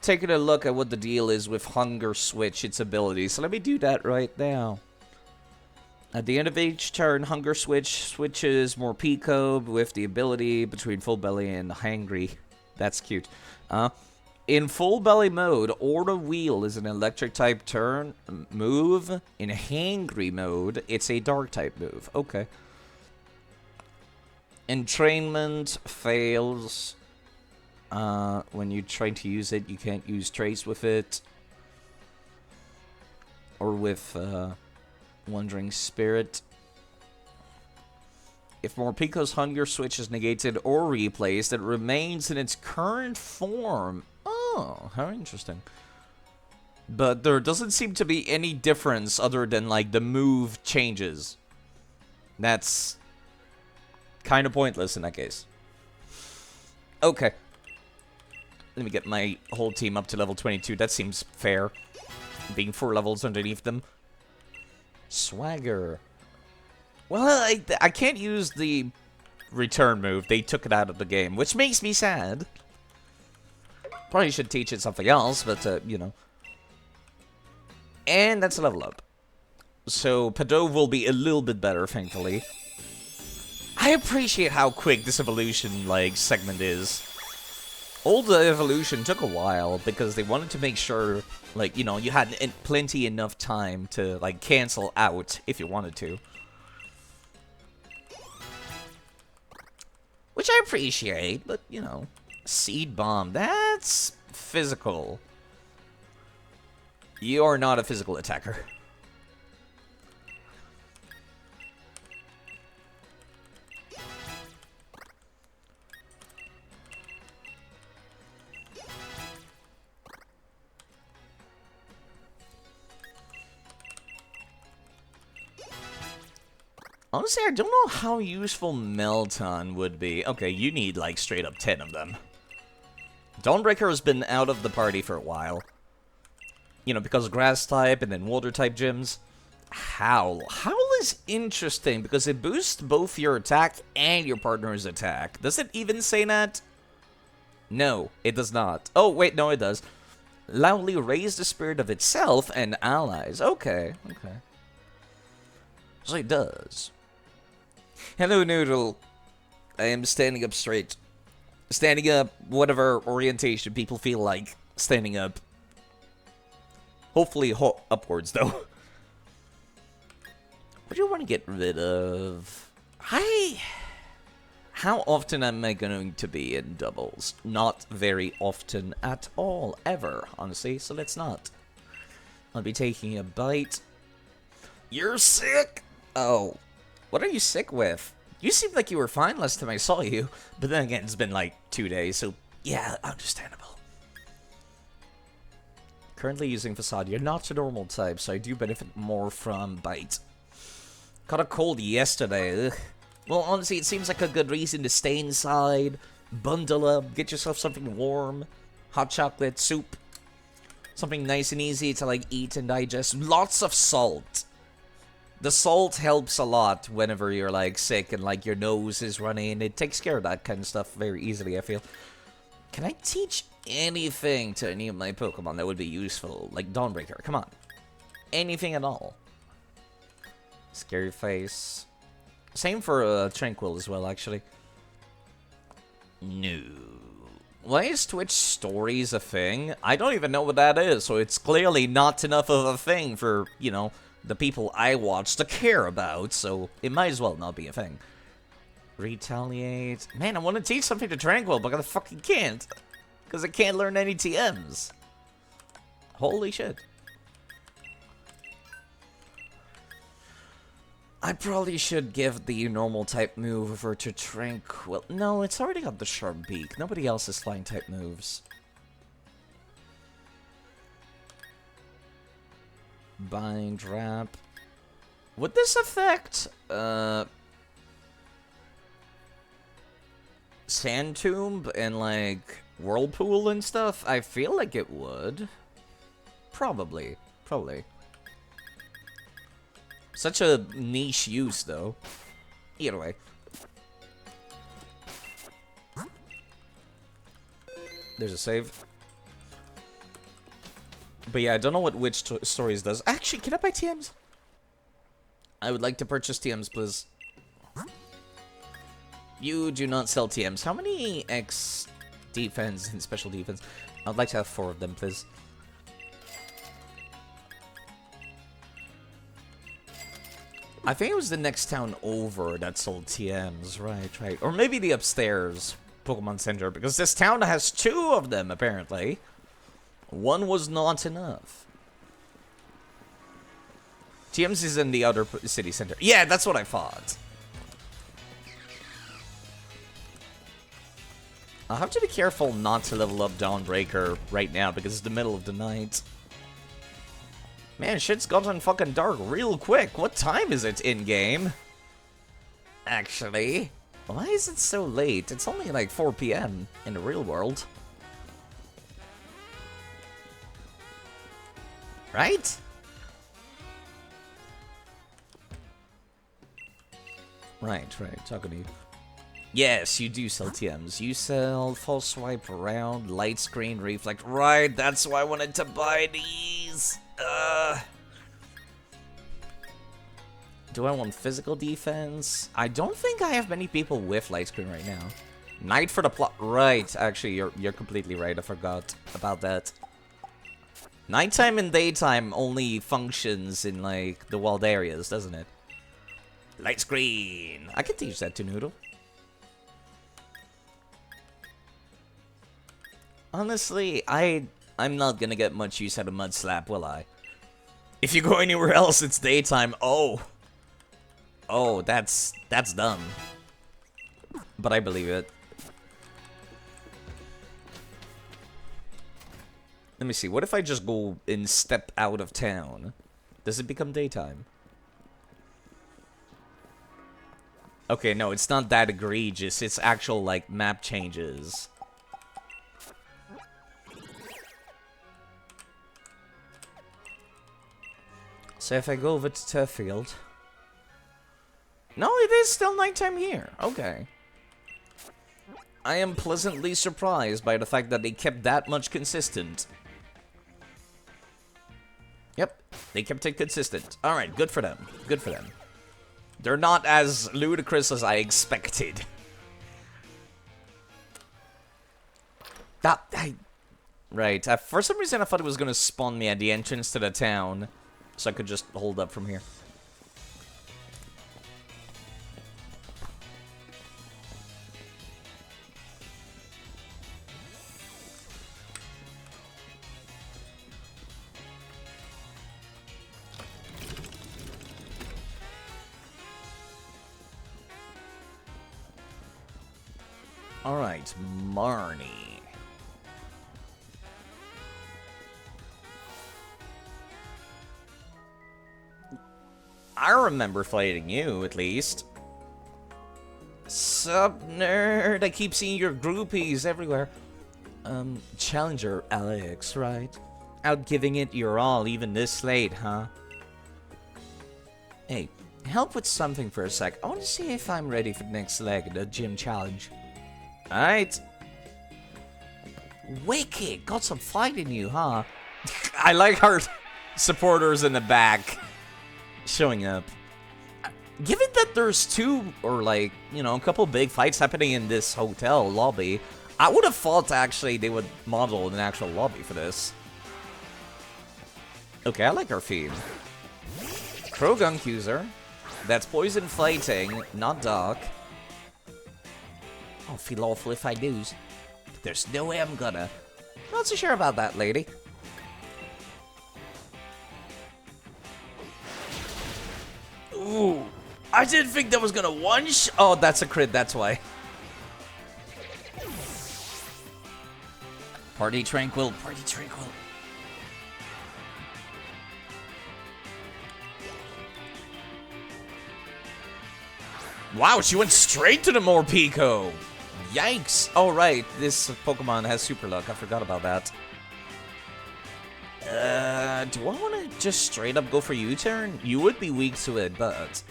taken a look at what the deal is with Hunger Switch, its ability. So let me do that right now. At the end of each turn, Hunger Switch switches more Pico with the ability between Full Belly and Hangry. That's cute. In Full Belly mode, Aura Wheel is an electric type turn move. In Hangry mode, it's a dark type move. Okay. Entrainment fails. When you try to use it, you can't use Trace with it. Or with, Wandering Spirit. If Morpiko's Hunger Switch is negated or replaced, it remains in its current form. Oh, how interesting. But there doesn't seem to be any difference other than, like, the move changes. That's kind of pointless in that case. Okay. Let me get my whole team up to level 22. That seems fair. Being 4 levels underneath them. Swagger. Well, I can't use the return move. They took it out of the game, which makes me sad. Probably should teach it something else, but, you know. And that's a level up. So, Padove will be a little bit better, thankfully. I appreciate how quick this evolution, like, segment is. All the evolution took a while because they wanted to make sure, like, you know, you had plenty enough time to, like, cancel out if you wanted to. Which I appreciate, but, you know, Seed Bomb, that's physical. You are not a physical attacker. Honestly, I don't know how useful Melton would be. Okay, you need, like, straight up 10 of them. Dawnbreaker has been out of the party for a while. You know, because of grass type and then water type gyms. Howl. Howl is interesting because it boosts both your attack and your partner's attack. Does it even say that? No, it does not. Oh, wait, no, it does. Loudly raise the spirit of itself and allies. Okay, okay. So it does. Hello, Noodle. I am standing up straight. Standing up, whatever orientation people feel like standing up. Hopefully upwards, though. What do you want to get rid of? I How often am I going to be in doubles? Not very often at all, ever, honestly, so let's not. I'll be taking a bite. You're sick? Oh, what are you sick with? You seemed like you were fine last time I saw you, but then again, it's been like 2 days, so yeah, understandable. Currently using Facade. You're not the normal type, so I do benefit more from bite. Caught a cold yesterday, ugh. Well, honestly, it seems like a good reason to stay inside, bundle up, get yourself something warm, hot chocolate, soup, something nice and easy to, like, eat and digest. Lots of salt. The salt helps a lot whenever you're, like, sick and, like, your nose is running. It takes care of that kind of stuff very easily, I feel. Can I teach anything to any of my Pokemon that would be useful? Like Dawnbreaker, come on. Anything at all. Scary Face. Same for Tranquil as well, actually. No. Why is Twitch Stories a thing? I don't even know what that is, so it's clearly not enough of a thing for, you know, the people I watch to care about, so it might as well not be a thing. Retaliate. Man, I want to teach something to Tranquil, but I fucking can't. Because I can't learn any TMs. Holy shit. I probably should give the normal type move over to Tranquil. No, it's already got the sharp beak. Nobody else has flying type moves. Bind, wrap. Would this affect, Sand Tomb and, like, Whirlpool and stuff? I feel like it would. Probably. Probably. Such a niche use, though. Either way. There's a save. But yeah, I don't know what Witch Stories does. Actually, can I buy TMs? I would like to purchase TMs, please. You do not sell TMs. How many X defense and special defense? I'd like to have 4 of them, please. I think it was the next town over that sold TMs. Right. Or maybe the upstairs Pokemon Center, because this town has 2 of them, apparently. 1 was not enough. TMs is in the other city center. Yeah, that's what I thought. I'll have to be careful not to level up Dawnbreaker right now, because it's the middle of the night. Man, shit's gotten fucking dark real quick. What time is it in-game? Actually, why is it so late? It's only like 4 PM in the real world. Right? Right, talking to you. Yes, you do sell TMs. You sell False Swipe Around, Light Screen, Reflect. Right, that's why I wanted to buy these. Do I want physical defense? I don't think I have many people with Light Screen right now. Night for the plot. Right, actually, you're completely right. I forgot about that. Nighttime and daytime only functions in, like, the walled areas, doesn't it? Light Screen. I can teach that to Noodle. Honestly, I'm not gonna get much use out of Mud Slap, will I? If you go anywhere else, it's daytime. Oh, that's dumb. But I believe it. Let me see. What if I just go and step out of town? Does it become daytime? Okay, no, it's not that egregious. It's actual, like, map changes. So if I go over to Turffield... No, it is still nighttime here. Okay. I am pleasantly surprised by the fact that they kept that much consistent. Yep, they kept it consistent. Alright, good for them. Good for them. They're not as ludicrous as I expected. Right, for some reason I thought it was gonna spawn me at the entrance to the town, so I could just hold up from here. Alright, Marnie. I remember fighting you, at least. Sup, nerd? I keep seeing your groupies everywhere. Challenger Alex, right? Out giving it your all even this late, huh? Hey, help with something for a sec. I want to see if I'm ready for the next leg of the gym challenge. Alright. Wicked, got some fight in you, huh? I like our supporters in the back showing up. Given that there's two, or like, you know, a couple big fights happening in this hotel lobby, I would have thought actually they would model an actual lobby for this. Okay, I like our theme. Crow Gunk User. That's poison fighting, not dark. I'll feel awful if I lose. But there's no way I'm gonna. Not so sure about that, lady. Ooh, I didn't think that was gonna one-shot. Oh, that's a crit, that's why. Party tranquil, party tranquil. Wow, she went straight to the Morpeko. Yikes! Oh, right, this Pokemon has Super Luck. I forgot about that. Do I want to just straight up go for U-turn? You would be weak to it, but...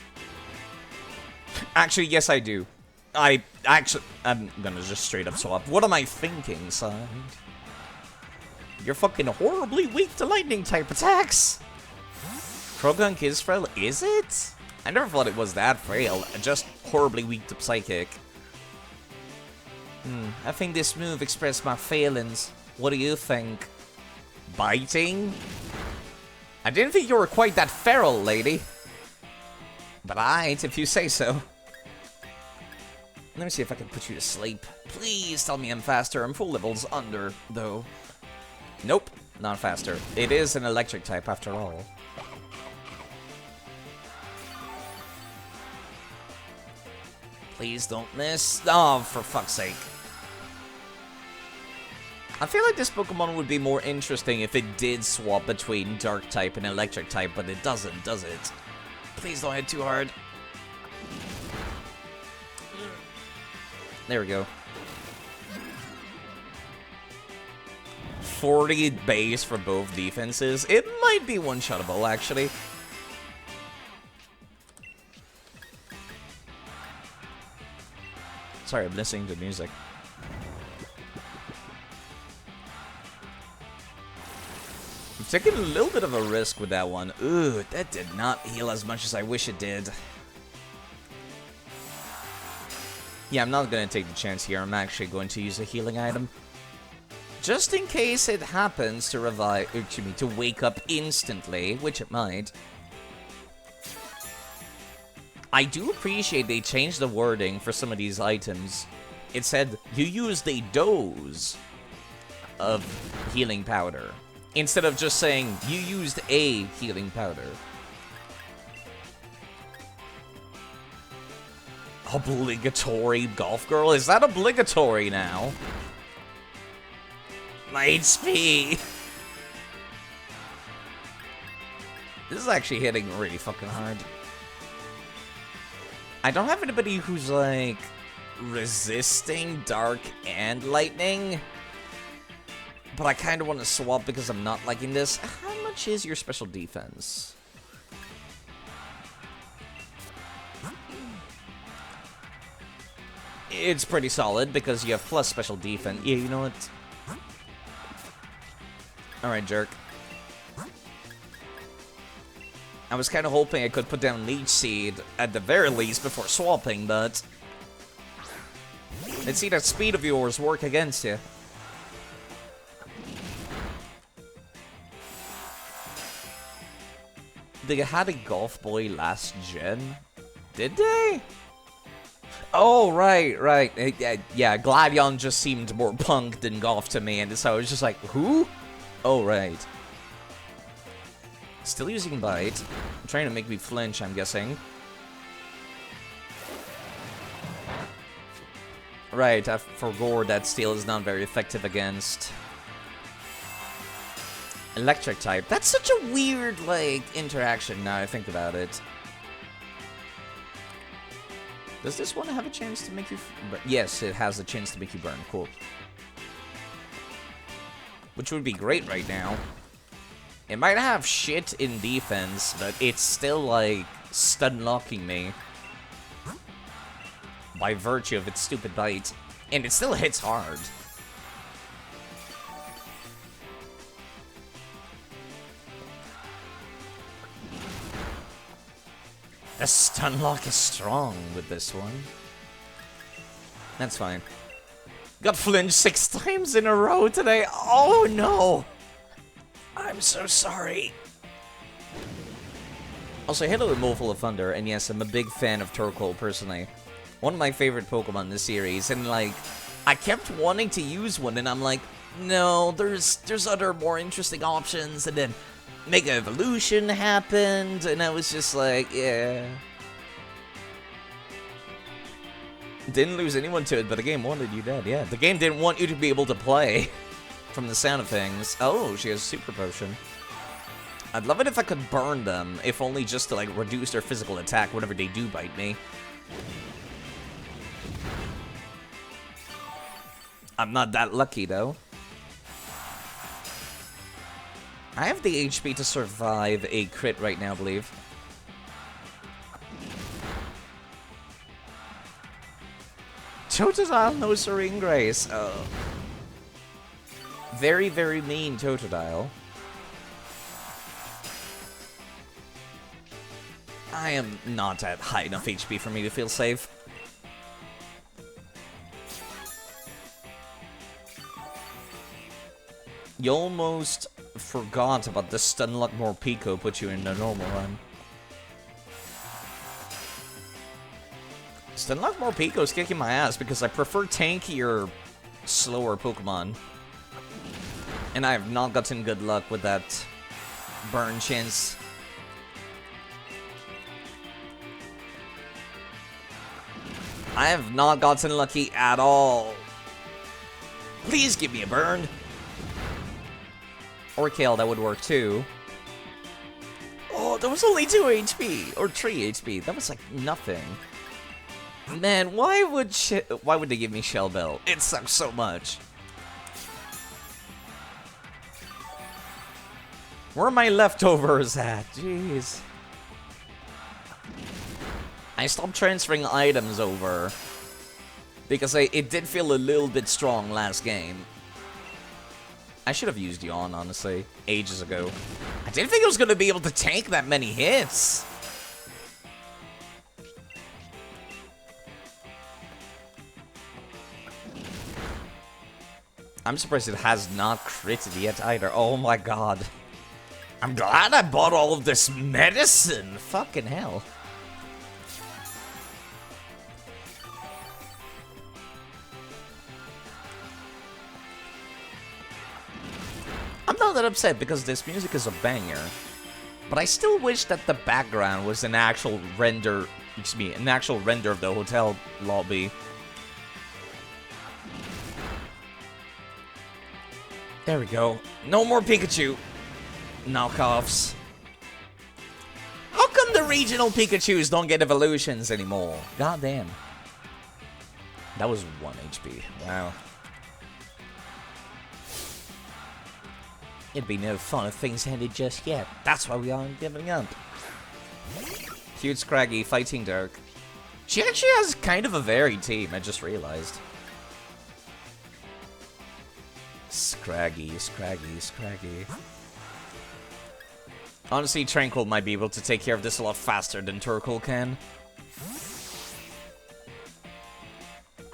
Actually, yes, I do. I'm gonna just straight up swap. What am I thinking, son? You're fucking horribly weak to lightning type attacks! Krogunk is frail, is it? I never thought it was that frail, just horribly weak to psychic. I think this move expressed my feelings. What do you think? Biting? I didn't think you were quite that feral, lady. But aight, if you say so. Let me see if I can put you to sleep. Please tell me I'm faster. I'm full levels under, though. Nope, not faster. It is an electric type after all. Please don't miss. Oh, for fuck's sake. I feel like this Pokemon would be more interesting if it did swap between Dark type and Electric type, but it doesn't, does it? Please don't hit too hard. There we go. 40 base for both defenses. It might be one-shottable, actually. Sorry, I'm listening to music. I'm taking a little bit of a risk with that one. Ooh, that did not heal as much as I wish it did. Yeah, I'm not going to take the chance here. I'm actually going to use a healing item. Just in case it happens to revive, excuse me, to wake up instantly, which it might. I do appreciate they changed the wording for some of these items. It said, you used a dose of healing powder, instead of just saying, you used a healing powder. Obligatory golf girl? Is that obligatory now? My HP! This is actually hitting really fucking hard. I don't have anybody who's, like, resisting dark and lightning. But I kind of want to swap because I'm not liking this. How much is your special defense? It's pretty solid because you have plus special defense. Yeah, you know what? Alright, jerk. I was kind of hoping I could put down Leech Seed at the very least before swapping, but... let's see that speed of yours work against you. They had a Golf Boy last gen? Did they? Oh, right. Yeah, Gladion just seemed more punk than Golf to me, and so I was just like, who? Oh, right. Still using Bite. Trying to make me flinch, I'm guessing. Right, I forgot that steel is not very effective against electric type. That's such a weird, like, interaction now I think about it. Does this one have a chance to make you... Yes, it has a chance to make you burn. Cool. Which would be great right now. It might have shit in defense, but it's still, like, stun-locking me. By virtue of its stupid bite. And it still hits hard. The stun lock is strong with this one. That's fine. Got flinched 6 times in a row today. Oh no! I'm so sorry. Also, hello, Moful of Thunder, and yes, I'm a big fan of Turkle personally. One of my favorite Pokemon in the series, and like, I kept wanting to use one, and I'm like, no, there's other more interesting options, and then Mega Evolution happened, and I was just like, yeah. Didn't lose anyone to it, but the game wanted you dead, yeah. The game didn't want you to be able to play, from the sound of things. Oh, she has a Super Potion. I'd love it if I could burn them, if only just to, like, reduce their physical attack whenever they do bite me. I'm not that lucky, though. I have the HP to survive a crit right now, I believe. Totodile, no Serene Grace. Oh. Very, very mean Totodile. I am not at high enough HP for me to feel safe. You almost forgot about the Stunlock Morpeko put you in the normal run. Stunlock Morpeko's kicking my ass because I prefer tankier, slower Pokemon. And I have not gotten good luck with that burn chance. I have not gotten lucky at all. Please give me a burn. Or Kale, that would work too. Oh, that was only 2 HP. Or 3 HP. That was like nothing. Man, why would they give me Shell Bell? It sucks so much. Where are my leftovers at? Jeez. I stopped transferring items over because it did feel a little bit strong last game. I should have used Yawn, honestly, ages ago. I didn't think I was going to be able to tank that many hits. I'm surprised it has not critted yet either. Oh my god. I'm glad I bought all of this medicine. Fucking hell. I'm not that upset because this music is a banger. But I still wish that the background was an actual render, excuse me, an actual render of the hotel lobby. There we go. No more Pikachu knockoffs. How come the regional Pikachus don't get evolutions anymore? God damn. That was 1 HP. Wow. It'd be no fun if things ended just yet. That's why we aren't giving up. Cute Scraggy fighting Dirk. She actually has kind of a varied team, I just realized. Scraggy, Scraggy, Scraggy. Honestly, Tranquil might be able to take care of this a lot faster than Turkle can.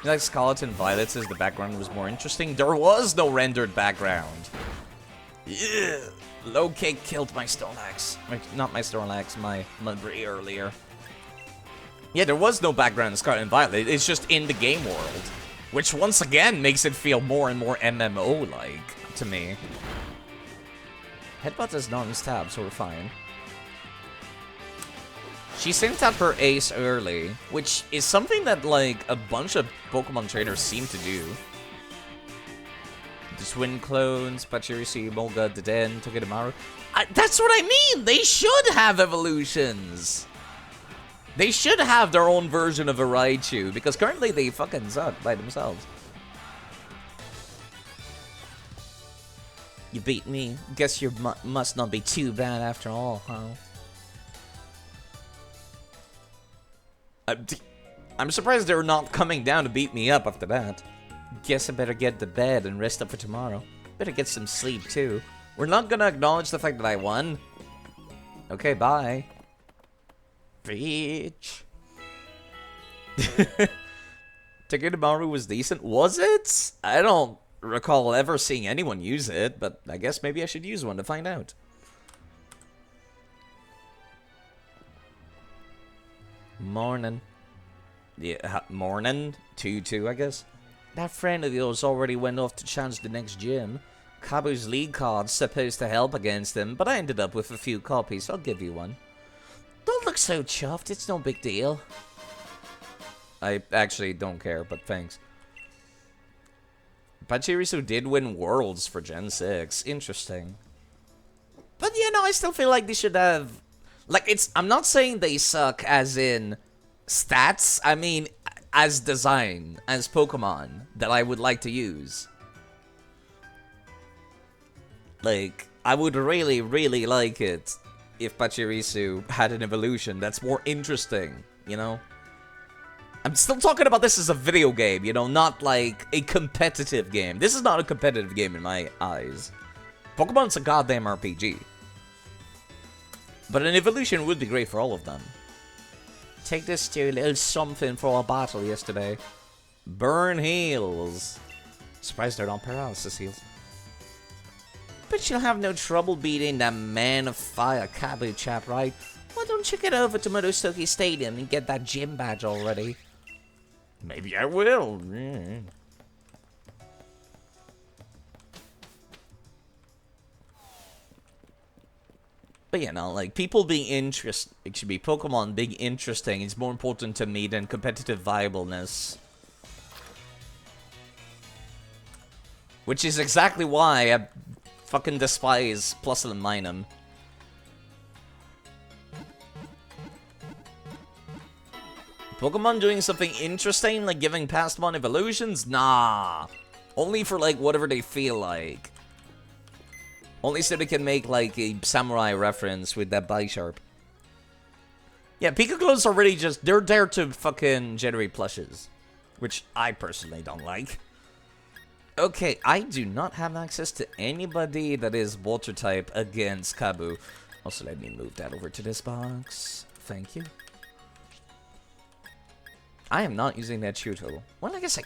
Like Scarlet and Violet says the background was more interesting. There was no rendered background. Yeah. Low kick killed my Snorlax. Not my Snorlax, my Mudbray earlier. Yeah, there was no background in Scarlet and Violet. It's just in the game world. Which, once again, makes it feel more and more MMO-like to me. Headbutt is non-stab, so we're fine. She sent out her ace early, which is something that, like, a bunch of Pokemon trainers seem to do. The twin clones, Pachirisu, Molga, Deden, Togedemaru. That's what I mean! They should have evolutions! They should have their own version of a Raichu, because currently they fucking suck by themselves. You beat me. Guess you must not be too bad after all, huh? I'm surprised they're not coming down to beat me up after that. Guess I better get to bed and rest up for tomorrow. Better get some sleep, too. We're not gonna acknowledge the fact that I won. Okay, bye. Bitch. Togedemaru was decent. Was it? I don't recall ever seeing anyone use it, but I guess maybe I should use one to find out. Morning. Yeah, morning. 2-2, I guess. That friend of yours already went off to challenge the next gym. Kabu's league card's supposed to help against him, but I ended up with a few copies. I'll give you one. Don't look so chuffed. It's no big deal. I actually don't care, but thanks. Pachirisu did win Worlds for Gen 6. Interesting. But, you know, I still feel like they should have... Like, I'm not saying they suck as in stats. I mean, as design, as Pokemon that I would like to use. Like, I would really, really like it if Pachirisu had an evolution that's more interesting, you know? I'm still talking about this as a video game, you know, not like a competitive game. This is not a competitive game in my eyes. Pokemon's a goddamn RPG. But an evolution would be great for all of them. Take this to a little something for our battle yesterday. Burn heals. Surprised they're not paralysis heals. Bet you'll have no trouble beating that man of fire Kabu chap, right? Why don't you get over to Murasaki Stadium and get that gym badge already? Maybe I will. But you know, like, people being interested, it should be Pokemon being interesting is more important to me than competitive viableness. Which is exactly why I fucking despise Plus and Minum. Pokemon doing something interesting, like giving past one evolutions? Nah. Only for, like, whatever they feel like. Only so they can make, like, a samurai reference with that Bisharp. Yeah, Pikachu's already just... They're there to fucking generate plushes. Which I personally don't like. Okay, I do not have access to anybody that is water type against Kabu. Also, let me move that over to this box. Thank you. I am not using that Chuto. Well, I guess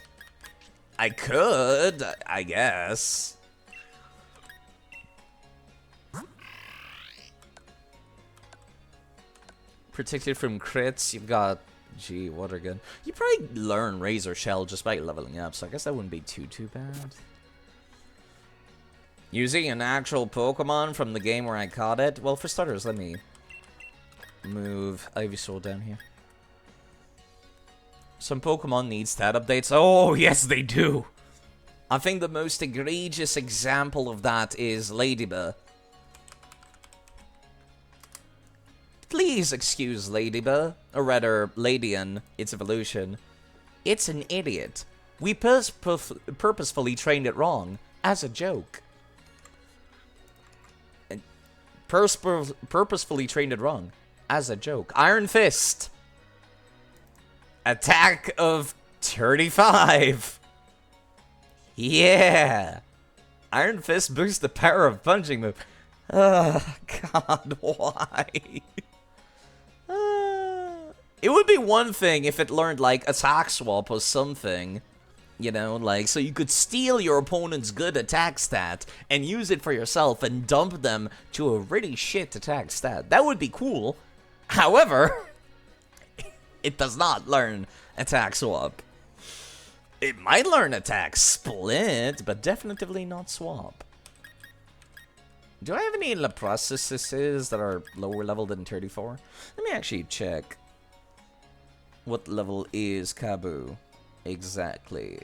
I could, I guess. Protected from crits, you've got, gee, water gun. You probably learn Razor Shell just by leveling up, so I guess that wouldn't be too bad. Using an actual Pokemon from the game where I caught it? Well, for starters, let me move Ivysaur down here. Some Pokemon need stat updates. Oh, yes, they do. I think the most egregious example of that is Ladybug. Please excuse Ladybug, or rather, Ladian, its evolution. It's an idiot. We purposefully trained it wrong, as a joke. Purposefully trained it wrong, as a joke. Iron Fist. Attack of 35. Yeah. Iron Fist boosts the power of punching move. God, why? It would be one thing if it learned, like, attack swap or something. You know, like, so you could steal your opponent's good attack stat and use it for yourself and dump them to a really shit attack stat. That would be cool. However, it does not learn attack swap. It might learn attack split, but definitively not swap. Do I have any Leproscises that are lower level than 34? Let me actually check. What level is Kabu? Exactly.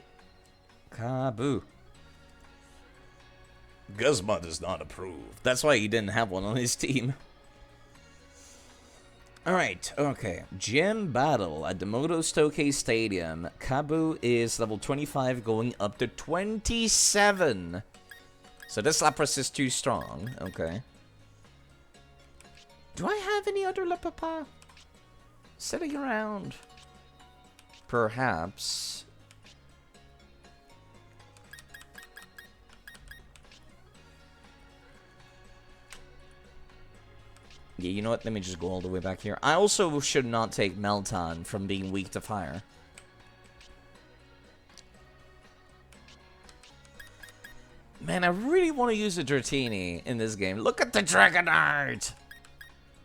Kabu. Guzma does not approve. That's why he didn't have one on his team. Alright, okay. Gym battle at the Motostoke Stadium. Kabu is level 25 going up to 27. So this Lapras is too strong. Okay. Do I have any other Lepapa sitting around? Perhaps. Yeah, you know what? Let me just go all the way back here. I also should not take Meltan from being weak to fire. Man, I really want to use a Dratini in this game. Look at the Dragonite!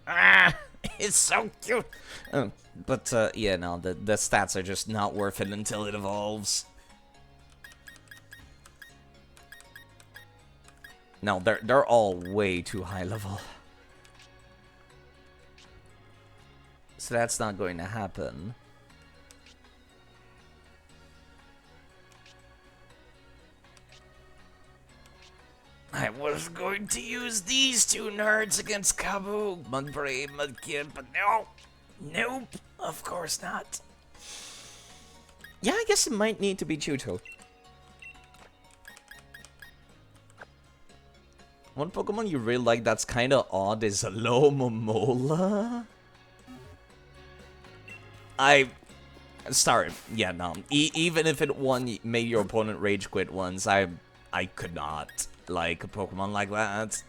Ah, it's so cute! Yeah, no, the stats are just not worth it until it evolves. No, they're all way too high level. So that's not going to happen. I was going to use these two nerds against Kabu, Mudbray, Mudkid, but no. Nope, of course not. Yeah, I guess it might need to be Chuto. One Pokemon you really like that's kind of odd is Alomomola. Sorry, yeah, no. Even if it made your opponent rage quit once, I could not like a Pokemon like that.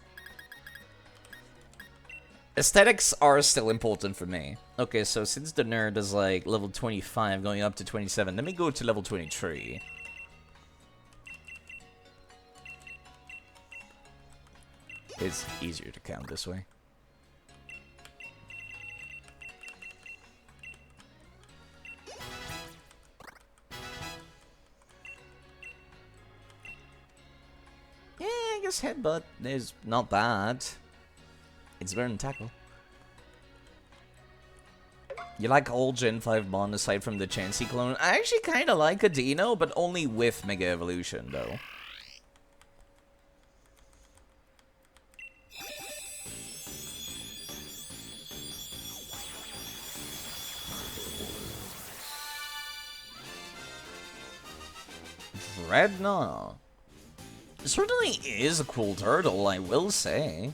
Aesthetics are still important for me. Okay, so since the nerd is like level 25 going up to 27, let me go to level 23. It's easier to count this way. Yeah, I guess Headbutt is not bad. It's better than Tackle. You like old Gen 5 Mon aside from the Chansey clone? I actually kind of like Adino, but only with Mega Evolution, though. Dreadnought. It certainly is a cool turtle, I will say.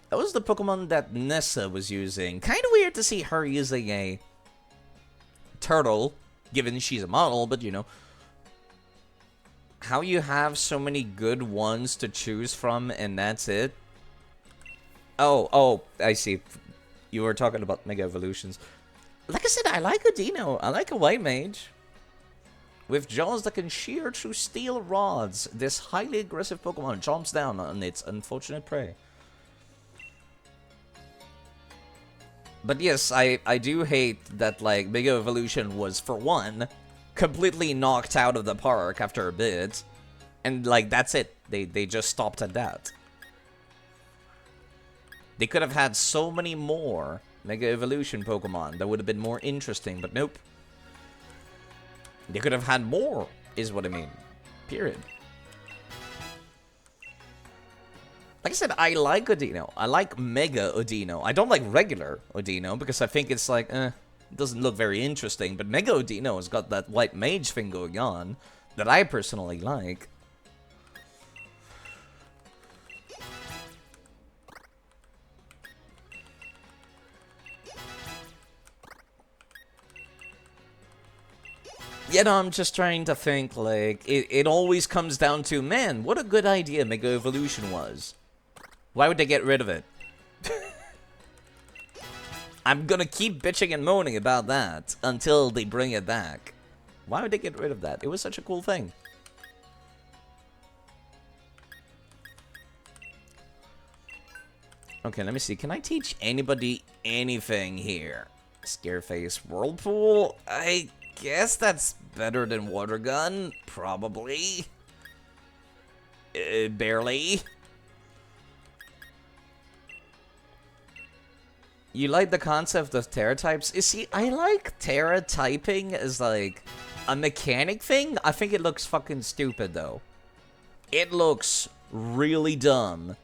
That was the Pokemon that Nessa was using. Kind of weird to see her using a turtle, given she's a model, but you know. How you have so many good ones to choose from and that's it? Oh, I see. You were talking about Mega Evolutions. Like I said, I like a Dino. I like a White Mage. With jaws that can shear through steel rods, this highly aggressive Pokemon jumps down on its unfortunate prey. But yes, I do hate that, like, Mega Evolution was, for one, completely knocked out of the park after a bit. And, like, that's it. They just stopped at that. They could have had so many more Mega Evolution Pokemon that would have been more interesting, but nope. They could have had more, is what I mean. Period. Like I said, I like Odino. I like Mega Odino. I don't like regular Odino because I think it's like, it doesn't look very interesting. But Mega Odino has got that White Mage thing going on that I personally like. You know, I'm just trying to think, like, it always comes down to, man, what a good idea Mega Evolution was. Why would they get rid of it? I'm gonna keep bitching and moaning about that until they bring it back. Why would they get rid of that? It was such a cool thing. Okay, let me see. Can I teach anybody anything here? Scareface Whirlpool? I guess that's better than Water Gun. Probably. Barely. You like the concept of Terra types? You see, I like Terra typing as like a mechanic thing. I think it looks fucking stupid though. It looks really dumb.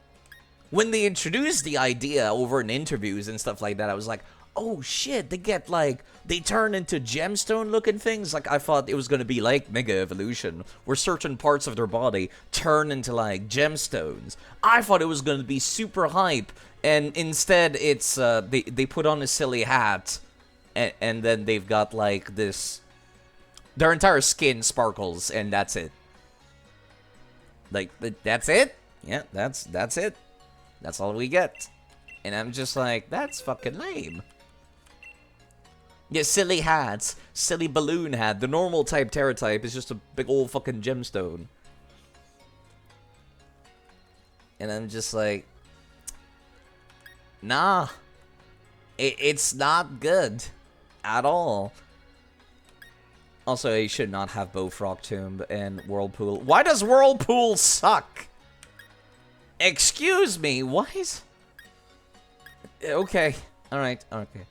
When they introduced the idea over in interviews and stuff like that, I was like, oh shit, they get like, they turn into gemstone looking things. Like I thought it was going to be like Mega Evolution, where certain parts of their body turn into like gemstones. I thought it was going to be super hype. And instead, it's, they put on a silly hat, and then they've got, like, this... Their entire skin sparkles, and that's it. Like, that's it? Yeah, that's it. That's all we get. And I'm just like, that's fucking lame. Yeah, silly hats. Silly balloon hat. The normal type Terra type is just a big old fucking gemstone. And I'm just like... Nah, it's not good at all. Also, he should not have both Rock Tomb and Whirlpool. Why does Whirlpool suck? Excuse me, why is... Okay, alright, okay.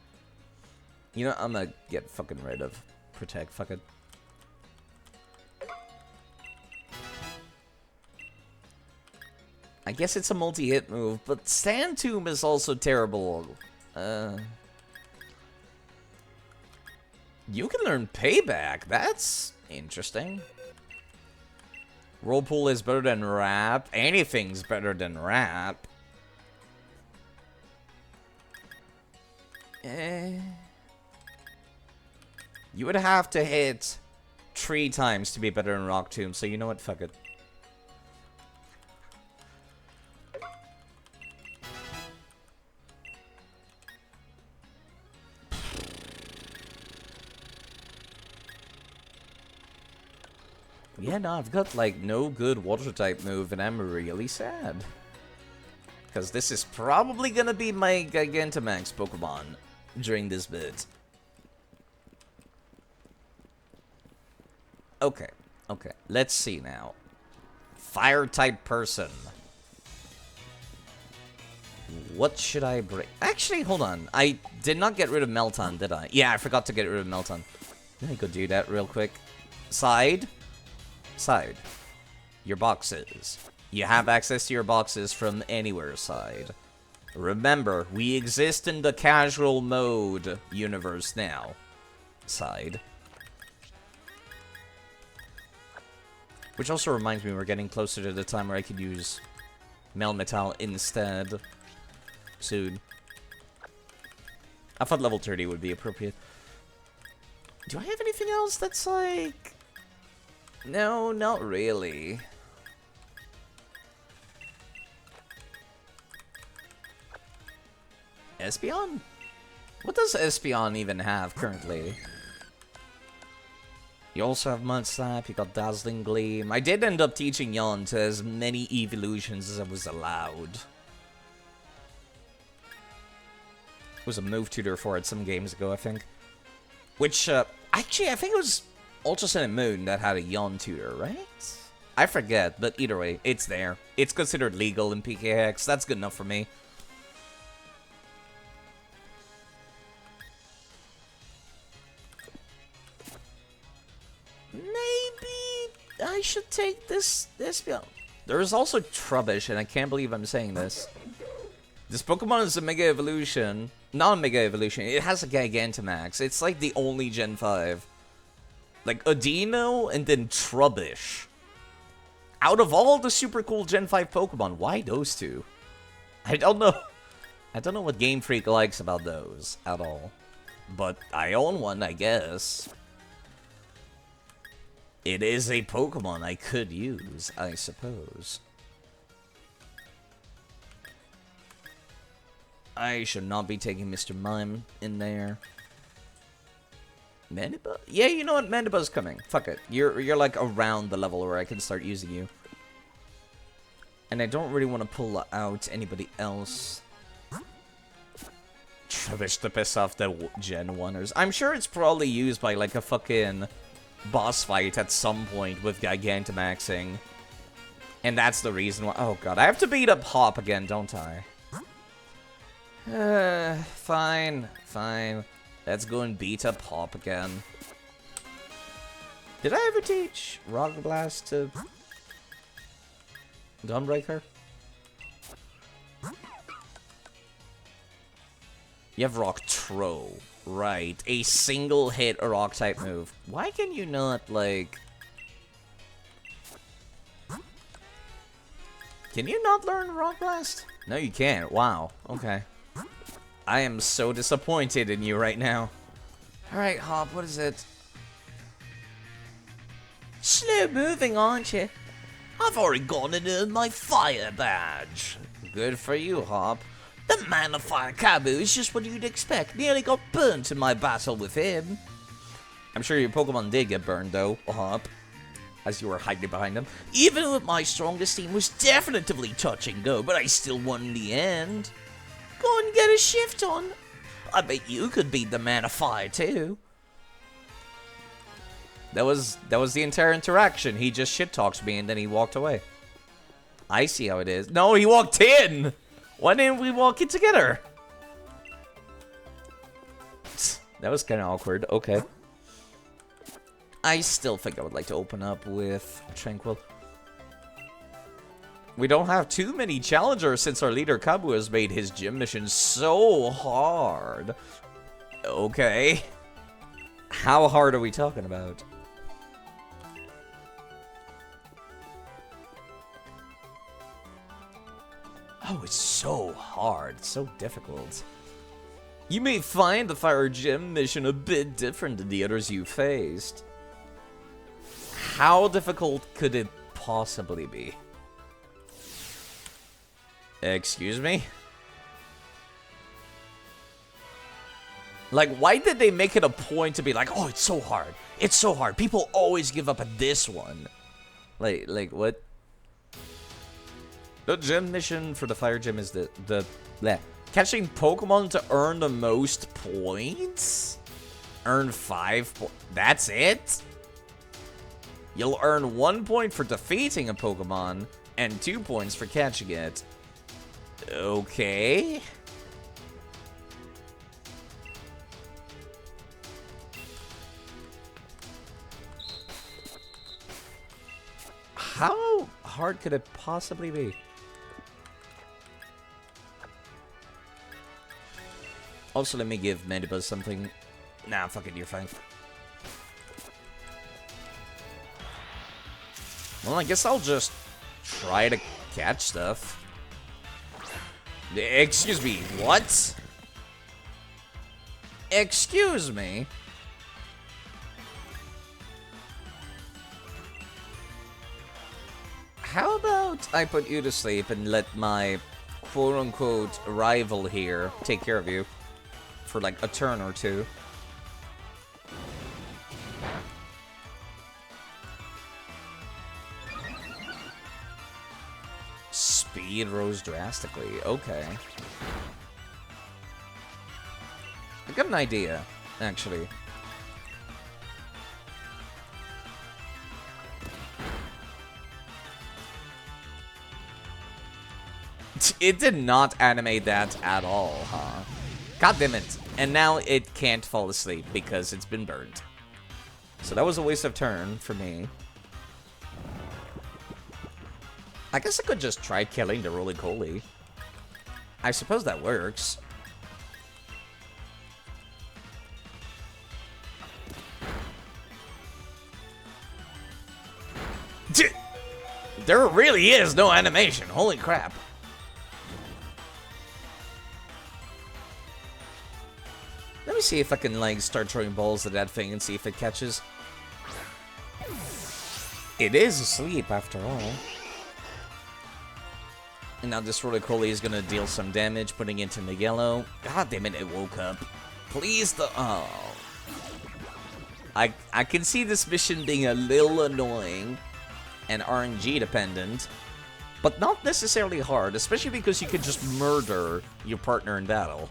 You know, I'm gonna get fucking rid of Protect, fuck it. I guess it's a multi-hit move, but Sand Tomb is also terrible. You can learn Payback. That's interesting. Whirlpool is better than Wrap. Anything's better than Wrap. You would have to hit 3 times to be better than Rock Tomb, so you know what? Fuck it. Yeah, no, I've got, like, no good water-type move, and I'm really sad. Because this is probably gonna be my Gigantamax Pokemon during this bit. Okay, okay, let's see now. Fire-type person. What should I bring? Actually, hold on. I did not get rid of Melton, did I? Yeah, I forgot to get rid of Melton. Let me go do that real quick. Side. Side. Your boxes. You have access to your boxes from anywhere side. Remember, we exist in the casual mode universe now. Side. Which also reminds me we're getting closer to the time where I could use Melmetal instead. Soon. I thought level 30 would be appropriate. Do I have anything else that's like... No, not really. Espeon? What does Espeon even have currently? You also have Mud Slap, you got Dazzling Gleam. I did end up teaching Yon to as many evolutions as I was allowed. It was a move tutor for it some games ago, I think. Which, actually, I think it was Ultra Sun and Moon that had a Yon tutor, right? I forget, but either way, it's there. It's considered legal in PKX. That's good enough for me. Maybe I should take this Espeon. There's also Trubbish, and I can't believe I'm saying this. This Pokemon is a Mega Evolution. Not a Mega Evolution. It has a Gigantamax. It's like the only Gen 5. Like Adino and then Trubbish. Out of all the super cool Gen 5 Pokemon, why those two? I don't know. I don't know what Game Freak likes about those at all. But I own one, I guess. It is a Pokemon I could use, I suppose. I should not be taking Mr. Mime in there. Mandibutt? Yeah, you know what? Mandibutt's coming. Fuck it. You're like around the level where I can start using you. And I don't really want to pull out anybody else. Trubbish to piss off the Gen 1ers. I'm sure it's probably used by like a fucking boss fight at some point with Gigantamaxing. And that's the reason why. Oh god, I have to beat up Hop again, don't I? Fine, fine. Let's go and beat up Hop again. Did I ever teach Rock Blast to Gunbreaker? You have Rock Throw. Right. A single hit rock type move. Why can you not, like... Can you not learn Rock Blast? No, you can't. Wow. Okay. I am so disappointed in you right now. Alright, Hop, what is it? Slow moving, aren't you? I've already gone and earned my fire badge. Good for you, Hop. The man of fire Kabu is just what you'd expect. Nearly got burnt in my battle with him. I'm sure your Pokemon did get burned, though, Hop. As you were hiding behind them. Even with my strongest team was definitively touch and go, but I still won in the end. Go and get a shift on. I bet you could beat the man of fire too. That was the entire interaction. He just shit talks me and then he walked away. I see how it is. No, he walked in. Why didn't we walk in together? That was kind of awkward. Okay. I still think I would like to open up with Tranquil. We don't have too many challengers since our leader Kabu has made his gym mission so hard. Okay. How hard are we talking about? Oh, it's so hard. It's so difficult. You may find the Fire Gym mission a bit different than the others you faced. How difficult could it possibly be? Excuse me? Like, why did they make it a point to be like, oh, it's so hard. It's so hard. People always give up at this one. Like what? The gym mission for the Fire Gym is catching Pokemon to earn the most points? Earn 5 points. That's it? You'll earn 1 point for defeating a Pokemon and 2 points for catching it. Okay. How hard could it possibly be? Also, let me give Mandibuzz something. Nah, fuck it, you're fine. Well, I guess I'll just try to catch stuff. Excuse me, what? Excuse me? How about I put you to sleep and let my quote-unquote rival here take care of you for like a turn or two? Speed rose drastically. Okay. I got an idea, actually. It did not animate that at all, huh? God damn it. And now it can't fall asleep because it's been burned. So that was a waste of turn for me. I guess I could just try killing the Roly-Coly. I suppose that works. There really is no animation. Holy crap. Let me see if I can, like, start throwing balls at that thing and see if it catches. It is asleep, after all. And now this Roly-Coly is gonna deal some damage, putting it in the yellow. God damn it, it woke up. Please, oh. I can see this mission being a little annoying and RNG dependent, but not necessarily hard, especially because you can just murder your partner in battle.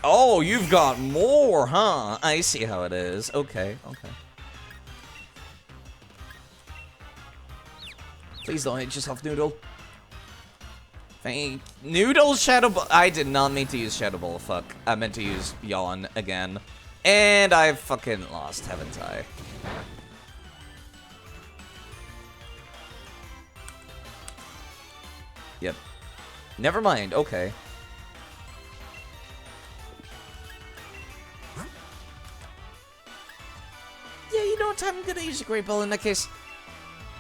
Oh, you've got more, huh? I see how it is. Okay, okay. Please don't hit yourself, Noodle. Thank Noodle Shadow Ball. I did not mean to use Shadow Ball. Fuck. I meant to use Yawn again. And I fucking lost, haven't I? Yep. Never mind. Okay. Yeah, you know what? I'm gonna use a Great Ball in that case.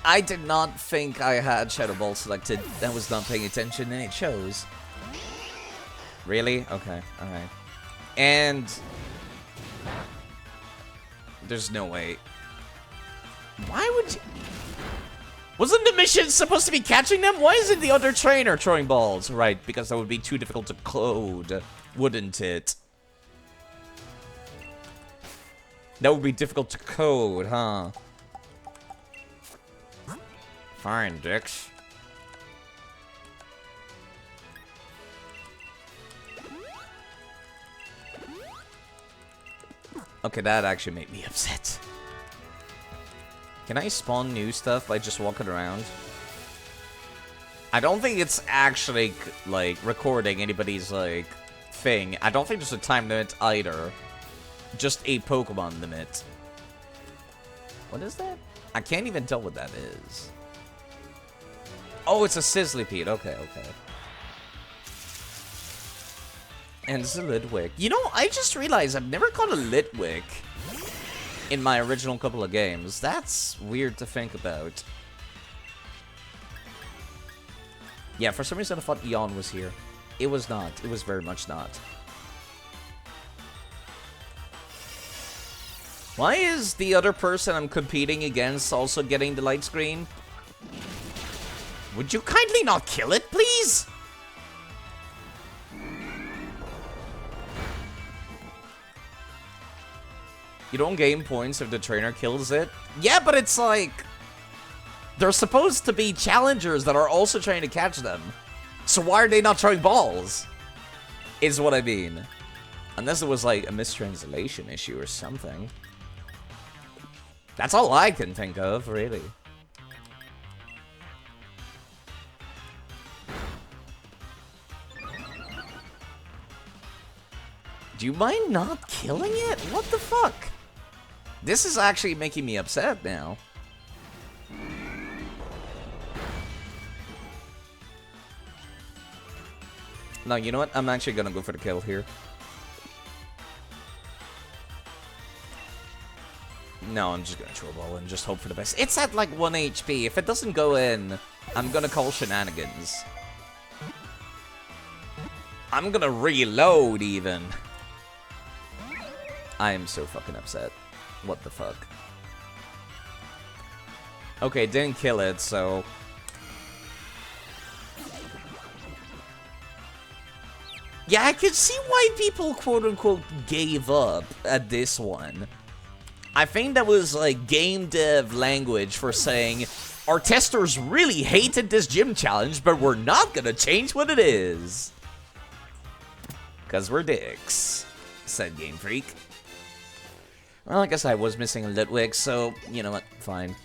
I did not think I had Shadow Ball selected. I was not paying attention, and it shows. Really? Okay. Alright. And... there's no way. Why would you... Wasn't the mission supposed to be catching them? Why isn't the other trainer throwing balls? Right, because that would be too difficult to code, wouldn't it? That would be difficult to code, huh? Fine, Dix. Okay, that actually made me upset. Can I spawn new stuff by just walking around? I don't think it's actually, like, recording anybody's, like, thing. I don't think there's a time limit either. Just a Pokemon limit. What is that? I can't even tell what that is. Oh, it's a Sizzlipede. Okay, okay. And it's a Litwick. You know, I just realized I've never caught a Litwick in my original couple of games. That's weird to think about. Yeah, for some reason I thought Eon was here. It was not. It was very much not. Why is the other person I'm competing against also getting the light screen? Would you kindly not kill it, please? You don't gain points if the trainer kills it? Yeah, but it's like... they're supposed to be challengers that are also trying to catch them. So why are they not throwing balls? Is what I mean. Unless it was like a mistranslation issue or something. That's all I can think of, really. Do you mind not killing it? What the fuck? This is actually making me upset now. No, you know what? I'm actually gonna go for the kill here. No, I'm just gonna throw a ball and just hope for the best. It's at like 1 HP. If it doesn't go in, I'm gonna call shenanigans. I'm gonna reload even. I am so fucking upset. What the fuck? Okay, didn't kill it, so... yeah, I can see why people quote-unquote gave up at this one. I think that was like game dev language for saying, our testers really hated this gym challenge, but we're not gonna change what it is. Cause we're dicks, said Game Freak. Well, I guess I was missing a Litwick, so, you know what, fine.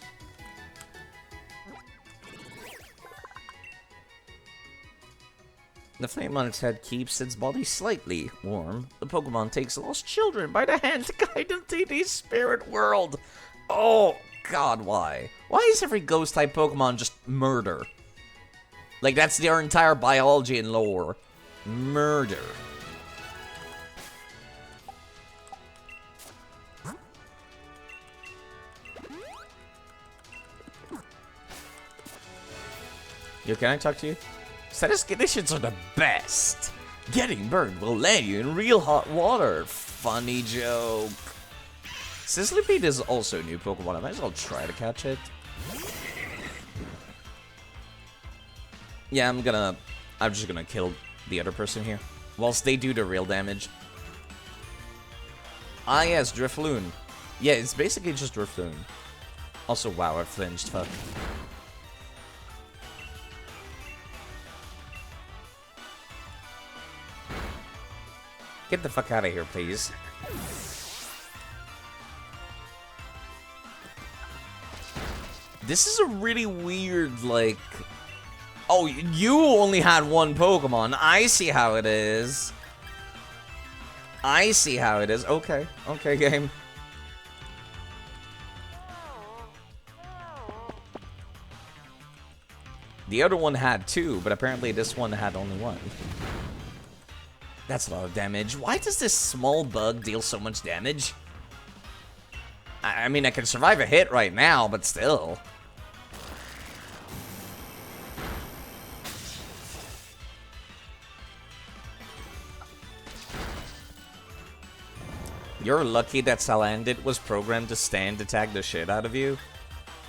The flame on its head keeps its body slightly warm. The Pokemon takes lost children by the hand to guide them to the spirit world. Oh, God, why? Why is every ghost-type Pokemon just murder? Like, that's their entire biology and lore. Murder. Yo, can I talk to you? Status conditions are the best. Getting burned will land you in real hot water. Funny joke. Sizzlipede is also a new Pokemon. I might as well try to catch it. Yeah, I'm just gonna kill the other person here. Whilst they do the real damage. Ah, yes, Drifloon. Yeah, it's basically just Drifloon. Also, wow, I flinched. Fuck. Get the fuck out of here, please. This is a really weird, like... Oh, you only had one Pokemon. I see how it is. I see how it is. Okay. Okay, game. The other one had two, but apparently this one had only one. That's a lot of damage. Why does this small bug deal so much damage? I mean, I can survive a hit right now, but still. You're lucky that Salandit was programmed to stand attack the shit out of you.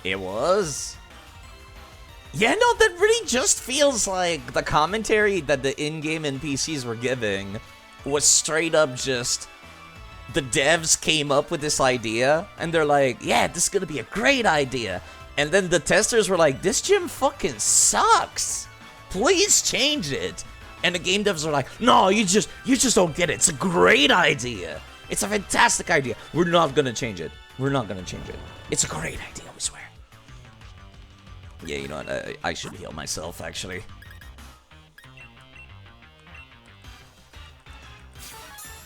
It was? Yeah, no, that really just feels like the commentary that the in-game NPCs were giving was straight up just... The devs came up with this idea, and they're like, yeah, this is gonna be a great idea. And then the testers were like, this gym fucking sucks. Please change it. And the game devs are like, no, you just don't get it. It's a great idea. It's a fantastic idea. We're not gonna change it. We're not gonna change it. It's a great idea, we swear. Yeah, you know what? I should heal myself, actually.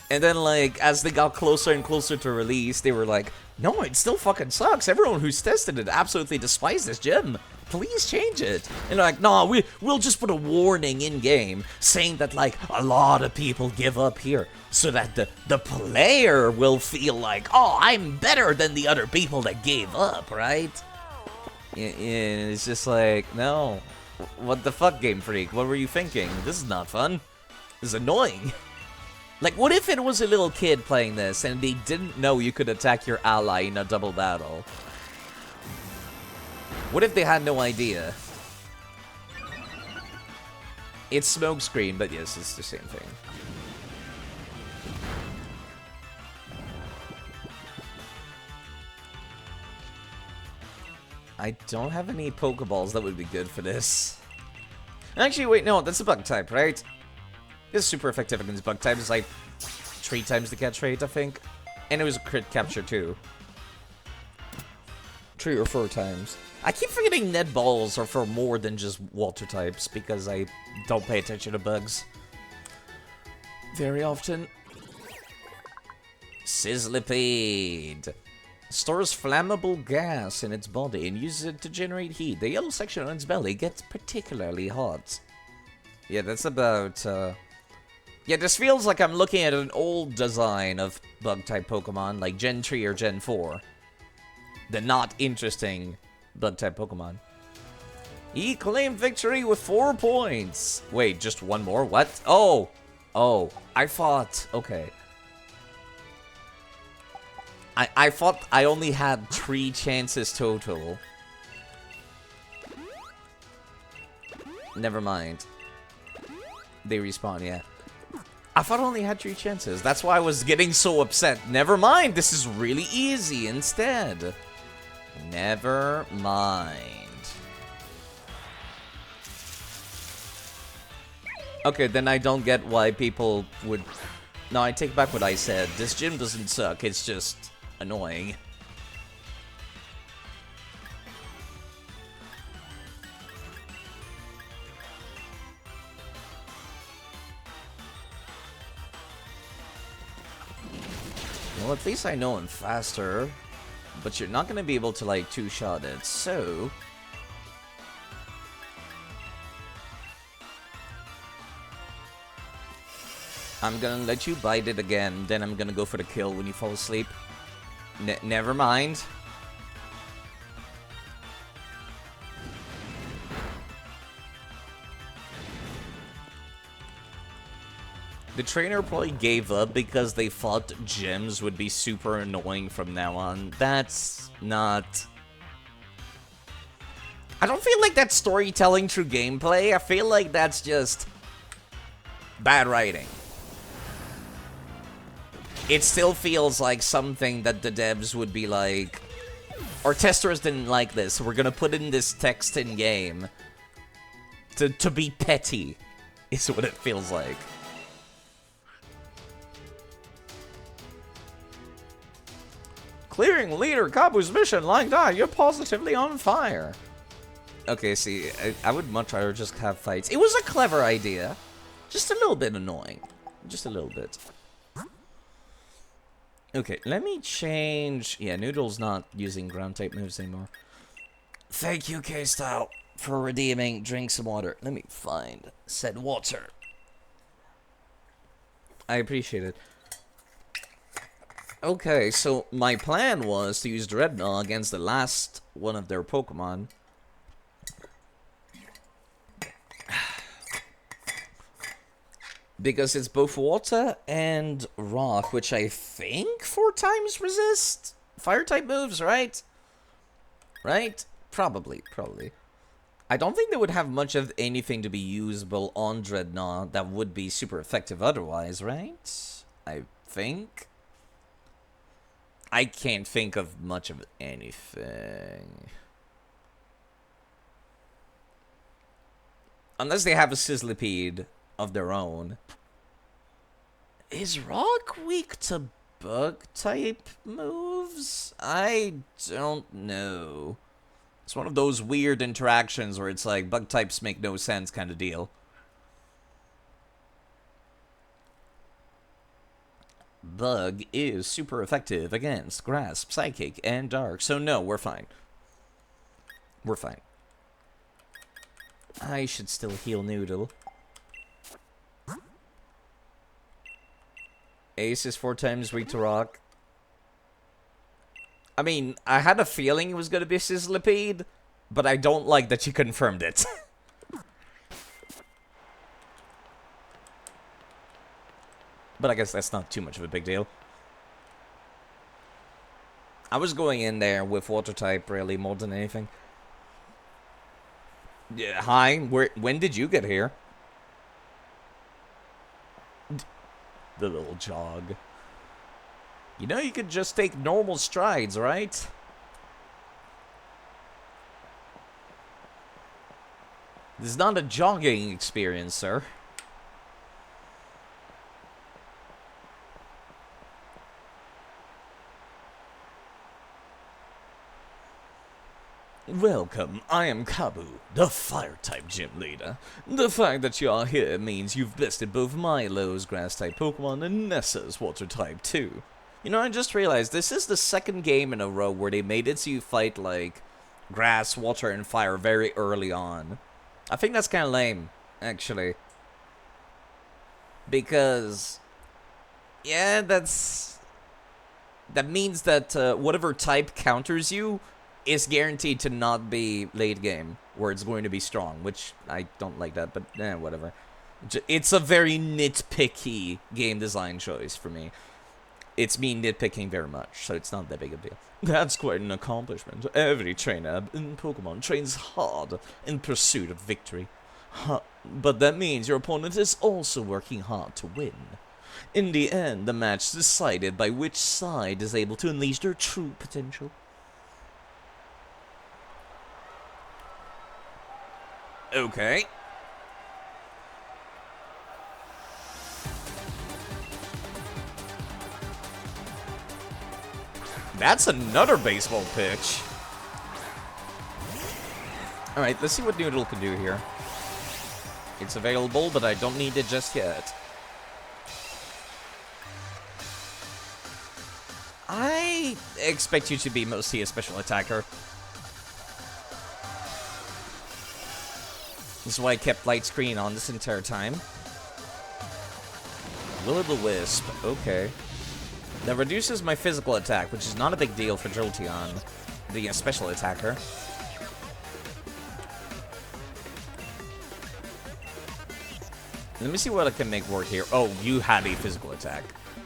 And then, like, as they got closer and closer to release, they were like, no, it still fucking sucks. Everyone who's tested it absolutely despises this gym. Please change it. And they're like, no, we'll just put a warning in-game saying that, like, a lot of people give up here. So that the player will feel like, oh, I'm better than the other people that gave up, right? And it's just like, no. What the fuck, Game Freak? What were you thinking? This is not fun. This is annoying. Like, what if it was a little kid playing this and they didn't know you could attack your ally in a double battle? What if they had no idea? It's smokescreen, but yes, it's the same thing. I don't have any Pokeballs that would be good for this. Actually, wait, no, that's a bug type, right? This is super effective against bug types. It's like 3 times the catch rate, I think. And it was a crit capture, too. 3 or 4 times. I keep forgetting net balls are for more than just water types because I don't pay attention to bugs very often. Sizzlipede stores flammable gas in its body and uses it to generate heat. The yellow section on its belly gets particularly hot. Yeah, that's about, yeah, this feels like I'm looking at an old design of bug-type Pokemon, like Gen 3 or Gen 4. The not interesting bug-type Pokemon. He claimed victory with 4 points. Wait, just one more? What? Oh! Oh, I thought... Okay. I thought I only had 3 chances total. Never mind. They respawn, yeah. I thought I only had 3 chances. That's why I was getting so upset. Never mind, this is really easy instead. Never mind. Okay, then I don't get why people would... No, I take back what I said. This gym doesn't suck, it's just annoying. Well, at least I know I'm faster. But you're not gonna be able to, like, 2-shot it, so... I'm gonna let you bite it again, then I'm gonna go for the kill when you fall asleep. Never mind. The trainer probably gave up because they thought gyms would be super annoying from now on. That's not... I don't feel like that's storytelling through gameplay. I feel like that's just bad writing. It still feels like something that the devs would be like, our testers didn't like this, so we're gonna put in this text in game to be petty, is what it feels like. Clearing Leader Kabu's mission like that, you're positively on fire. Okay, see, I would much rather just have fights. It was a clever idea. Just a little bit annoying. Just a little bit. Okay, let me change... Yeah, Noodle's not using ground-type moves anymore. Thank you, K-Style, for redeeming. Drink some water. Let me find said water. I appreciate it. Okay, so my plan was to use Dreadnought against the last one of their Pokemon. Because it's both water and rock, which I think 4 times resist fire-type moves, right? Right? Probably. I don't think they would have much of anything to be usable on Dreadnought that would be super effective otherwise, right? I think. I can't think of much of anything. Unless they have a Sizzlipede of their own. Is Rock weak to bug-type moves? I don't know. It's one of those weird interactions where it's like, bug types make no sense kind of deal. Bug is super effective against Grass, Psychic, and Dark. So no, we're fine. We're fine. I should still heal Noodle. Ace is 4 times weak to rock. I mean, I had a feeling it was going to be Sizzlipede, but I don't like that you confirmed it. But I guess that's not too much of a big deal. I was going in there with water type, really, more than anything. Yeah, hi, when did you get here? The little jog. You know you could just take normal strides, right? This is not a jogging experience, sir. Welcome, I am Kabu, the Fire-type gym leader. The fact that you are here means you've bested both Milo's Grass-type Pokemon and Nessa's Water-type too. You know, I just realized this is the second game in a row where they made it so you fight, like, Grass, Water, and Fire very early on. I think that's kind of lame, actually. Because, yeah, that means that whatever type counters you is guaranteed to not be late game, where it's going to be strong, which I don't like that, but whatever. It's a very nitpicky game design choice for me. It's me nitpicking very much, so it's not that big a deal. That's quite an accomplishment. Every trainer in Pokemon trains hard in pursuit of victory. But that means your opponent is also working hard to win. In the end, the match is decided by which side is able to unleash their true potential. Okay. That's another baseball pitch. Alright, let's see what Noodle can do here. It's available, but I don't need it just yet. I expect you to be mostly a special attacker. This is why I kept light screen on this entire time. Will-o'-the-wisp, okay. That reduces my physical attack, which is not a big deal for Jolteon, the special attacker. Let me see what I can make work here. Oh, you had a physical attack.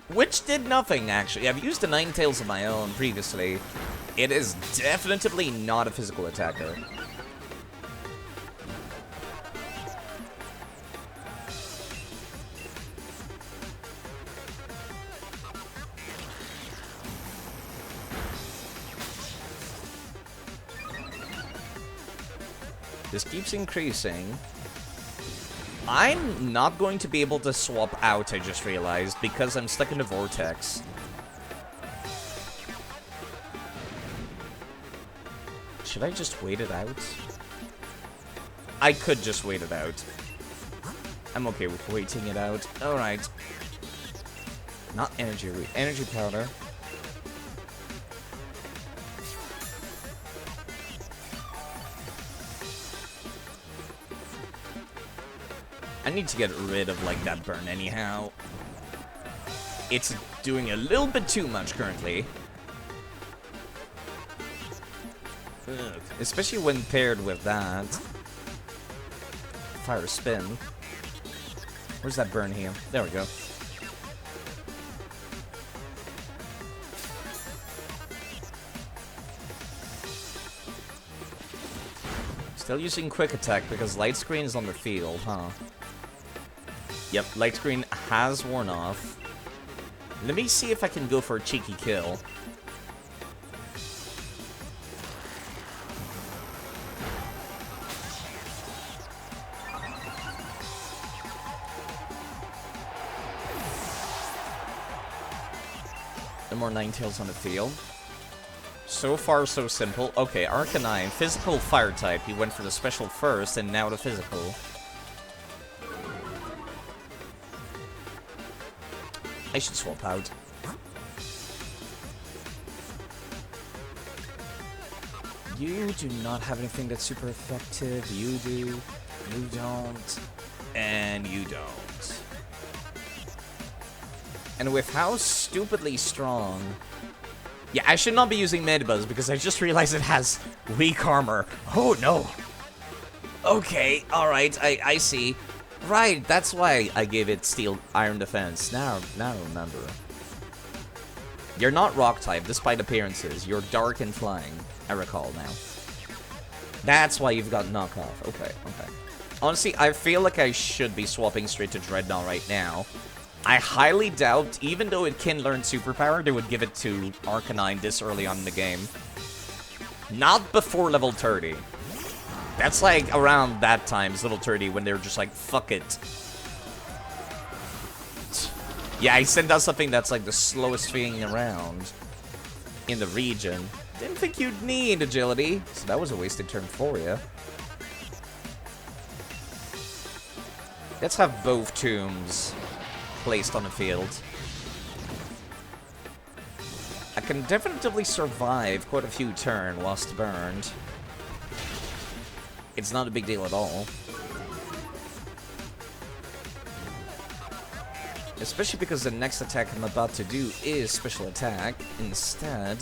Which did nothing, actually. I've used the Ninetales of my own previously. It is definitely not a physical attacker. This keeps increasing. I'm not going to be able to swap out, I just realized, because I'm stuck in the vortex. Should I just wait it out? I could just wait it out. I'm okay with waiting it out. Alright. Not energy energy powder. I need to get rid of, like, that burn anyhow. It's doing a little bit too much currently. Ugh. Especially when paired with that. Fire spin. Where's that burn here? There we go. Still using quick attack because light screen is on the field, huh? Yep, light screen has worn off. Let me see if I can go for a cheeky kill. No more Ninetales on the field. So far, so simple. Okay, Arcanine, physical fire type. He went for the special first, and now the physical. I should swap out. You do not have anything that's super effective. You do. You don't. And you don't. And with how stupidly strong... Yeah, I should not be using Medibuzz because I just realized it has weak armor. Oh, no. Okay, alright, I see. Right, that's why I gave it Steel Iron Defense. Now I remember. You're not Rock type, despite appearances. You're Dark and Flying. I recall now. That's why you've got knockoff. Okay, okay. Honestly, I feel like I should be swapping straight to Dreadnought right now. I highly doubt, even though it can learn Superpower, they would give it to Arcanine this early on in the game. Not before level 30. That's like around that times, level 30, when they're just like, fuck it. Yeah, I sent out something that's like the slowest thing around in the region. Didn't think you'd need agility, so that was a wasted turn for you. Let's have both tombs placed on the field. I can definitely survive quite a few turns whilst burned. It's not a big deal at all. Especially because the next attack I'm about to do is special attack instead.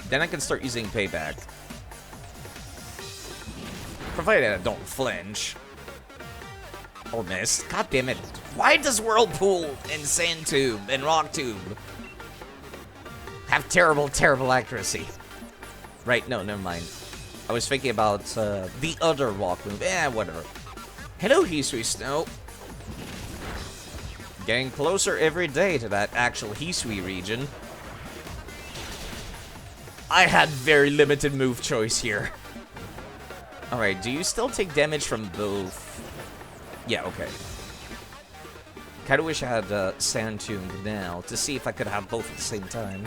Then I can start using payback. Provided I don't flinch. Or miss. God damn it. Why does Whirlpool and Sand Tube and Rock Tube have terrible, terrible accuracy? Right, no, never mind. I was thinking about the other walk move. Eh, whatever. Hello, Hisui Snow. Getting closer every day to that actual Hisui region. I had very limited move choice here. Alright, do you still take damage from both? Yeah, okay. Kinda wish I had Sand Tuned now to see if I could have both at the same time.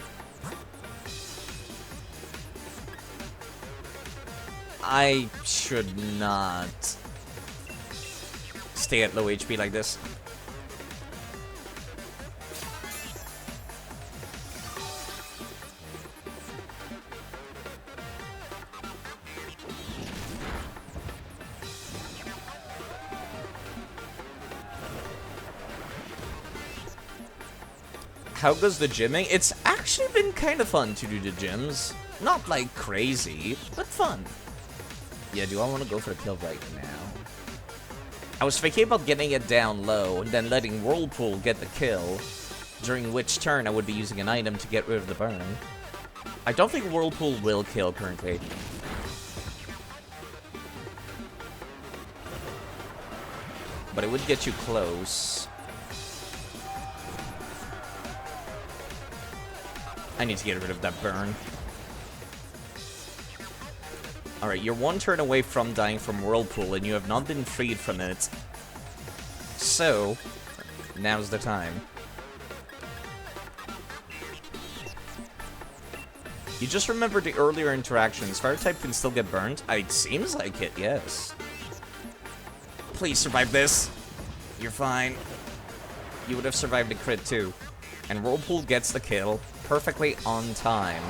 I should not stay at low HP like this. How goes the gymming? It's actually been kind of fun to do the gyms. Not like crazy, but fun. Yeah, do I want to go for the kill right now? I was thinking about getting it down low and then letting Whirlpool get the kill, during which turn I would be using an item to get rid of the burn. I don't think Whirlpool will kill currently. But it would get you close. I need to get rid of that burn. Alright, you're one turn away from dying from Whirlpool, and you have not been freed from it. So, now's the time. You just remember the earlier interactions. Fire type can still get burned? It seems like it, yes. Please survive this. You're fine. You would have survived the crit too. And Whirlpool gets the kill perfectly on time.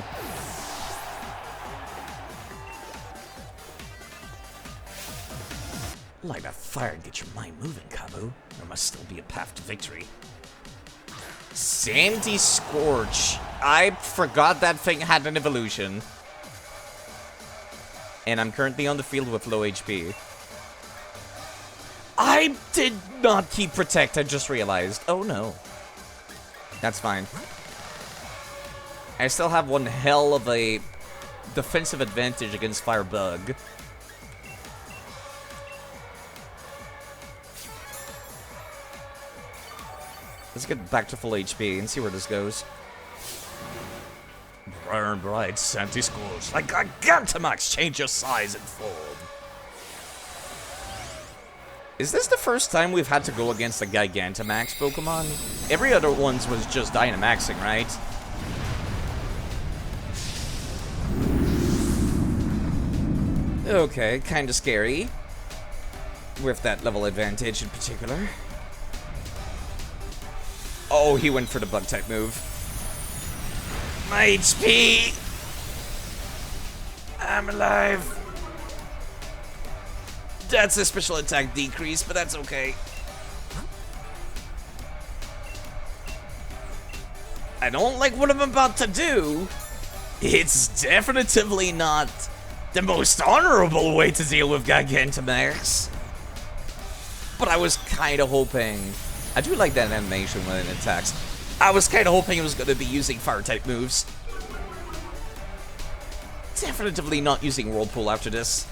Light a fire and get your mind moving, Kabu. There must still be a path to victory. Sandy Scorch. I forgot that thing had an evolution. And I'm currently on the field with low HP. I did not keep Protect, I just realized. Oh no. That's fine. I still have one hell of a defensive advantage against Firebug. Let's get back to full HP and see where this goes. Burn bright, Sandy Scorch, like Gigantamax, change your size and form. Is this the first time we've had to go against a Gigantamax Pokemon? Every other one's was just Dynamaxing, right? Okay, kinda scary. With that level advantage in particular. Oh, he went for the Bug-type move. My HP! I'm alive. That's a special attack decrease, but that's okay. I don't like what I'm about to do. It's definitively not the most honorable way to deal with Gigantamax. But I was kind of hoping... I do like that animation when it attacks. I was kind of hoping it was going to be using Fire-type moves. Definitively not using Whirlpool after this.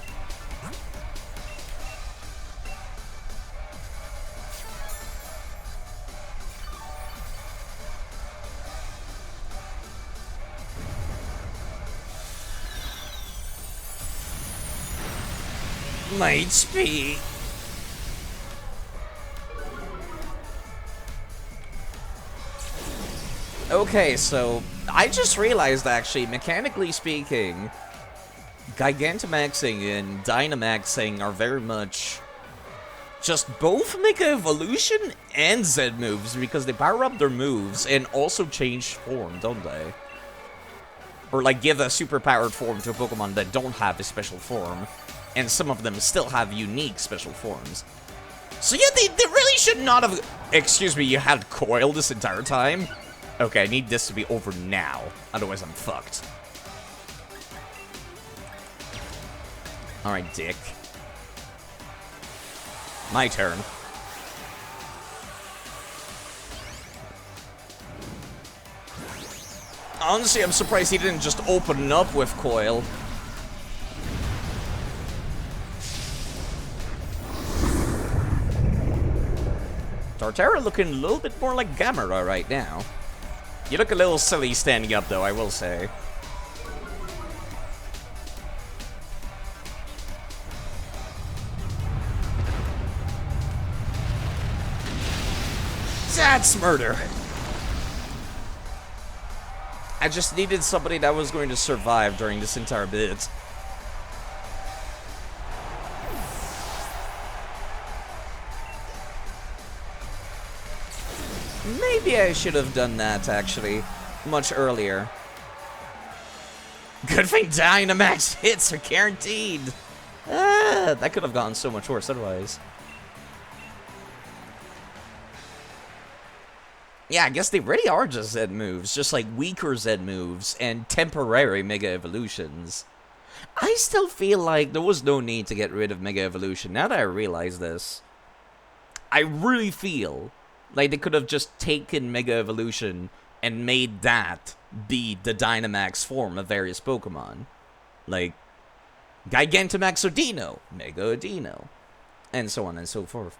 My HP. Okay, so I just realized actually, mechanically speaking, Gigantamaxing and Dynamaxing are very much just both Mega Evolution and Z moves because they power up their moves and also change form, don't they? Or like give a super powered form to a Pokemon that don't have a special form. And some of them still have unique special forms. So yeah, they really should not have... Excuse me, you had Coil this entire time? Okay, I need this to be over now. Otherwise, I'm fucked. Alright, dick. My turn. Honestly, I'm surprised he didn't just open up with Coil. Torterra looking a little bit more like Gamera right now. You look a little silly standing up, though, I will say. That's murder. I just needed somebody that was going to survive during this entire bit. Maybe I should have done that, actually, much earlier. Good thing Dynamax hits are guaranteed. That could have gone so much worse otherwise. Yeah, I guess they really are just Z moves, just like weaker Z moves and temporary Mega Evolutions. I still feel like there was no need to get rid of Mega Evolution, now that I realize this. I really feel like they could have just taken Mega Evolution and made that be the Dynamax form of various Pokemon. Like, Gigantamax or Dino, Mega Dino, and so on and so forth.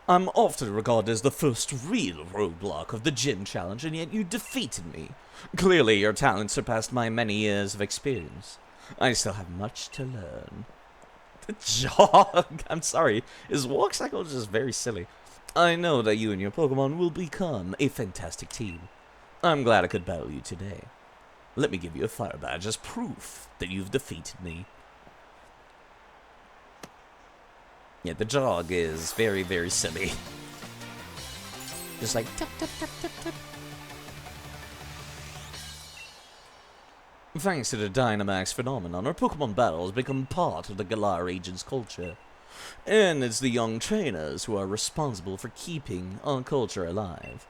I'm often regarded as the first real roadblock of the gym challenge, and yet you defeated me. Clearly, your talent surpassed my many years of experience. I still have much to learn. The jog! I'm sorry, his walk cycle is just very silly. I know that you and your Pokemon will become a fantastic team. I'm glad I could battle you today. Let me give you a fire badge as proof that you've defeated me. Yeah, the jog is very, very silly. Just like tap, tap, tap, tap, tap. Thanks to the Dynamax phenomenon, our Pokemon battles become part of the Galar region's culture. And it's the young trainers who are responsible for keeping our culture alive.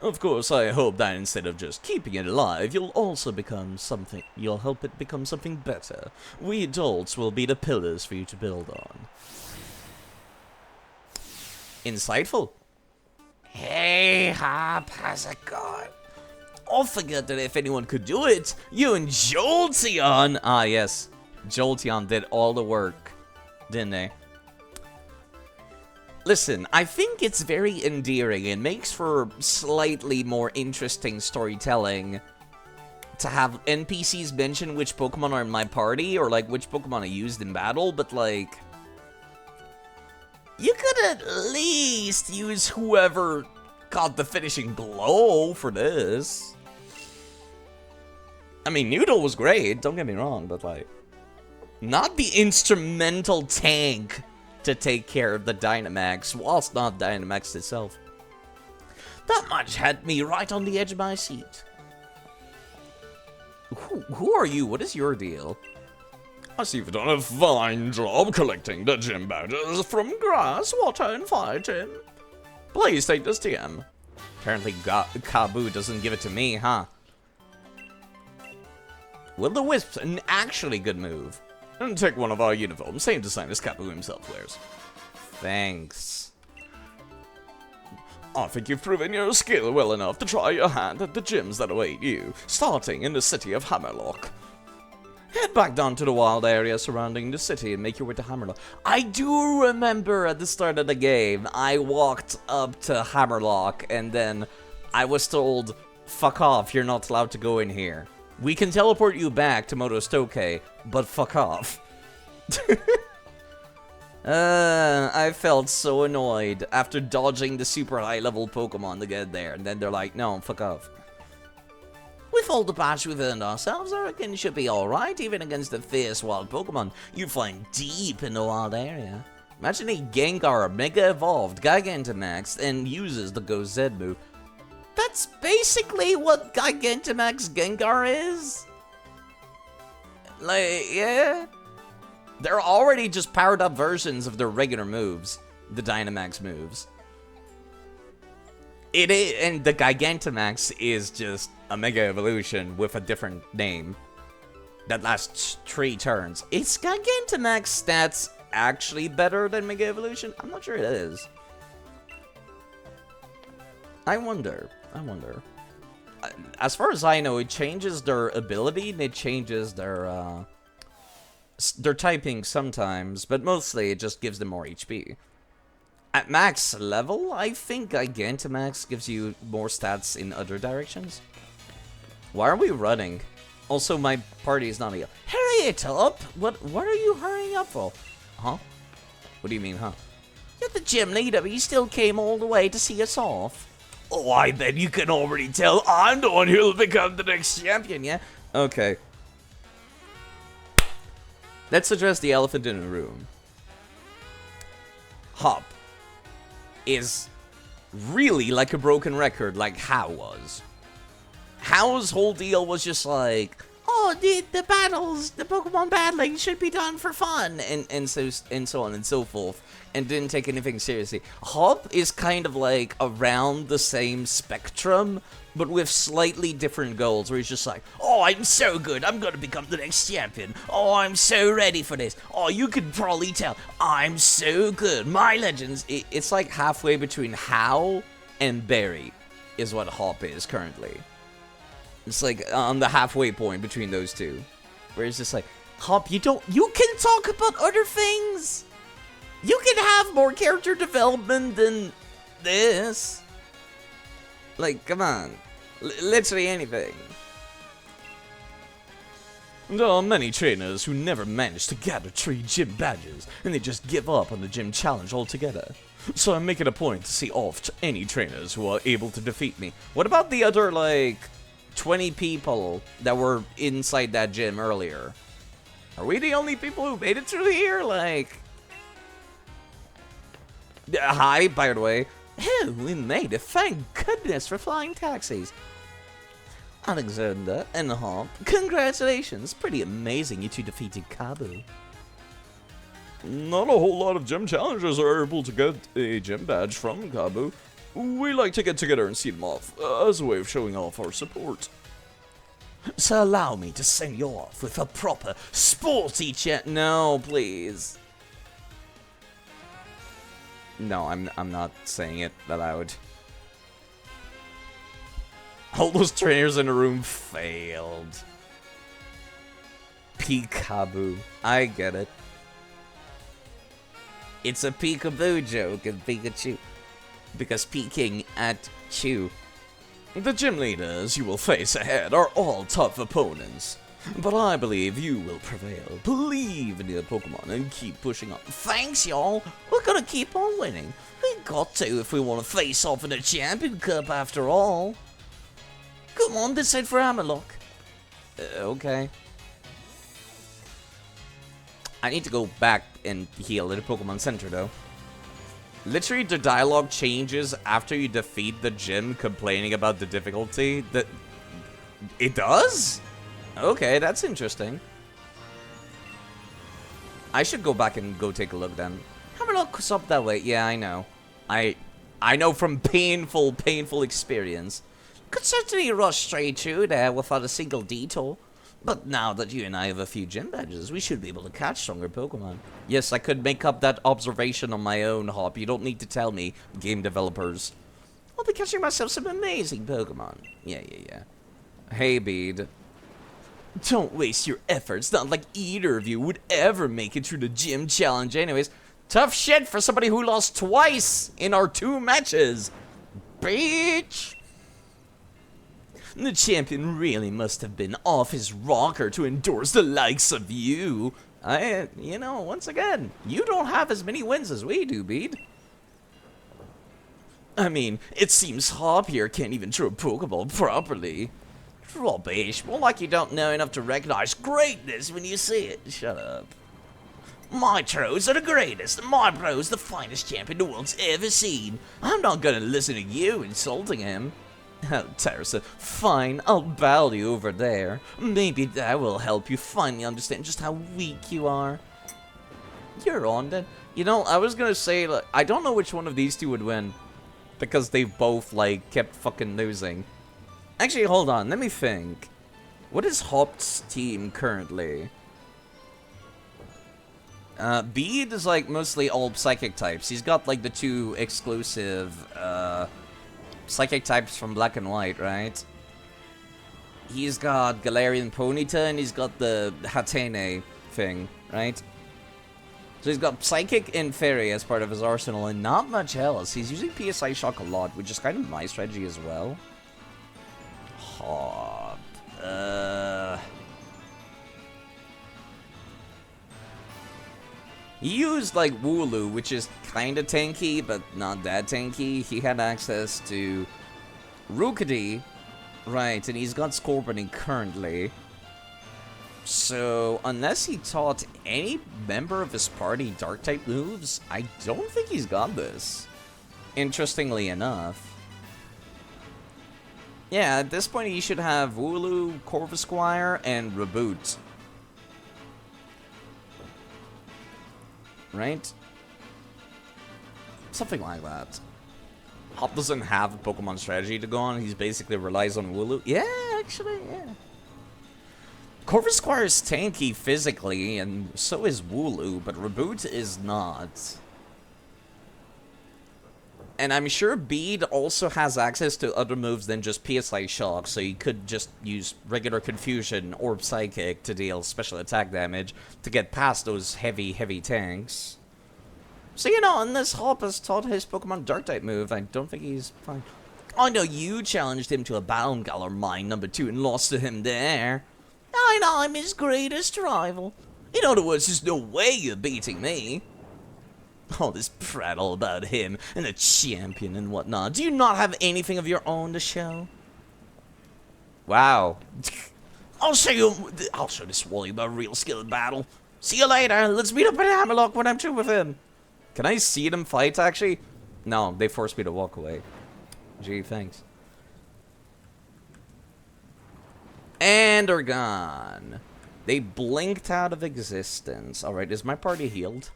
Of course, I hope that instead of just keeping it alive, you'll help it become something better. We adults will be the pillars for you to build on. Insightful. Hey, Hop, how's it going? I figured that if anyone could do it, you and Jolteon. Ah, yes. Jolteon did all the work, didn't they? Listen, I think it's very endearing and makes for slightly more interesting storytelling to have NPCs mention which Pokemon are in my party or, like, which Pokemon I used in battle, but, like, you could at least use whoever got the finishing blow for this. I mean, Noodle was great, don't get me wrong, but, like, not the instrumental tank to take care of the Dynamax, whilst not Dynamax itself. That much had me right on the edge of my seat. Who are you? What is your deal? I see you've done a fine job collecting the gym badges from grass, water, and fire, Tim. Please take this TM. Apparently Kabu doesn't give it to me, huh? Will-o-wisps, an actually good move. And take one of our uniforms, same design as Kabu himself wears. Thanks. I think you've proven your skill well enough to try your hand at the gyms that await you, starting in the city of Hammerlock. Head back down to the wild area surrounding the city and make your way to Hammerlock. I do remember at the start of the game, I walked up to Hammerlock and then I was told, fuck off, you're not allowed to go in here. We can teleport you back to Motostoke, but fuck off. I felt so annoyed after dodging the super high level Pokemon to get there, and then they're like, no, fuck off. With all the patch we've earned ourselves, I reckon it should be alright, even against the fierce wild Pokemon you find deep in the wild area. Imagine a Gengar Mega Evolved Gigantamax and uses the Go Z move. That's basically what Gigantamax Gengar is. Like, yeah. They're already just powered up versions of their regular moves, the Dynamax moves. It is, and the Gigantamax is just a Mega Evolution with a different name that lasts 3 turns. Is Gigantamax stats actually better than Mega Evolution? I'm not sure it is. I wonder. As far as I know, it changes their ability and it changes their typing sometimes, but mostly it just gives them more HP. At max level, I think Gigantamax gives you more stats in other directions. Why are we running? Also, my party is not here. Hurry it up! What are you hurrying up for? Huh? What do you mean, huh? You're the gym leader, but you still came all the way to see us off. Oh, I bet you can already tell I'm the one who'll become the next champion, yeah? Okay. Let's address the elephant in the room. Hop is really like a broken record, like How was. How's whole deal was just like, oh, the battles, the Pokemon battling should be done for fun, and so on and so forth, and didn't take anything seriously. Hop is kind of like around the same spectrum, but with slightly different goals, where he's just like, oh, I'm so good, I'm gonna become the next champion. Oh, I'm so ready for this. Oh, you can probably tell, I'm so good. My legends, it's like halfway between How and Barry is what Hop is currently. It's like on the halfway point between those two, where it's just like, Hop, you can talk about other things. You can have more character development than this. Like, come on. Literally anything. There are many trainers who never manage to gather 3 gym badges, and they just give up on the gym challenge altogether. So I'm making a point to see off any trainers who are able to defeat me. What about the other, like, 20 people that were inside that gym earlier. Are we the only people who made it through here? Like... Hi, by the way. Oh, we made it. Thank goodness for flying taxis. Alexander and Hop, congratulations. Pretty amazing you two defeated Kabu. Not a whole lot of gym challengers are able to get a gym badge from Kabu. We like to get together and see them off, as a way of showing off our support. So allow me to send you off with a proper sporty chat. No, please. No, I'm not saying it aloud. All those trainers in the room failed. Peekaboo. I get it. It's a peekaboo joke in Pikachu. Because peeking at Chew. The gym leaders you will face ahead are all tough opponents, but I believe you will prevail. Believe in your Pokemon and keep pushing on. Thanks, y'all. We're gonna keep on winning. We got to if we want to face off in the Champion Cup after all. Come on, this side for Hammerlock. Okay. I need to go back and heal at the Pokemon Center, though. Literally, the dialogue changes after you defeat the gym complaining about the difficulty. It does? Okay, that's interesting. I should go back and go take a look then. Hammerlock's up that way. Yeah, I know. I know from painful experience. Could certainly rush straight through there without a single detour. But now that you and I have a few gym badges, we should be able to catch stronger Pokemon. Yes, I could make up that observation on my own, Hop. You don't need to tell me, game developers. I'll be catching myself some amazing Pokemon. Yeah. Hey, Bede. Don't waste your efforts. Not like either of you would ever make it through the gym challenge anyways. Tough shit for somebody who lost twice in our 2 matches. Bitch. The champion really must have been off his rocker to endorse the likes of you. You know, once again, you don't have as many wins as we do, Bede. I mean, it seems Hop here can't even throw a Pokeball properly. Rubbish. More like you don't know enough to recognize greatness when you see it. Shut up. My throws are the greatest. My bro's the finest champion the world's ever seen. I'm not gonna listen to you insulting him. Oh, Teresa, fine, I'll bow you over there. Maybe that will help you finally understand just how weak you are. You're on then. You know, I was gonna say, like, I don't know which one of these two would win. Because they both, like, kept fucking losing. Actually, hold on, let me think. What is Hop's team currently? Bede is, like, mostly all psychic types. He's got, like, the 2 exclusive, psychic types from Black and White, right? He's got Galarian Ponyta and he's got the Hatene thing, right? So he's got Psychic and Fairy as part of his arsenal and not much else. He's using PSI Shock a lot, which is kind of my strategy as well. Hop. He used, like, Wooloo, which is kinda tanky, but not that tanky. He had access to Rookidee, right, and he's got Scorpioning currently. So, unless he taught any member of his party Dark-type moves, I don't think he's got this. Interestingly enough. Yeah, at this point he should have Wooloo, Corvisquire, and Reboot. Right? Something like that. Hop doesn't have a Pokemon strategy to go on. He basically relies on Wooloo. Yeah, actually, yeah. Corvisquire is tanky physically, and so is Wooloo, but Reboot is not. And I'm sure Bede also has access to other moves than just PSI Shock, so he could just use regular Confusion or Psychic to deal special attack damage to get past those heavy tanks. So, you know, unless Hop has taught his Pokemon Dark-type move, I don't think he's fine. I know you challenged him to a Battle Galar Mine #2 and lost to him there. And I'm his greatest rival. In other words, there's no way you're beating me. All this prattle about him and the champion and whatnot. Do you not have anything of your own to show? Wow. I'll show this Wally about real skill in battle. See you later. Let's meet up at Hammerlock when I'm through with him. Can I see them fight, actually? No, they forced me to walk away. Gee, thanks. And they're gone. They blinked out of existence. Alright, is my party healed?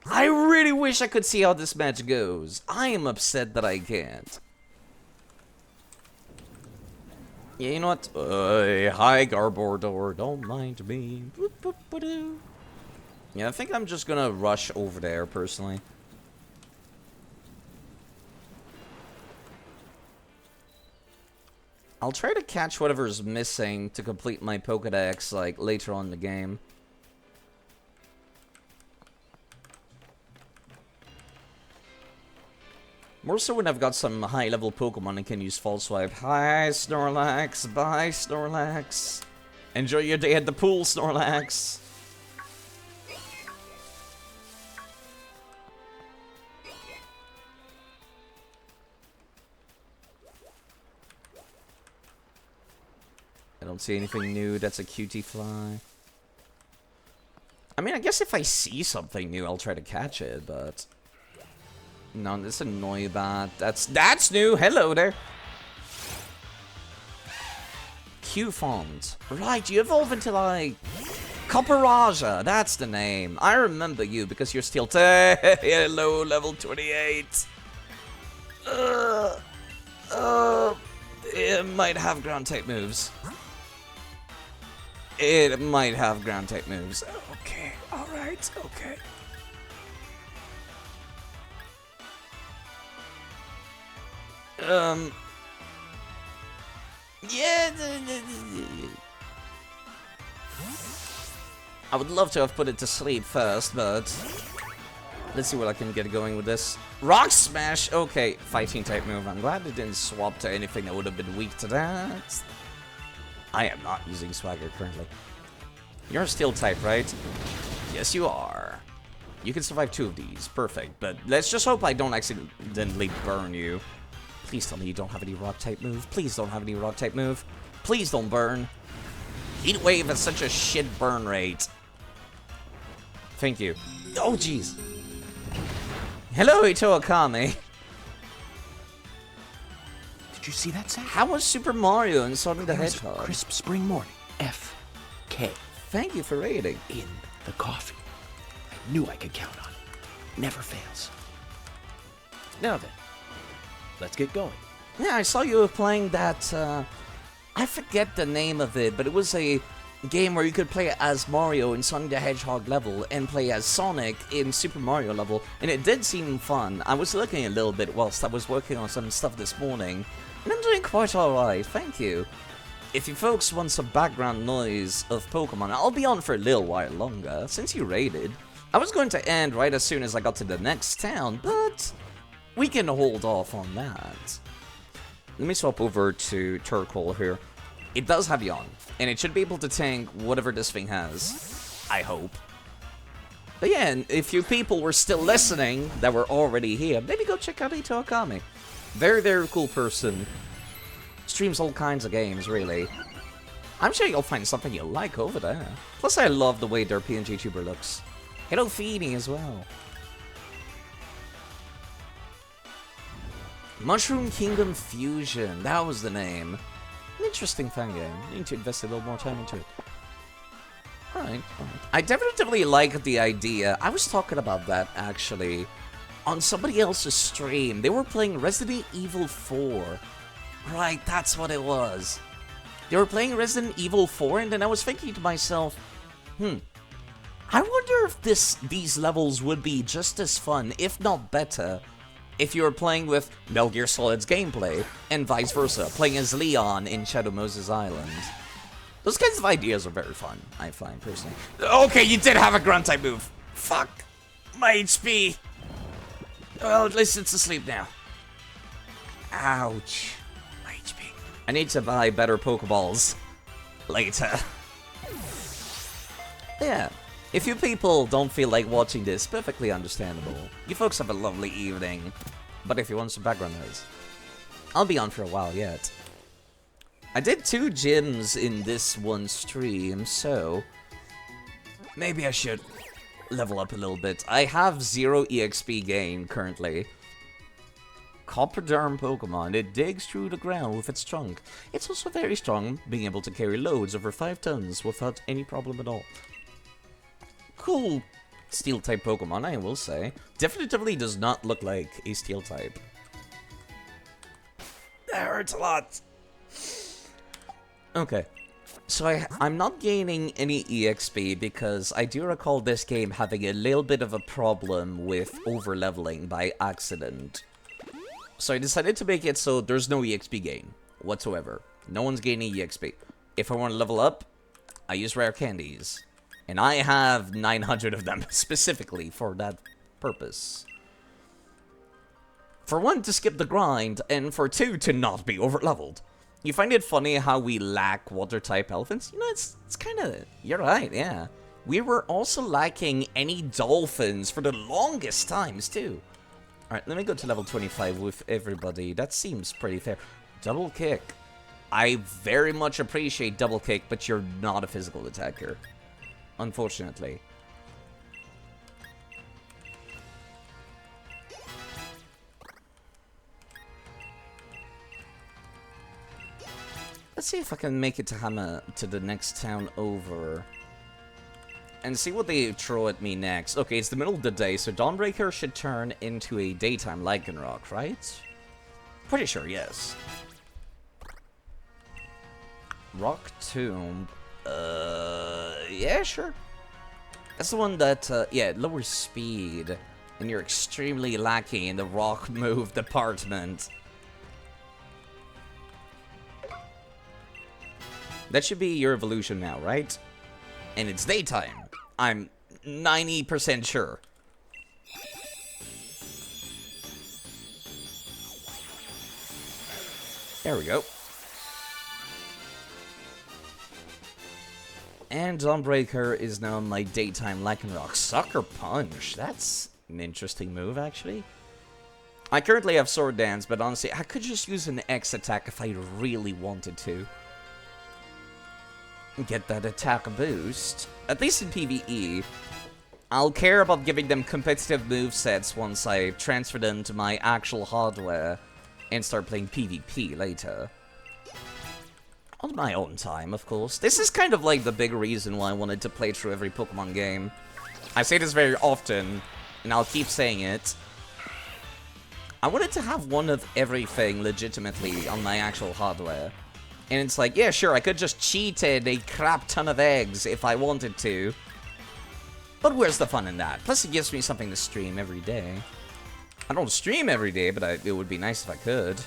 I really wish I could see how this match goes. I am upset that I can't. Yeah, you know what? Hi, Garbodor. Don't mind me. Boop, boop, ba-doo. Yeah, I think I'm just gonna rush over there, personally. I'll try to catch whatever's missing to complete my Pokédex, like, later on in the game. More so when I've got some high-level Pokemon and can use False Swipe. Hi, Snorlax. Bye, Snorlax. Enjoy your day at the pool, Snorlax. I don't see anything new. That's a cutie fly. I mean, I guess if I see something new, I'll try to catch it, but... No, this is a Noibat. That's new. Hello there. Q-Font. Right, you evolve into, like... Copperaja. That's the name. I remember you because you're still... Hello, level 28. It might have ground-type moves. It might have ground-type moves. Okay, alright, okay. Yeah. I would love to have put it to sleep first, but let's see what I can get going with this. Rock Smash. Okay, fighting type move. I'm glad it didn't swap to anything that would have been weak to that. I am not using Swagger currently. You're a Steel type, right? Yes, you are. You can survive 2 of these. Perfect. But let's just hope I don't accidentally burn you. Please tell me you don't have any rock type move. Please don't have any rock type move. Please don't burn. Heat Wave has such a shit burn rate. Thank you. Oh, jeez. Hello, Ito Akame. Did you see that, Sam? How was Super Mario and Sonic the There's a Hedgehog? crisp spring morning. F.K. Thank you for rating. in the coffee. I knew I could count on it. Never fails. Now then, let's get going. Yeah, I saw you were playing that, I forget the name of it, but it was a game where you could play as Mario in Sonic the Hedgehog level and play as Sonic in Super Mario level, and it did seem fun. I was looking a little bit whilst I was working on some stuff this morning, and I'm doing quite alright, thank you. If you folks want some background noise of Pokemon, I'll be on for a little while longer, since you raided. I was going to end right as soon as I got to the next town, but we can hold off on that. Let me swap over to Turquoise here. It does have Yawn, and it should be able to tank whatever this thing has. I hope. But yeah, and if you people were still listening that were already here, maybe go check out Ito Akame. Very, very cool person. Streams all kinds of games, really. I'm sure you'll find something you'll like over there. Plus, I love the way their PNG tuber looks. Hello, Feeny, as well. Mushroom Kingdom Fusion, that was the name. An interesting fan game. Need to invest a little more time into it. Alright. I definitely like the idea. I was talking about that, actually, on somebody else's stream. They were playing Resident Evil 4. Right, that's what it was. They were playing Resident Evil 4, and then I was thinking to myself, I wonder if these levels would be just as fun, if not better, if you were playing with Metal Gear Solid's gameplay, and vice versa, playing as Leon in Shadow Moses Island. Those kinds of ideas are very fun, I find, personally. Okay, you did have a grunt-type move. Fuck. My HP. Well, at least it's asleep now. Ouch. My HP. I need to buy better Pokeballs later. Yeah. If you people don't feel like watching this, perfectly understandable. You folks have a lovely evening. But if you want some background noise, I'll be on for a while yet. I did 2 gyms in this one stream, so maybe I should level up a little bit. I have 0 EXP gain currently. Copperderm Pokemon. It digs through the ground with its trunk. It's also very strong, being able to carry loads over 5 tons without any problem at all. Cool Steel-type Pokemon, I will say. Definitively does not look like a Steel-type. That hurts a lot. Okay. So I'm not gaining any EXP because I do recall this game having a little bit of a problem with over-leveling by accident. So I decided to make it so there's no EXP gain whatsoever. No one's gaining EXP. If I want to level up, I use rare candies. And I have 900 of them specifically for that purpose. For 1, to skip the grind, and for 2, to not be over-leveled. You find it funny how we lack water-type elephants? You know, it's kind of... You're right, yeah. We were also lacking any dolphins for the longest times, too. Alright, let me go to level 25 with everybody. That seems pretty fair. Double kick. I very much appreciate double kick, but you're not a physical attacker. Unfortunately. Let's see if I can make it to the next town over. And see what they throw at me next. Okay, it's the middle of the day, so Dawnbreaker should turn into a daytime Lycanroc, right? Pretty sure, yes. Rock Tomb. Yeah, sure. That's the one that, yeah, lowers speed. And you're extremely lacking in the rock move department. That should be your evolution now, right? And it's daytime. I'm 90% sure. There we go. And Dawnbreaker is now my daytime Lycanroc. Sucker Punch. That's an interesting move, actually. I currently have Sword Dance, but honestly, I could just use an X attack if I really wanted to. Get that attack boost. At least in PvE. I'll care about giving them competitive movesets once I transfer them to my actual hardware and start playing PvP later. On my own time, of course. This is kind of like the big reason why I wanted to play through every Pokemon game. I say this very often, and I'll keep saying it. I wanted to have one of everything legitimately on my actual hardware. And it's like, yeah, sure, I could just cheat in a crap ton of eggs if I wanted to. But where's the fun in that? Plus, it gives me something to stream every day. I don't stream every day, but it would be nice if I could.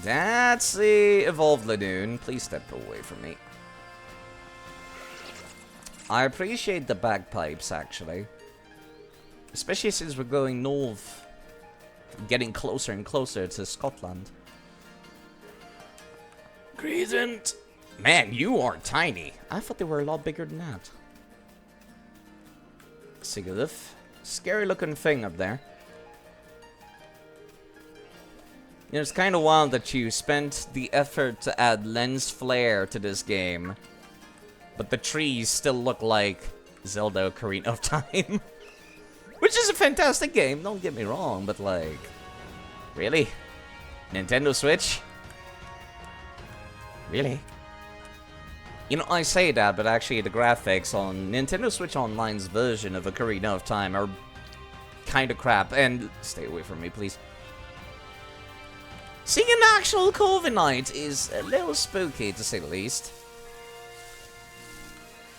That's the Evolved Ladoon. Please step away from me. I appreciate the bagpipes, actually. Especially since we're going north. Getting closer and closer to Scotland. Crescent! Man, you are tiny. I thought they were a lot bigger than that. Sigalith. Scary looking thing up there. You know, it's kind of wild that you spent the effort to add lens flare to this game. But the trees still look like Zelda Ocarina of Time. Which is a fantastic game, don't get me wrong, but like... Really? Nintendo Switch? Really? You know, I say that, but actually the graphics on Nintendo Switch Online's version of Ocarina of Time are kind of crap. And stay away from me, please. Seeing an actual Corviknight is a little spooky, to say the least.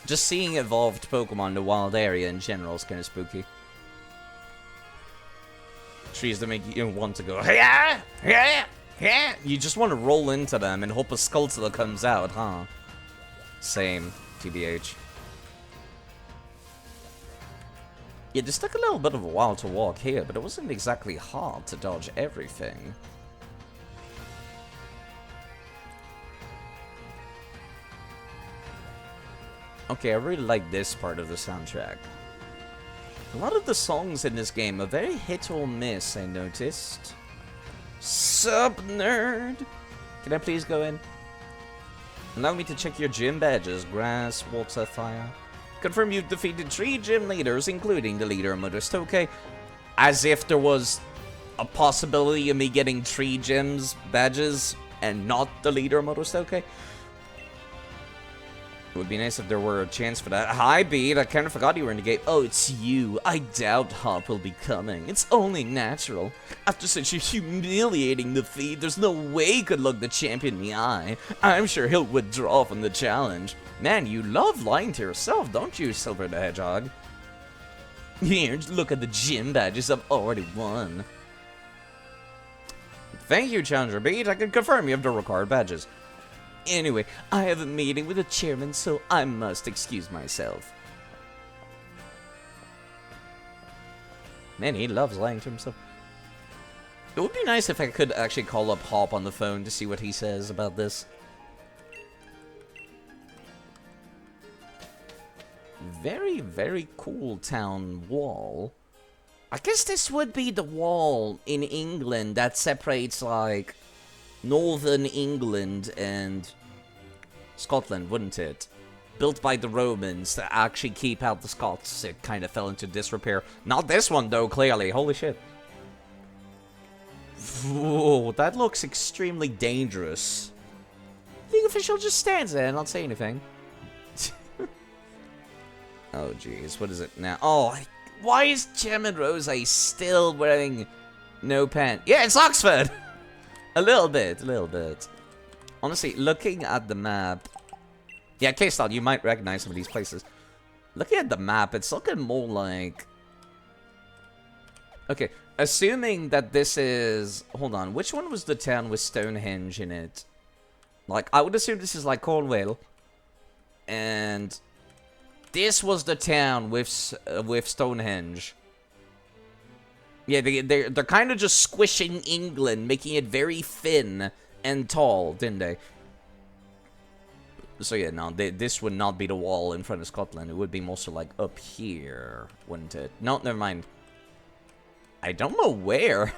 Just seeing evolved Pokemon in the wild area in general is kind of spooky. Trees that make you want to go, yeah, yeah, yeah. You just want to roll into them and hope a Skulltula comes out, huh? Same, TBH. Yeah, this took a little bit of a while to walk here, but it wasn't exactly hard to dodge everything. Okay, I really like this part of the soundtrack. A lot of the songs in this game are very hit or miss, I noticed. Sup, nerd? Can I please go in? Allow me to check your gym badges. Grass, water, fire. Confirm you've defeated 3 gym leaders, including the leader of Motostoke. As if there was a possibility of me getting 3 gyms badges and not the leader of Motostoke. It would be nice if there were a chance for that. Hi, Beat. I kind of forgot you were in the game. Oh, it's you. I doubt Hop will be coming. It's only natural. After such a humiliating defeat, there's no way he could look the champion in the eye. I'm sure he'll withdraw from the challenge. Man, you love lying to yourself, don't you, Silver the Hedgehog? Here, look at the gym badges I've already won. Thank you, Challenger Beat. I can confirm you have the required badges. Anyway, I have a meeting with the chairman, so I must excuse myself. Man, he loves lying to himself. It would be nice if I could actually call up Hop on the phone to see what he says about this. Very, very cool town wall. I guess this would be the wall in England that separates, like, Northern England and Scotland, wouldn't it? Built by the Romans to actually keep out the Scots. It kind of fell into disrepair. Not this one, though, clearly. Holy shit. Whoa, that looks extremely dangerous. The official just stands there and not say anything. Oh, jeez. What is it now? Oh, why is Chairman Rose still wearing no pants? Yeah, it's Oxford! A little bit. Honestly, looking at the map... Yeah, K-Style, you might recognize some of these places. Looking at the map, it's looking more like... Okay, assuming that this is... Hold on, which one was the town with Stonehenge in it? Like, I would assume this is like Cornwall. And... this was the town with Stonehenge. Yeah, they're kind of just squishing England, making it very thin and tall, didn't they? So yeah, no, this would not be the wall in front of Scotland. It would be more so like up here, wouldn't it? No, never mind. I don't know where.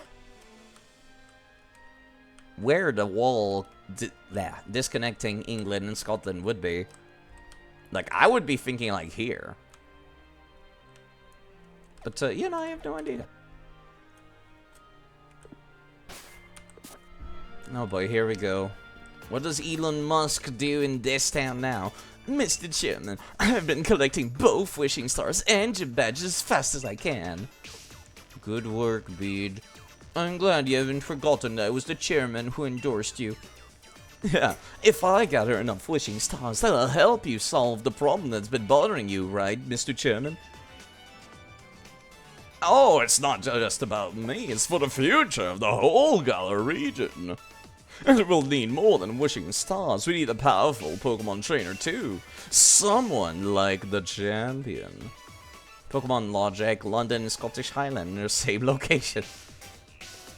Where the wall disconnecting England and Scotland would be. Like, I would be thinking like here. But, you know, I have no idea. Oh boy, here we go. What does Elon Musk do in this town now? Mr. Chairman, I've been collecting both wishing stars and gym badges as fast as I can. Good work, Bede. I'm glad you haven't forgotten that I was the chairman who endorsed you. Yeah, if I gather enough wishing stars, that'll help you solve the problem that's been bothering you, right, Mr. Chairman? Oh, it's not just about me, it's for the future of the whole Galar region. And we'll need more than wishing stars, we need a powerful Pokemon trainer too. Someone like the champion. Pokemon Logic, London, Scottish Highland, they're same location.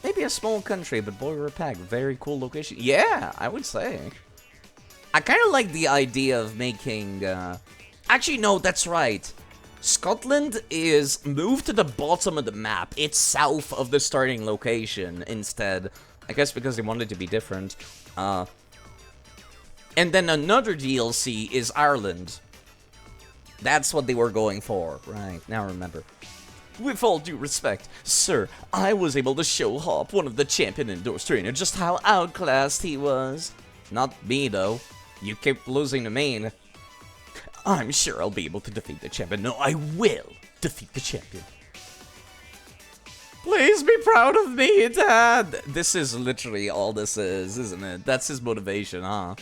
Maybe a small country, but boy, we're a pack. Very cool location. Yeah, I would say. I kind of like the idea of making... Actually, no, that's right. Scotland is moved to the bottom of the map. It's south of the starting location instead. I guess because they wanted to be different. And then another DLC is Ireland. That's what they were going for. Right, now I remember. With all due respect, sir, I was able to show Hop, one of the champion endorsed trainer, just how outclassed he was. Not me, though. You kept losing to me. I'm sure I'll be able to defeat the champion. No, I will defeat the champion. Please be proud of me, Dad! This is literally all this is, isn't it? That's his motivation, huh?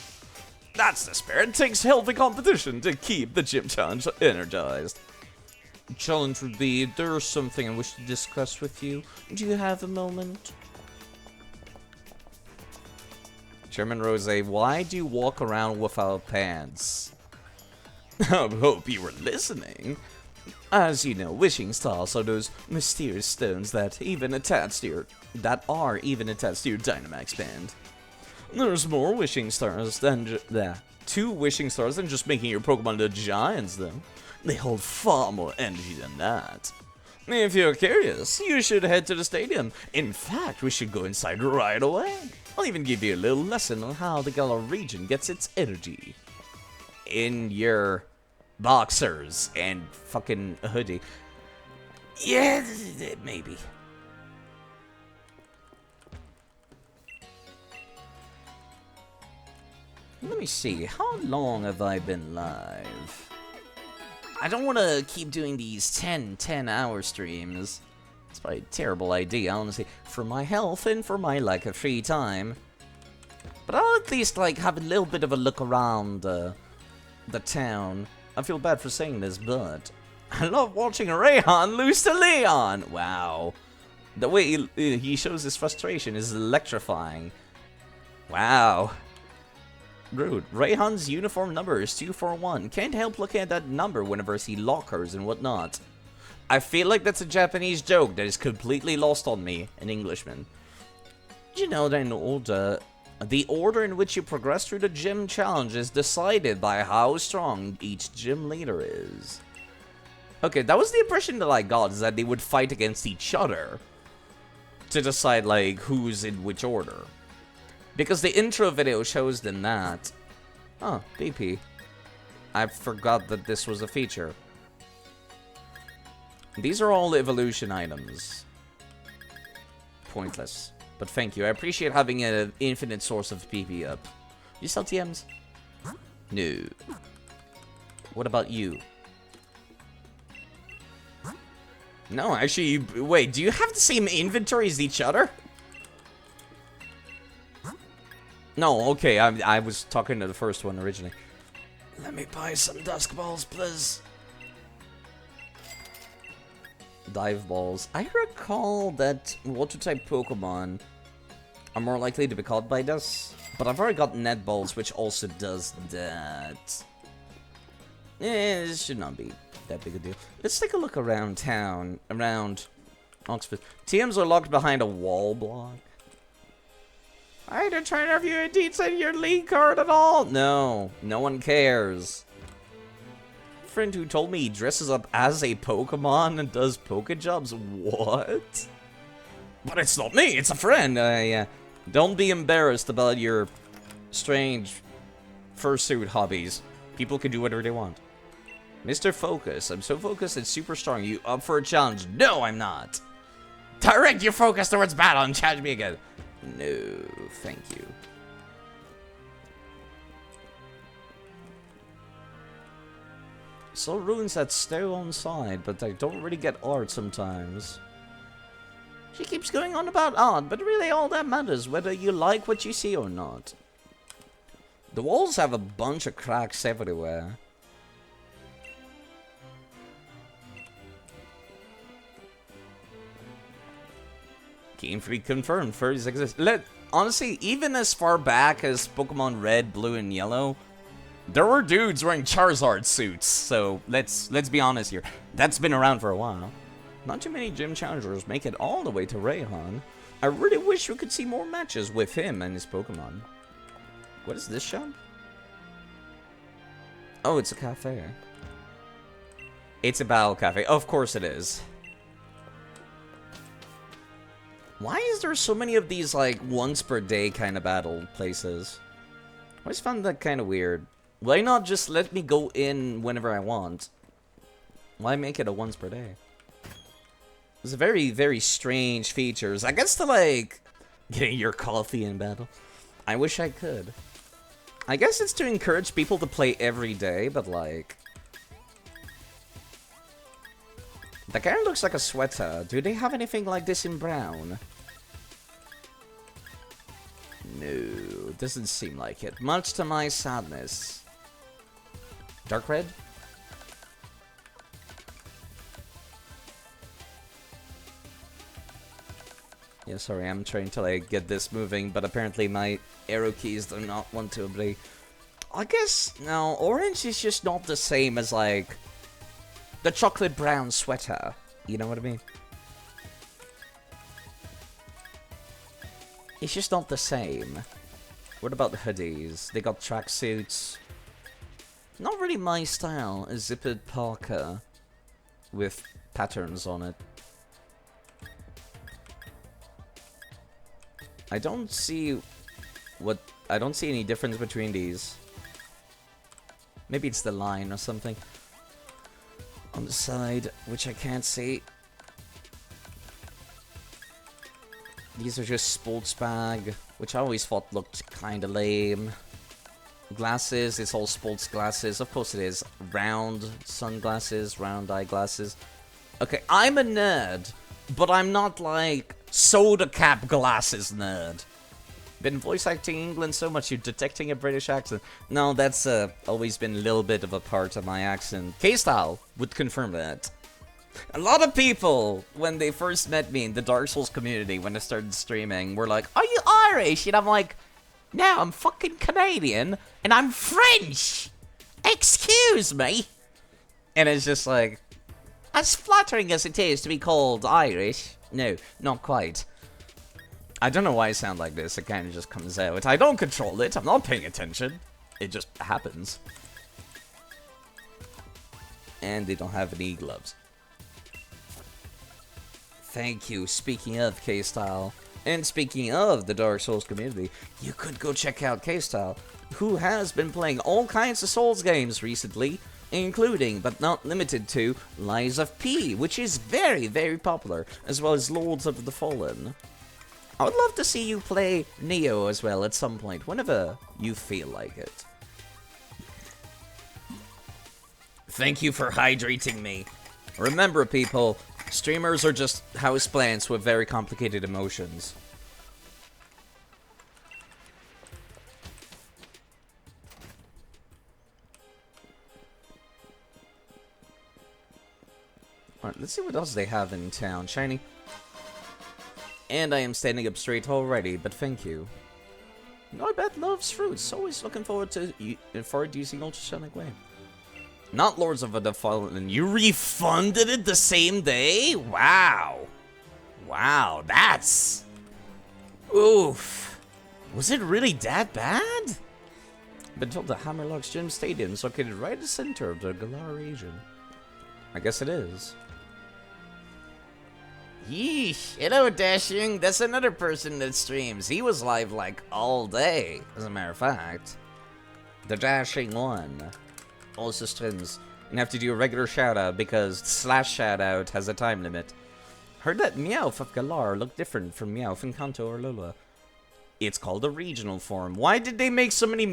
That's the spirit. It takes healthy competition to keep the gym challenge energized. Challenge would be, there's something I wish to discuss with you. Do you have a moment? Chairman Rose, why do you walk around without pants? I hope you were listening. As you know, wishing stars are those mysterious stones that are even attached to your Dynamax band. There's more wishing stars than two wishing stars than just making your Pokemon the giants, though. They hold far more energy than that. If you're curious, you should head to the stadium. In fact, we should go inside right away. I'll even give you a little lesson on how the Galar region gets its energy. In your boxers and fucking hoodie. Yeah, maybe. Let me see, how long have I been live? I don't want to keep doing these 10-hour streams. It's probably a terrible idea, honestly, for my health and for my lack of free time. But I'll at least, like, have a little bit of a look around the town. I feel bad for saying this, but I love watching Rayhan lose to Leon. Wow. The way he shows his frustration is electrifying. Wow. Rude. Rayhan's uniform number is 241. Can't help looking at that number whenever I see lockers and whatnot. I feel like that's a Japanese joke that is completely lost on me, an Englishman. Did you know that in order, the order in which you progress through the gym challenge is decided by how strong each gym leader is? Okay, that was the impression that I got, is that they would fight against each other to decide, like, who's in which order. Because the intro video shows them that. Oh, BP. I forgot that this was a feature. These are all evolution items. Pointless. But thank you. I appreciate having an infinite source of PP up. You sell TMs? No. What about you? No, actually, wait, do you have the same inventory as each other? No, okay, I was talking to the first one originally. Let me buy some dusk balls, please. Dive balls. I recall that water-type Pokemon are more likely to be caught by this, but I've already got net balls, which also does that. This should not be that big a deal. Let's take a look around town, around Oxford. TMs are locked behind a wall block. I didn't try to have you indeed send your league card at all. No, no one cares. Friend who told me he dresses up as a Pokemon and does Pokejobs. What? But it's not me, it's a friend. Yeah. Don't be embarrassed about your strange fursuit hobbies. People can do whatever they want. Mr. Focus, I'm so focused and super strong. You up for a challenge? No, I'm not. Direct your focus towards battle and challenge me again. No, thank you. So runes that stay on side, but I don't really get art sometimes. She keeps going on about art, but really all that matters, whether you like what you see or not. The walls have a bunch of cracks everywhere. Game Freak confirmed, furries exist. Honestly, even as far back as Pokemon Red, Blue, and Yellow, there were dudes wearing Charizard suits, so let's be honest here. That's been around for a while. Not too many gym challengers make it all the way to Rayhan. I really wish we could see more matches with him and his Pokemon. What is this shop? Oh, it's a cafe. It's a battle cafe. Of course it is. Why is there so many of these, like, once per day kind of battle places? I always found that kind of weird. Why not just let me go in whenever I want? Why make it a once per day? It's a very, very strange features. I guess to, like, getting your coffee in battle. I wish I could. I guess it's to encourage people to play every day, but, like... The guy looks like a sweater. Do they have anything like this in brown? No, doesn't seem like it. Much to my sadness. Dark red? Yeah, sorry, I'm trying to like get this moving, but apparently my arrow keys do not want to be. I guess, no, orange is just not the same as like the chocolate brown sweater. You know what I mean? It's just not the same. What about the hoodies? They got tracksuits. Not really my style. A zippered parka with patterns on it. I don't see What? I don't see any difference between these. Maybe it's the line or something on the side, which I can't see. These are just sports bag, which I always thought looked kinda lame. Glasses, it's all sports glasses. Of course it is. Round sunglasses, round eyeglasses. Okay, I'm a nerd, but I'm not like soda cap glasses nerd. Been voice acting England so much, you're detecting a British accent. No, that's always been a little bit of a part of my accent. K-Style would confirm that. A lot of people, when they first met me in the Dark Souls community, when I started streaming, were like, "Are you Irish?" And I'm like, "No, I'm fucking Canadian, and I'm French! Excuse me!" And it's just like, as flattering as it is to be called Irish, no, not quite. I don't know why I sound like this, it kind of just comes out. I don't control it, I'm not paying attention. It just happens. And they don't have any gloves. Thank you. Speaking of K-Style, and speaking of the Dark Souls community, you could go check out K-Style, who has been playing all kinds of Souls games recently, including, but not limited to, Lies of P, which is very, very popular, as well as Lords of the Fallen. I would love to see you play Neo as well at some point, whenever you feel like it. Thank you for hydrating me. Remember, people, streamers are just houseplants with very complicated emotions. Alright, let's see what else they have in town. Shiny. And I am standing up straight already, but thank you. Norbert loves fruits. Always looking forward to using Ultrasonic Wave. Not Lords of the Fallen. You refunded it the same day? Wow. Wow, that's... Oof. Was it really that bad? Been told the Hammerlock's Gym Stadium is located right in the center of the Galar region. I guess it is. Yeesh. Hello, Dashing. That's another person that streams. He was live like all day, as a matter of fact. The Dashing one also streams. You have to do a regular shout out because slash shout out has a time limit. Heard that Meowth of Galar looked different from Meowth in Kanto or Lula. It's called a regional form. Why did they make so many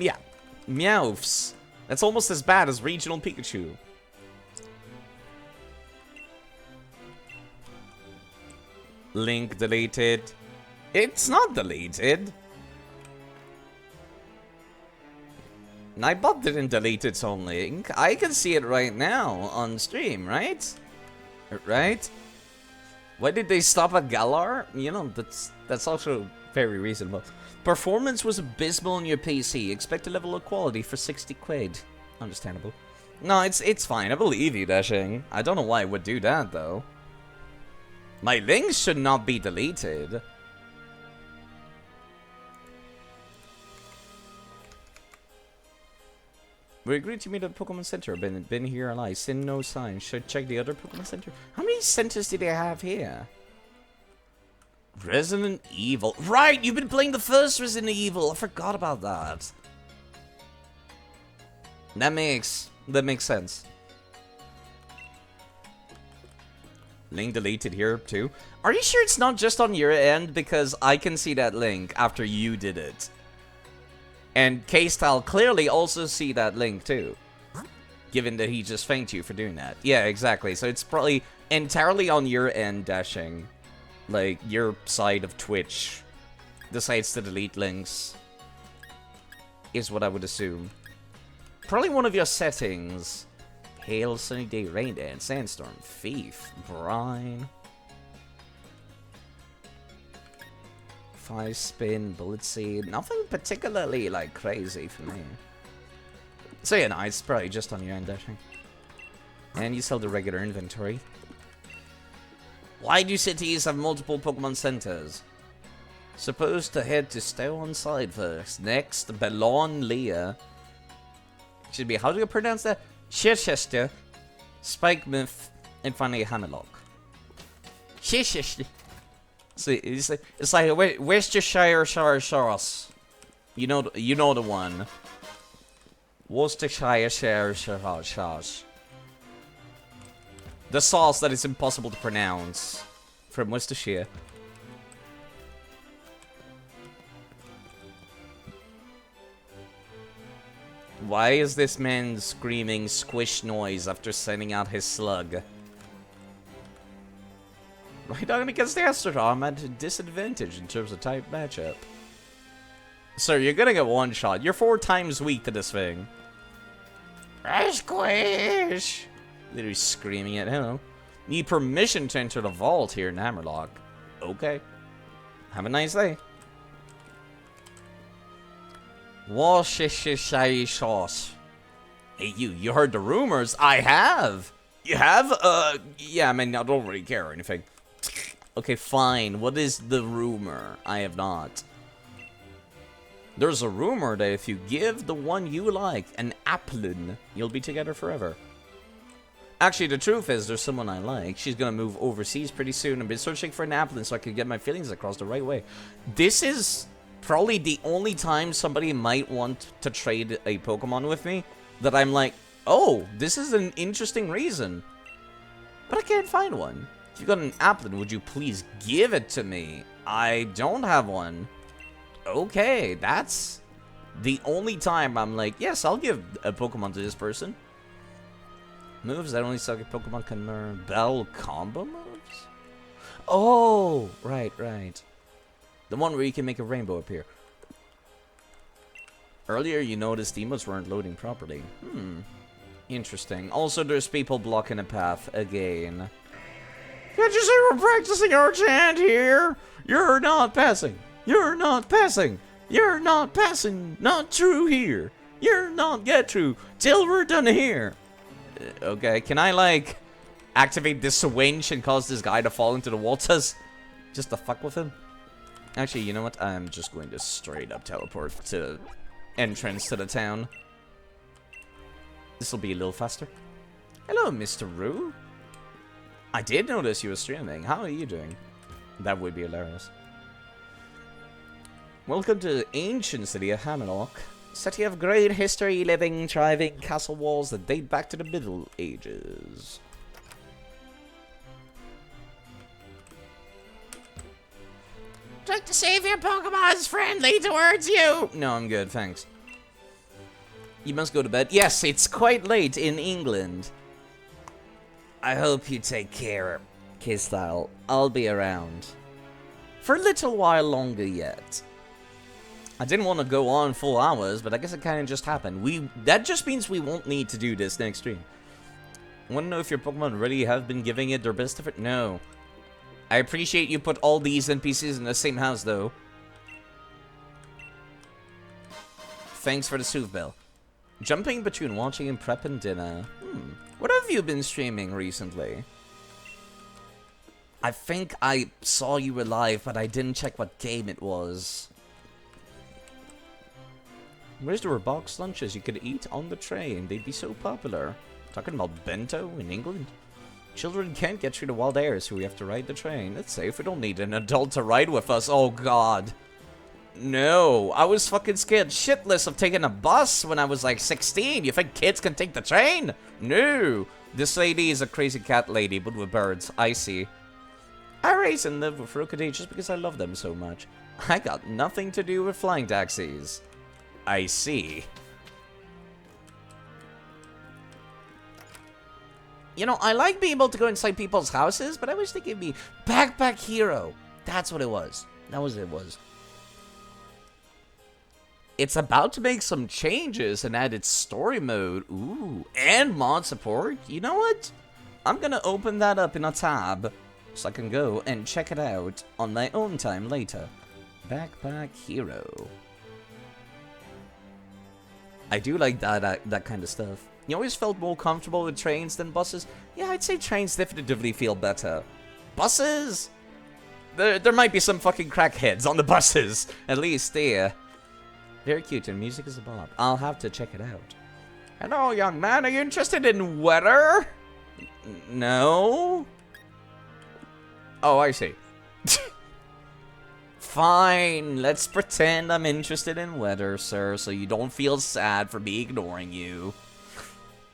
Meowths? That's almost as bad as regional Pikachu. Link deleted. It's not deleted. Nightbot didn't delete its own link. I can see it right now on stream, right? Right? Why did they stop at Galar? You know, that's also very reasonable. Performance was abysmal on your PC. Expect a level of quality for 60 quid. Understandable. No, it's fine. I believe you, Dashing. I don't know why it would do that, though. My links should not be deleted. We agreed to meet at Pokemon Center. Been here a lot. Seen no sign. Should check the other Pokemon Center. How many centers do they have here? Resident Evil. Right, you've been playing the first Resident Evil. I forgot about that. That makes sense. Link deleted here too. Are you sure it's not just on your end? Because I can see that link after you did it. And K-Style clearly also see that link too. Given that he just thanked you for doing that. Yeah, exactly. So it's probably entirely on your end, Dashing. Like, your side of Twitch decides to delete links. Is what I would assume. Probably one of your settings. Hail, sunny day, rain dance, sandstorm, thief, brine. 5 spin, bullet seed. Nothing particularly, like, crazy for me. So yeah, no, it's probably just on your end, Dashing. And you sell the regular inventory. Why do cities have multiple Pokemon centers? Supposed to head to Stone Side first. Next, Bellon Leah. Should be, how do you pronounce that? Chichester, Spikemouth, and finally Hammerlock. Chichester. So it's like Worcestershire sauce. You know the one. Worcestershire sauce. The sauce that is impossible to pronounce. From Worcestershire. Why is this man screaming squish noise after sending out his slug? Right on against the Astrodome, I'm at a disadvantage in terms of type matchup. Sir, you're gonna get one shot. You're 4 times weak to this thing. Squish! Literally screaming at him. Need permission to enter the vault here in Hammerlock. Okay. Have a nice day. Worcestershire sauce. Hey, you heard the rumors? I have! You have? Yeah, I mean, I don't really care or anything. Okay, fine. What is the rumor? I have not. There's a rumor that if you give the one you like an applin, you'll be together forever. Actually, the truth is, there's someone I like. She's gonna move overseas pretty soon. I've been searching for an applin so I can get my feelings across the right way. This is probably the only time somebody might want to trade a Pokemon with me that I'm like, oh, this is an interesting reason. But I can't find one. If you got an applin, would you please give it to me? I don't have one. Okay, that's the only time I'm like, yes, I'll give a Pokemon to this person. Moves that only suck if Pokemon can learn Bell combo moves? Oh, right. The one where you can make a rainbow appear. Earlier you noticed emotes weren't loading properly. Interesting. Also, there's people blocking a path again. Can't you see we're practicing our chant here? You're not passing. You're not passing. You're not passing. Not true here. You're not get through till we're done here. Okay, can I, like, activate this winch and cause this guy to fall into the waters? Just to fuck with him? Actually, you know what? I'm just going to straight up teleport to entrance to the town. This will be a little faster. Hello, Mr. Roo. I did notice you were streaming. How are you doing? That would be hilarious. Welcome to the ancient city of Hammerlock. City of great history, living, thriving castle walls that date back to the Middle Ages. Like to save your Pokemon's friendly towards you. No, I'm good, thanks. You must go to bed. Yes, it's quite late in England. I hope you take care, K-Style. I'll be around. For a little while longer yet. I didn't want to go on full hours, but I guess it kind of just happened. That just means we won't need to do this next stream. Want to know if your Pokemon really have been giving it their best effort? No. I appreciate you put all these NPCs in the same house, though. Thanks for the soothe bell. Jumping between watching and prepping dinner. What have you been streaming recently? I think I saw you were live, but I didn't check what game it was. Where's there were box lunches you could eat on the train? They'd be so popular. Talking about bento in England? Children can't get through the wild air, so we have to ride the train. Let's say if we don't need an adult to ride with us. Oh god. No, I was fucking scared shitless of taking a bus when I was like 16. You think kids can take the train? No. This lady is a crazy cat lady, but with birds. I see. I race and live with Rookade just because I love them so much. I got nothing to do with flying taxis. I see. You know, I like being able to go inside people's houses, but I wish they gave me Backpack Hero. That's what it was. That was it was. It's about to make some changes and add its story mode. Ooh, and mod support. You know what? I'm gonna open that up in a tab so I can go and check it out on my own time later. Backpack Hero. I do like that kind of stuff. You always felt more comfortable with trains than buses? Yeah, I'd say trains definitively feel better. Buses? There might be some fucking crackheads on the buses. At least there. Very cute, and music is a bop. I'll have to check it out. Hello, young man. Are you interested in weather? No? Oh, I see. Fine, let's pretend I'm interested in weather, sir, so you don't feel sad for me ignoring you.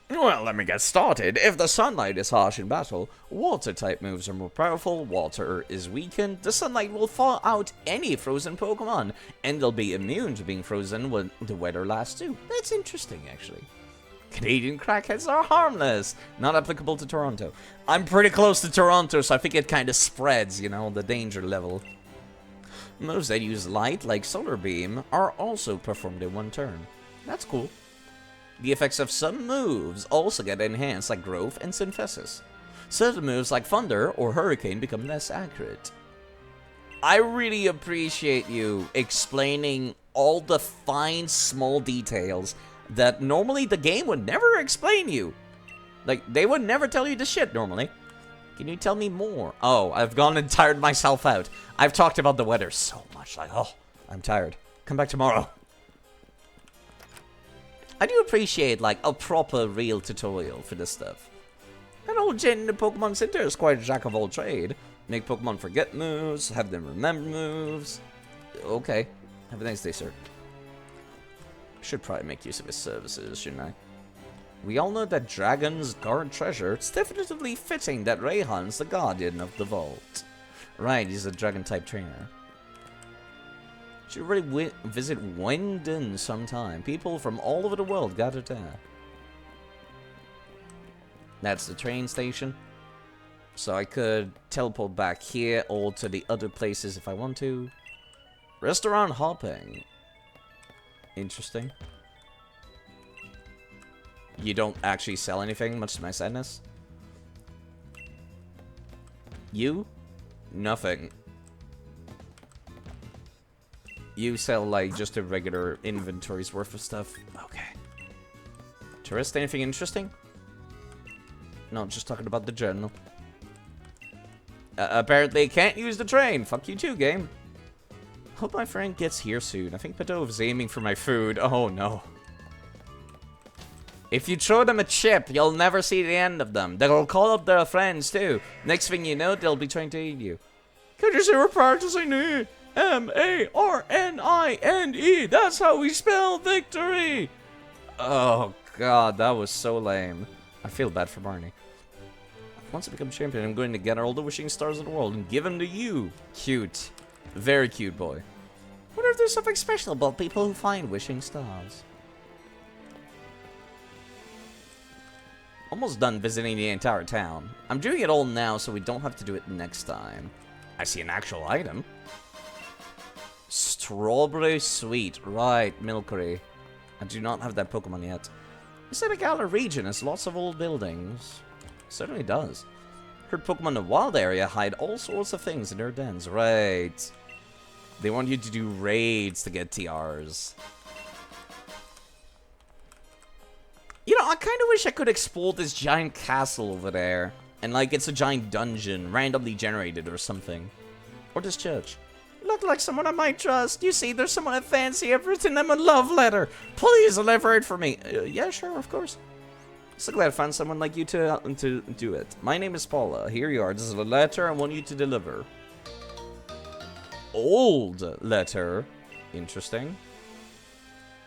Well, let me get started. If the sunlight is harsh in battle, water-type moves are more powerful, water is weakened, the sunlight will thaw out any frozen Pokemon, and they'll be immune to being frozen when the weather lasts too. That's interesting, actually. Canadian crackheads are harmless. Not applicable to Toronto. I'm pretty close to Toronto, so I think it kind of spreads, you know, the danger level. Moves that use light, like Solar Beam, are also performed in one turn. That's cool. The effects of some moves also get enhanced, like Growth and Synthesis. Certain moves like Thunder or Hurricane become less accurate. I really appreciate you explaining all the fine, small details that normally the game would never explain you. Like, they would never tell you the shit normally. Can you tell me more? Oh, I've gone and tired myself out. I've talked about the weather so much, like, oh, I'm tired. Come back tomorrow. I do appreciate, like, a proper, real tutorial for this stuff. An old Jen in the Pokemon Center is quite a jack of all trade. Make Pokemon forget moves, have them remember moves. Okay. Have a nice day, sir. Should probably make use of his services, shouldn't I? We all know that dragons guard treasure. It's definitely fitting that Rayhan's the guardian of the vault. Right, he's a dragon-type trainer. Should really visit Wyndon sometime. People from all over the world gather there. That's the train station. So I could teleport back here or to the other places if I want to. Restaurant hopping. Interesting. You don't actually sell anything, much to my sadness. You? Nothing. You sell, like, just a regular inventory's worth of stuff. Okay. Tourist, anything interesting? No, just talking about the journal. Apparently can't use the train. Fuck you too, game. Hope my friend gets here soon. I think Padov's aiming for my food. Oh, no. If you throw them a chip, you'll never see the end of them. They'll call up their friends, too. Next thing you know, they'll be trying to eat you. Could you say we're practicing it? M-A-R-N-I-N-E. That's how we spell victory. Oh, God, that was so lame. I feel bad for Barney. Once I become champion, I'm going to gather all the wishing stars in the world and give them to you. Cute. Very cute boy. Wonder if there's something special about people who find wishing stars. Almost done visiting the entire town. I'm doing it all now so we don't have to do it next time. I see an actual item. Strawberry Sweet. Right, Milkery. I do not have that Pokemon yet. You said the Galar region has lots of old buildings. Certainly does. Heard Pokemon in the wild area hide all sorts of things in their dens. Right. They want you to do raids to get TRs. You know, I kind of wish I could explore this giant castle over there. And, like, it's a giant dungeon, randomly generated or something. Or this church. Look like someone I might trust. You see, there's someone I fancy. I've written them a love letter. Please deliver it for me. Yeah, sure, of course. So glad I found someone like you to do it. My name is Paula. Here you are. This is a letter I want you to deliver. Old letter. Interesting.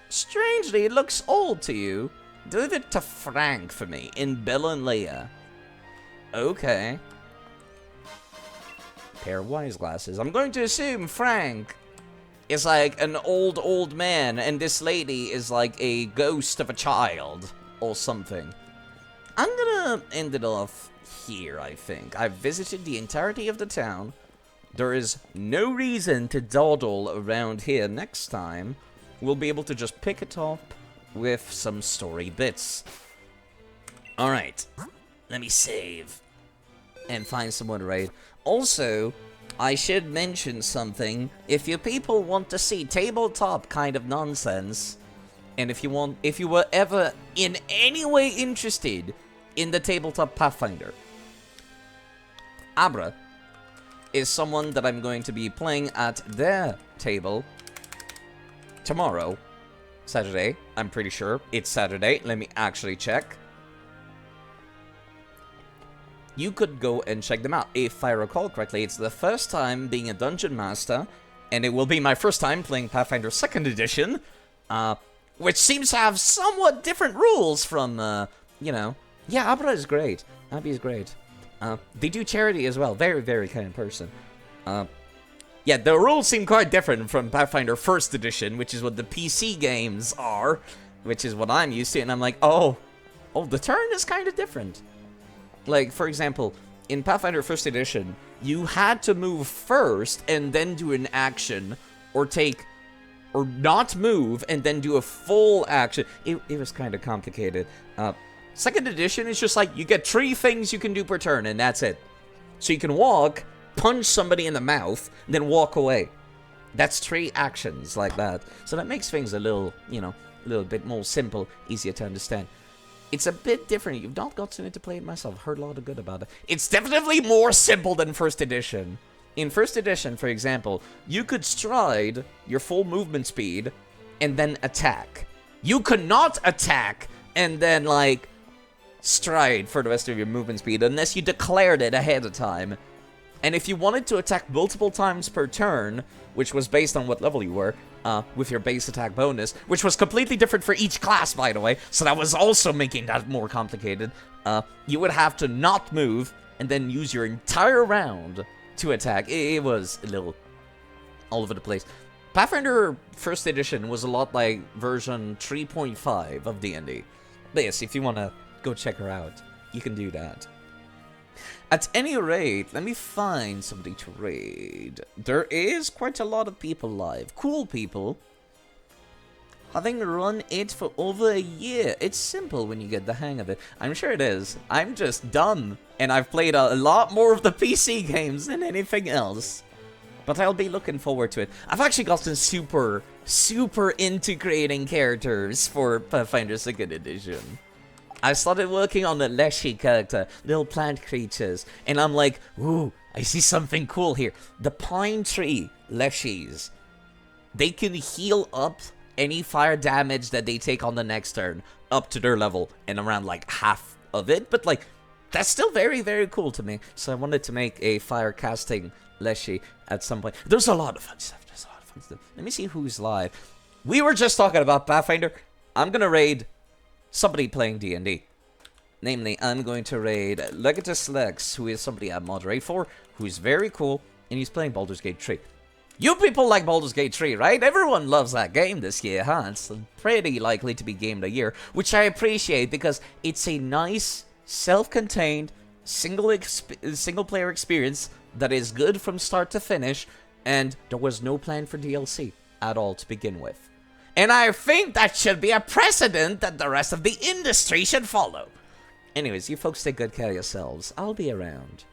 Strangely, it looks old to you. Deliver it to Frank for me in Bella and Leia. Okay. Pair of wise glasses. I'm going to assume Frank is like an old man and this lady is like a ghost of a child or something. I'm gonna end it off here, I think. I've visited the entirety of the town. There is no reason to dawdle around here next time. We'll be able to just pick it up with some story bits. Alright. Let me save. And find someone to raid. Also, I should mention something. If you people want to see tabletop kind of nonsense, and if you were ever in any way interested in the tabletop Pathfinder, Abra is someone that I'm going to be playing at their table tomorrow, Saturday. I'm pretty sure it's Saturday. Let me actually check. You could go and check them out. If I recall correctly, it's the first time being a dungeon master and it will be my first time playing Pathfinder 2nd Edition, which seems to have somewhat different rules from, you know... Yeah, Abra is great. Abby is great. They do charity as well. Very, very kind person. Yeah, the rules seem quite different from Pathfinder 1st Edition, which is what the PC games are, which is what I'm used to, and I'm like, oh, the turn is kind of different. Like, for example, in Pathfinder 1st Edition, you had to move first and then do an action, or not move and then do a full action. It was kind of complicated. 2nd Edition is just like, you get 3 things you can do per turn, and that's it. So you can walk, punch somebody in the mouth, and then walk away. That's 3 actions like that. So that makes things a little, you know, a little bit more simple, easier to understand. It's a bit different. You've not gotten to play it myself. Heard a lot of good about it. It's definitely more simple than 1st Edition. In 1st Edition, for example, you could stride your full movement speed and then attack. You could not attack and then, like, stride for the rest of your movement speed unless you declared it ahead of time. And if you wanted to attack multiple times per turn, which was based on what level you were, with your base attack bonus, which was completely different for each class, by the way, so that was also making that more complicated, you would have to not move and then use your entire round to attack. It was a little all over the place. Pathfinder 1st Edition was a lot like version 3.5 of D&D. But yes, if you want to go check her out, you can do that. At any rate, let me find somebody to raid. There is quite a lot of people live. Cool people. Having run it for over a year. It's simple when you get the hang of it. I'm sure it is. I'm just dumb. And I've played a lot more of the PC games than anything else. But I'll be looking forward to it. I've actually gotten super into creating characters for Pathfinder 2nd Edition. I started working on the Leshy character, little plant creatures, and I'm like, ooh, I see something cool here. The pine tree Leshies, they can heal up any fire damage that they take on the next turn up to their level, and around like half of it, but like, that's still very, very cool to me. So I wanted to make a fire casting Leshy at some point. There's a lot of fun stuff. Let me see who's live. We were just talking about Pathfinder. I'm gonna raid somebody playing D&D. Namely, I'm going to raid Legatus Lex, who is somebody I moderate for, who's very cool, and he's playing Baldur's Gate 3. You people like Baldur's Gate 3, right? Everyone loves that game this year, huh? It's pretty likely to be Game of the Year, which I appreciate because it's a nice, self-contained, single-player experience that is good from start to finish, and there was no plan for DLC at all to begin with. And I think that should be a precedent that the rest of the industry should follow. Anyways, you folks take good care of yourselves. I'll be around.